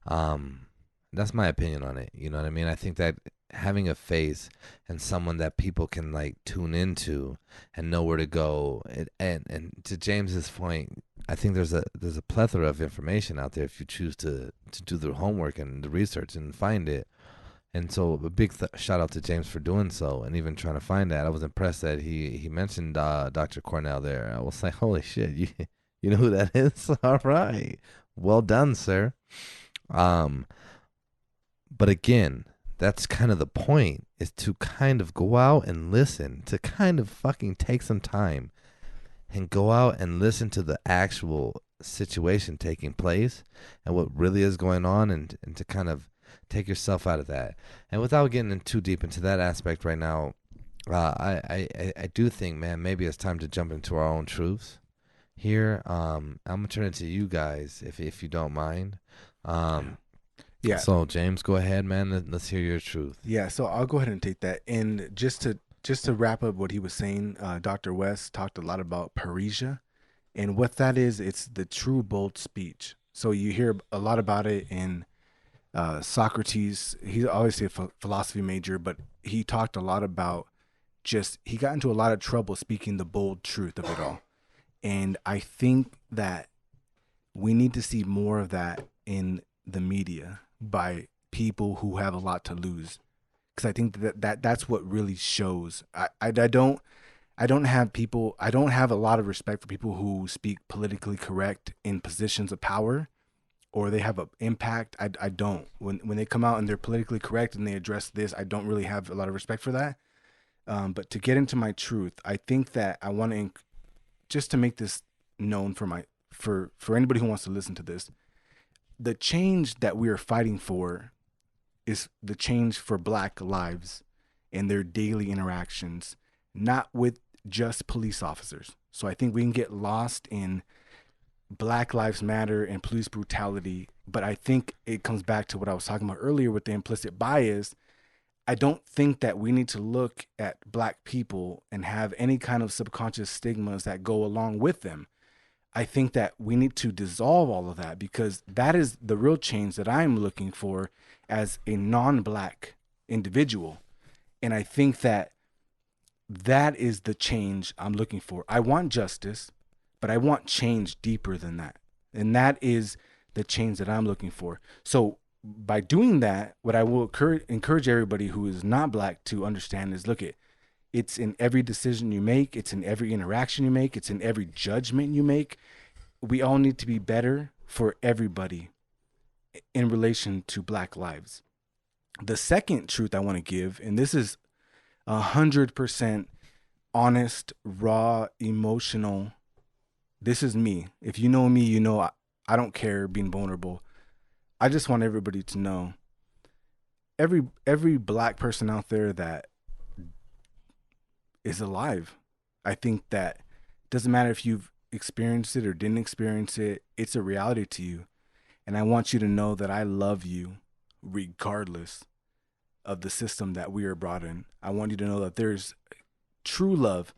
That's my opinion on it. You know what I mean? I think that having a face and someone that people can like tune into and know where to go, and to James's point, I think there's a plethora of information out there if you choose to do the homework and the research and find it. And so a big shout out to James for doing so and even trying to find that. I was impressed that he mentioned Dr. Cornell there. I was like, holy shit, you know who that is? All right, well done, sir. But again, that's kind of the point, is to kind of go out and listen, to kind of fucking take some time and go out and listen to the actual situation taking place and what really is going on, and to kind of take yourself out of that. And without getting in too deep into that aspect right now, I do think, man, maybe it's time to jump into our own truths here. I'm gonna turn it to you guys if you don't mind. Yeah. So James, go ahead, man. Let's hear your truth. Yeah. So I'll go ahead and take that. And just to wrap up what he was saying, Dr. West talked a lot about parrhesia, and what that is. It's the true bold speech. So you hear a lot about it in Socrates. He's obviously a philosophy major, but he talked a lot about he got into a lot of trouble speaking the bold truth of it all. And I think that we need to see more of that in the media by people who have a lot to lose, because I think that's what really shows. I don't have a lot of respect for people who speak politically correct in positions of power, or they have an impact. I don't. When they come out and they're politically correct and they address this, I don't really have a lot of respect for that. But to get into my truth, I think that I want to just to make this known for anybody who wants to listen to this. The change that we are fighting for is the change for Black lives and their daily interactions, not with just police officers. So I think we can get lost in Black Lives Matter and police brutality, but I think it comes back to what I was talking about earlier with the implicit bias. I don't think that we need to look at Black people and have any kind of subconscious stigmas that go along with them. I think that we need to dissolve all of that, because that is the real change that I'm looking for as a non-Black individual. And I think that is the change I'm looking for. I want justice, but I want change deeper than that. And that is the change that I'm looking for. So by doing that, what I will encourage everybody who is not Black to understand is, look, it's in every decision you make. It's in every interaction you make. It's in every judgment you make. We all need to be better for everybody in relation to Black lives. The second truth I want to give, and this is 100% honest, raw, emotional. This is me. If you know me, you know I don't care being vulnerable. I just want everybody to know, every Black person out there that is alive. I think that it doesn't matter if you've experienced it or didn't experience it, it's a reality to you. And I want you to know that I love you regardless of the system that we are brought in. I want you to know that there's true love.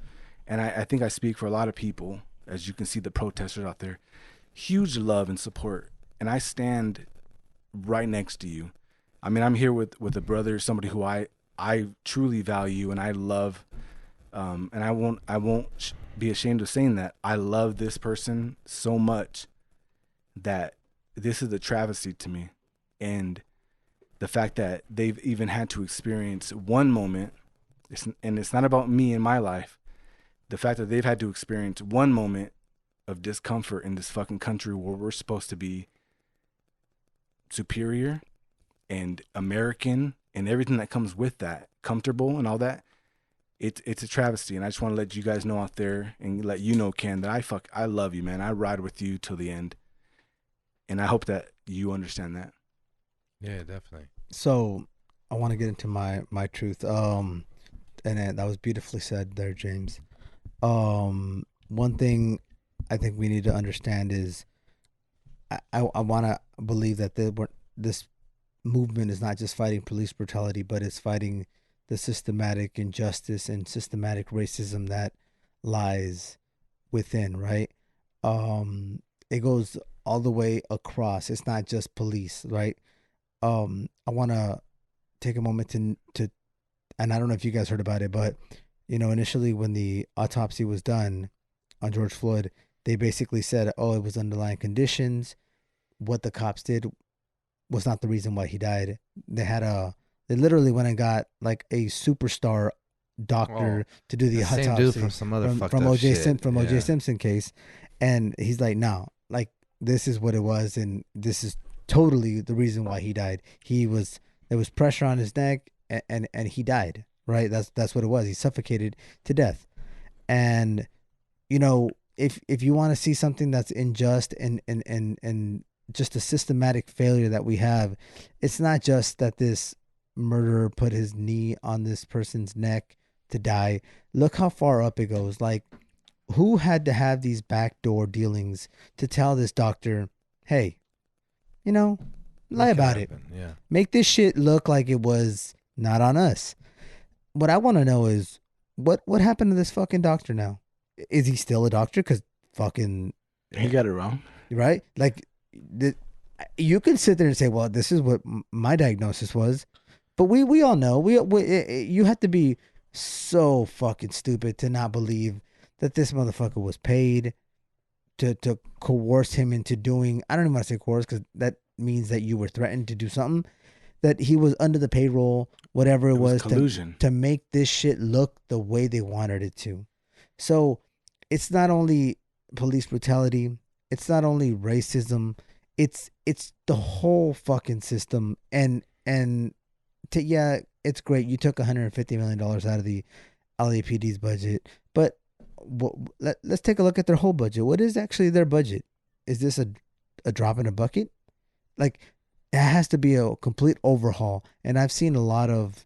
And I think I speak for a lot of people, as you can see the protesters out there, huge love and support. And I stand right next to you. I mean, I'm here with a brother, somebody who I truly value and I love. And I won't be ashamed of saying that. I love this person so much that this is a travesty to me. And the fact that they've even had to experience one moment, and it's not about me in my life, the fact that they've had to experience one moment of discomfort in this fucking country where we're supposed to be superior and American and everything that comes with that, comfortable and all that. It's a travesty, and I just want to let you guys know out there and let you know, Ken, that I love you, man. I ride with you till the end, and I hope that you understand that. Yeah, definitely. So I want to get into my truth. And that was beautifully said there, James. One thing I think we need to understand is I want to believe that this movement is not just fighting police brutality, but it's fighting the systematic injustice and systematic racism that lies within, right? It goes all the way across. It's not just police, right? I want to take a moment to, and I don't know if you guys heard about it, but initially when the autopsy was done on George Floyd, they basically said, oh, it was underlying conditions. What the cops did was not the reason why he died. They literally went and got like a superstar doctor to do the same autopsy dude from some other fucked from up OJ shit. OJ Simpson case, and he's like, no, like this is what it was, and this is totally the reason why he died. There was pressure on his neck, and he died. Right, that's what it was. He suffocated to death, and if you want to see something that's unjust and just a systematic failure that we have, it's not just that this murderer put his knee on this person's neck to die. Look how far up it goes. Like, who had to have these backdoor dealings to tell this doctor, hey, lie about it. Yeah. Make this shit look like it was not on us. What I want to know is what happened to this fucking doctor now? Is he still a doctor? Because fucking... He got it wrong. Right? Like, you can sit there and say, well, this is what my diagnosis was. But we all know. You have to be so fucking stupid to not believe that this motherfucker was paid to coerce him into doing... I don't even want to say coerce because that means that you were threatened to do something. That he was under the payroll, whatever it was collusion. To make this shit look the way they wanted it to. So it's not only police brutality, it's not only racism, it's the whole fucking system. And yeah, it's great. You took $150 million out of the LAPD's budget, but let's take a look at their whole budget. What is actually their budget? Is this a drop in a bucket? Like, it has to be a complete overhaul. And I've seen a lot of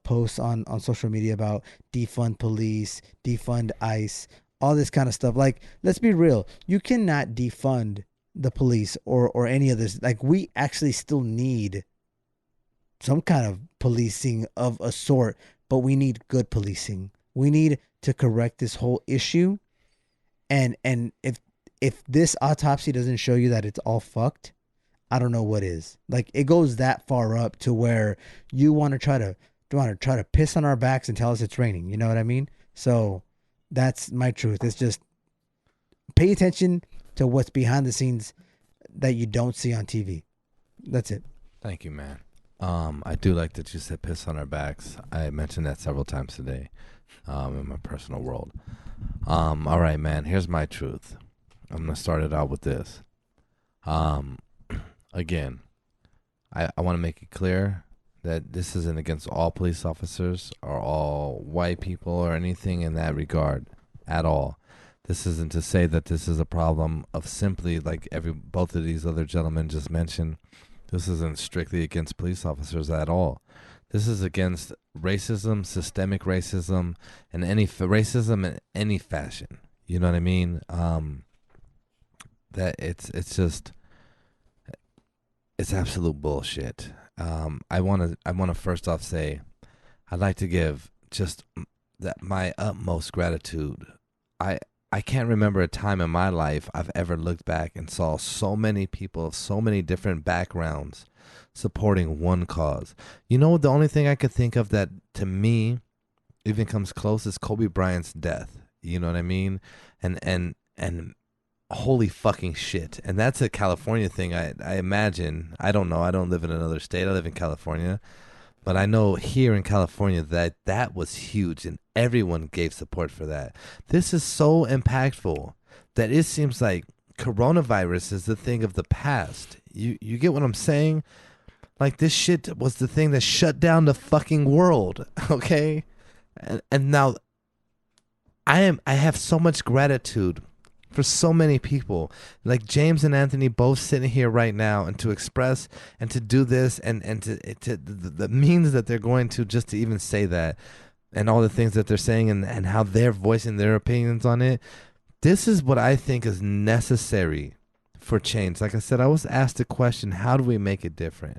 posts on social media about defund police, defund ICE, all this kind of stuff. Like, let's be real. You cannot defund the police or any of this. Like, we actually still need some kind of policing of a sort, but we need good policing. We need to correct this whole issue. And if this autopsy doesn't show you that it's all fucked, I don't know what is. Like, it goes that far up to where you want to try to piss on our backs and tell us it's raining. You know what I mean? So that's my truth. It's just pay attention to what's behind the scenes that you don't see on TV. That's it. Thank you, man. I do like that you said piss on our backs. I mentioned that several times today in my personal world. All right, man. Here's my truth. I'm going to start it out with this. Again, I want to make it clear that this isn't against all police officers or all white people or anything in that regard at all. This isn't to say that this is a problem of simply like both of these other gentlemen just mentioned. This isn't strictly against police officers at all. This is against racism, systemic racism, and any racism in any fashion. You know what I mean? That it's just... It's absolute bullshit. I want to first off say, I'd like to give just that my utmost gratitude. I can't remember a time in my life I've ever looked back and saw so many people of so many different backgrounds supporting one cause. You know, the only thing I could think of that to me even comes close is Kobe Bryant's death. You know what I mean? And holy fucking shit. And that's a California thing, I imagine. I don't know. I don't live in another state. I live in California. But I know here in California that was huge and everyone gave support for that. This is so impactful that it seems like coronavirus is the thing of the past. You get what I'm saying? Like, this shit was the thing that shut down the fucking world, okay? And now I have so much gratitude for so many people, like James and Anthony both sitting here right now, and to express and to do this and to the means that they're going to just to even say that, and all the things that they're saying and how they're voicing their opinions on it. This is what I think is necessary for change. Like I said, I was asked the question, how do we make it different?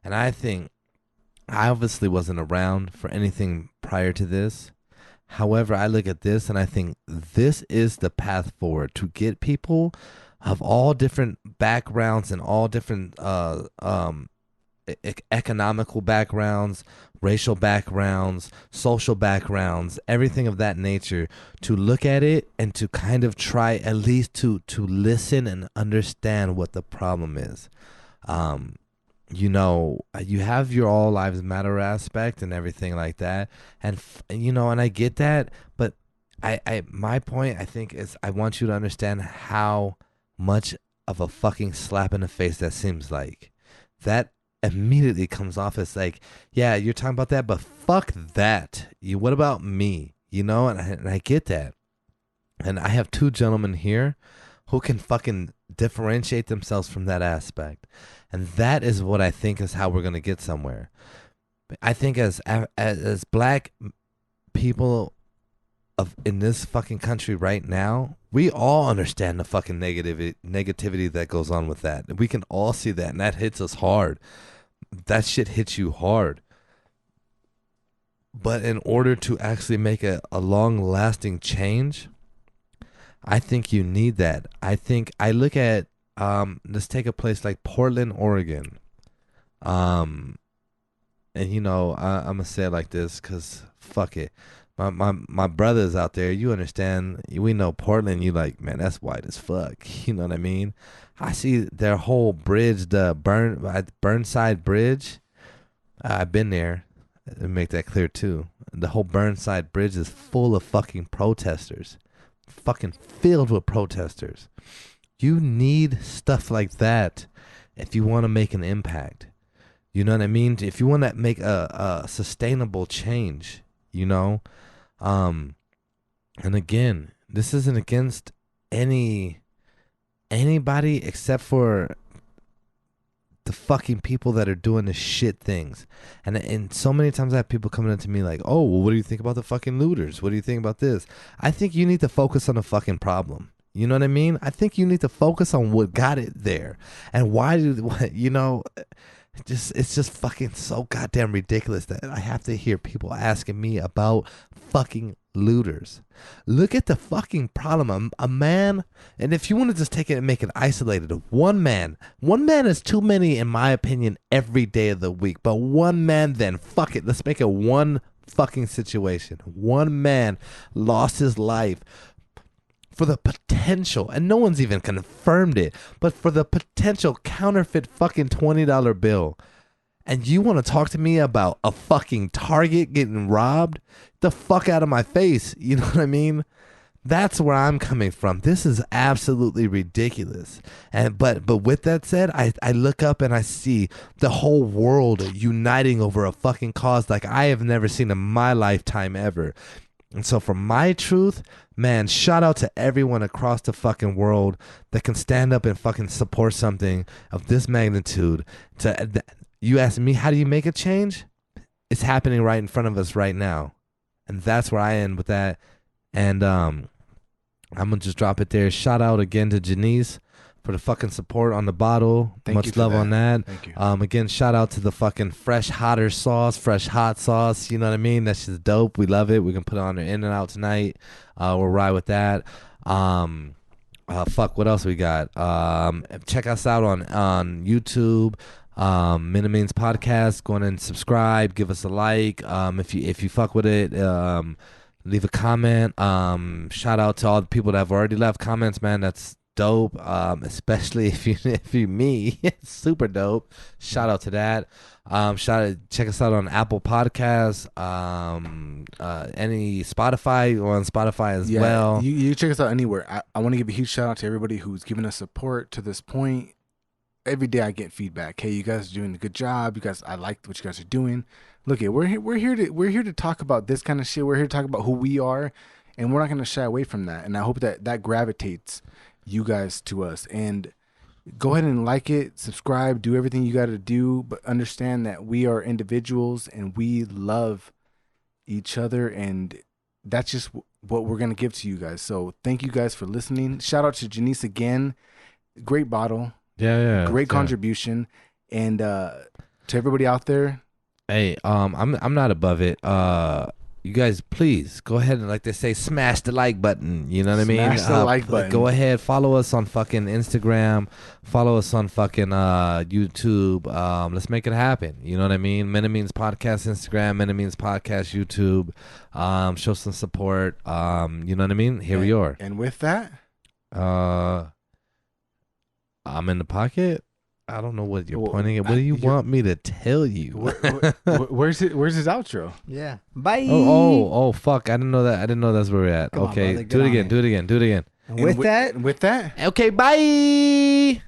And I think I obviously wasn't around for anything prior to this. However, I look at this and I think this is the path forward to get people of all different backgrounds and all different economical backgrounds, racial backgrounds, social backgrounds, everything of that nature, to look at it and to kind of try at least to listen and understand what the problem is. You know, you have your all lives matter aspect and everything like that, and you know, and I get that, but I my point, I think, is I want you to understand how much of a fucking slap in the face that seems like. That immediately comes off as like, yeah, you're talking about that, but fuck that. What about me? You know, and I get that. And I have two gentlemen here who can fucking differentiate themselves from that aspect. And that is what I think is how we're going to get somewhere. I think as black people of in this fucking country right now, we all understand the fucking negativity that goes on with that. We can all see that, and that hits us hard. That shit hits you hard. But in order to actually make a long-lasting change, I think you need that. I look at, let's take a place like Portland, Oregon. And you know, I'm going to say it like this because fuck it. My brothers out there, you understand, we know Portland, you like, man, that's white as fuck. You know what I mean? I see their whole bridge, the Burnside Bridge. I've been there. Let me make that clear too. The whole Burnside Bridge is full of fucking protesters. Fucking filled with protesters. You need stuff like that if you want to make an impact. You know what I mean? If you want to make a sustainable change, you know? And again, this isn't against anybody except for the fucking people that are doing the shit things. And so many times I have people coming up to me like, oh, well, what do you think about the fucking looters? What do you think about this? I think you need to focus on the fucking problem. You know what I mean? I think you need to focus on what got it there. And you know, it's just fucking so goddamn ridiculous that I have to hear people asking me about fucking looters. Look at the fucking problem. A man, and if you want to just take it and make it isolated, one man is too many in my opinion every day of the week. But one man, then fuck it, let's make it one fucking situation. One man lost his life for the potential, and no one's even confirmed it, but for the potential counterfeit fucking $20 bill. And you want to talk to me about a fucking Target getting robbed? The fuck out of my face. You know what I mean? That's where I'm coming from. This is absolutely ridiculous. And but with that said, I look up and I see the whole world uniting over a fucking cause like I have never seen in my lifetime ever. And so for my truth, man, shout out to everyone across the fucking world that can stand up and fucking support something of this magnitude. You ask me, how do you make a change? It's happening right in front of us right now. And that's where I end with that. And I'm going to just drop it there. Shout out again to Janice for the fucking support on the bottle. Much love on that. Thank you. Again, shout out to the fucking fresh hot sauce. You know what I mean? That's just dope. We love it. We can put it on the In-N-Out tonight. We'll ride with that. What else we got? Check us out on YouTube. Minimines Podcast. Go on and subscribe. Give us a like. If you fuck with it, leave a comment. Shout out to all the people that have already left comments, man. That's dope. Especially if you me, it's super dope. Shout out to that. Check us out on Apple Podcasts. Any Spotify, or on Spotify as well. You check us out anywhere. I want to give a huge shout out to everybody who's given us support to this point. Every day I get feedback. Hey, you guys are doing a good job. You guys, I like what you guys are doing. Look, we're here to talk about this kind of shit. We're here to talk about who we are, and we're not going to shy away from that. And I hope that gravitates you guys to us. And go ahead and like it, subscribe, do everything you got to do, but understand that we are individuals and we love each other, and that's just what we're going to give to you guys. So thank you guys for listening. Shout out to Janice again. Great bottle. Yeah. Great contribution. And To everybody out there, Hey, I'm not above it. You guys, please go ahead and, like they say, smash the like button. You know what I mean? Smash the like button. Go ahead, follow us on fucking Instagram. Follow us on fucking YouTube. Let's make it happen. You know what I mean? Men and Means Podcast Instagram, Men and Means Podcast YouTube. Show some support. You know what I mean? Here we are. And with that, I'm in the pocket. I don't know what you're pointing at. What do you want me to tell you? Where's his outro? Yeah. Bye. Oh, fuck. I didn't know that. I didn't know that's where we're at. Come on, okay. brother, do it again. get on Do it again. And with that. With that. Okay, bye.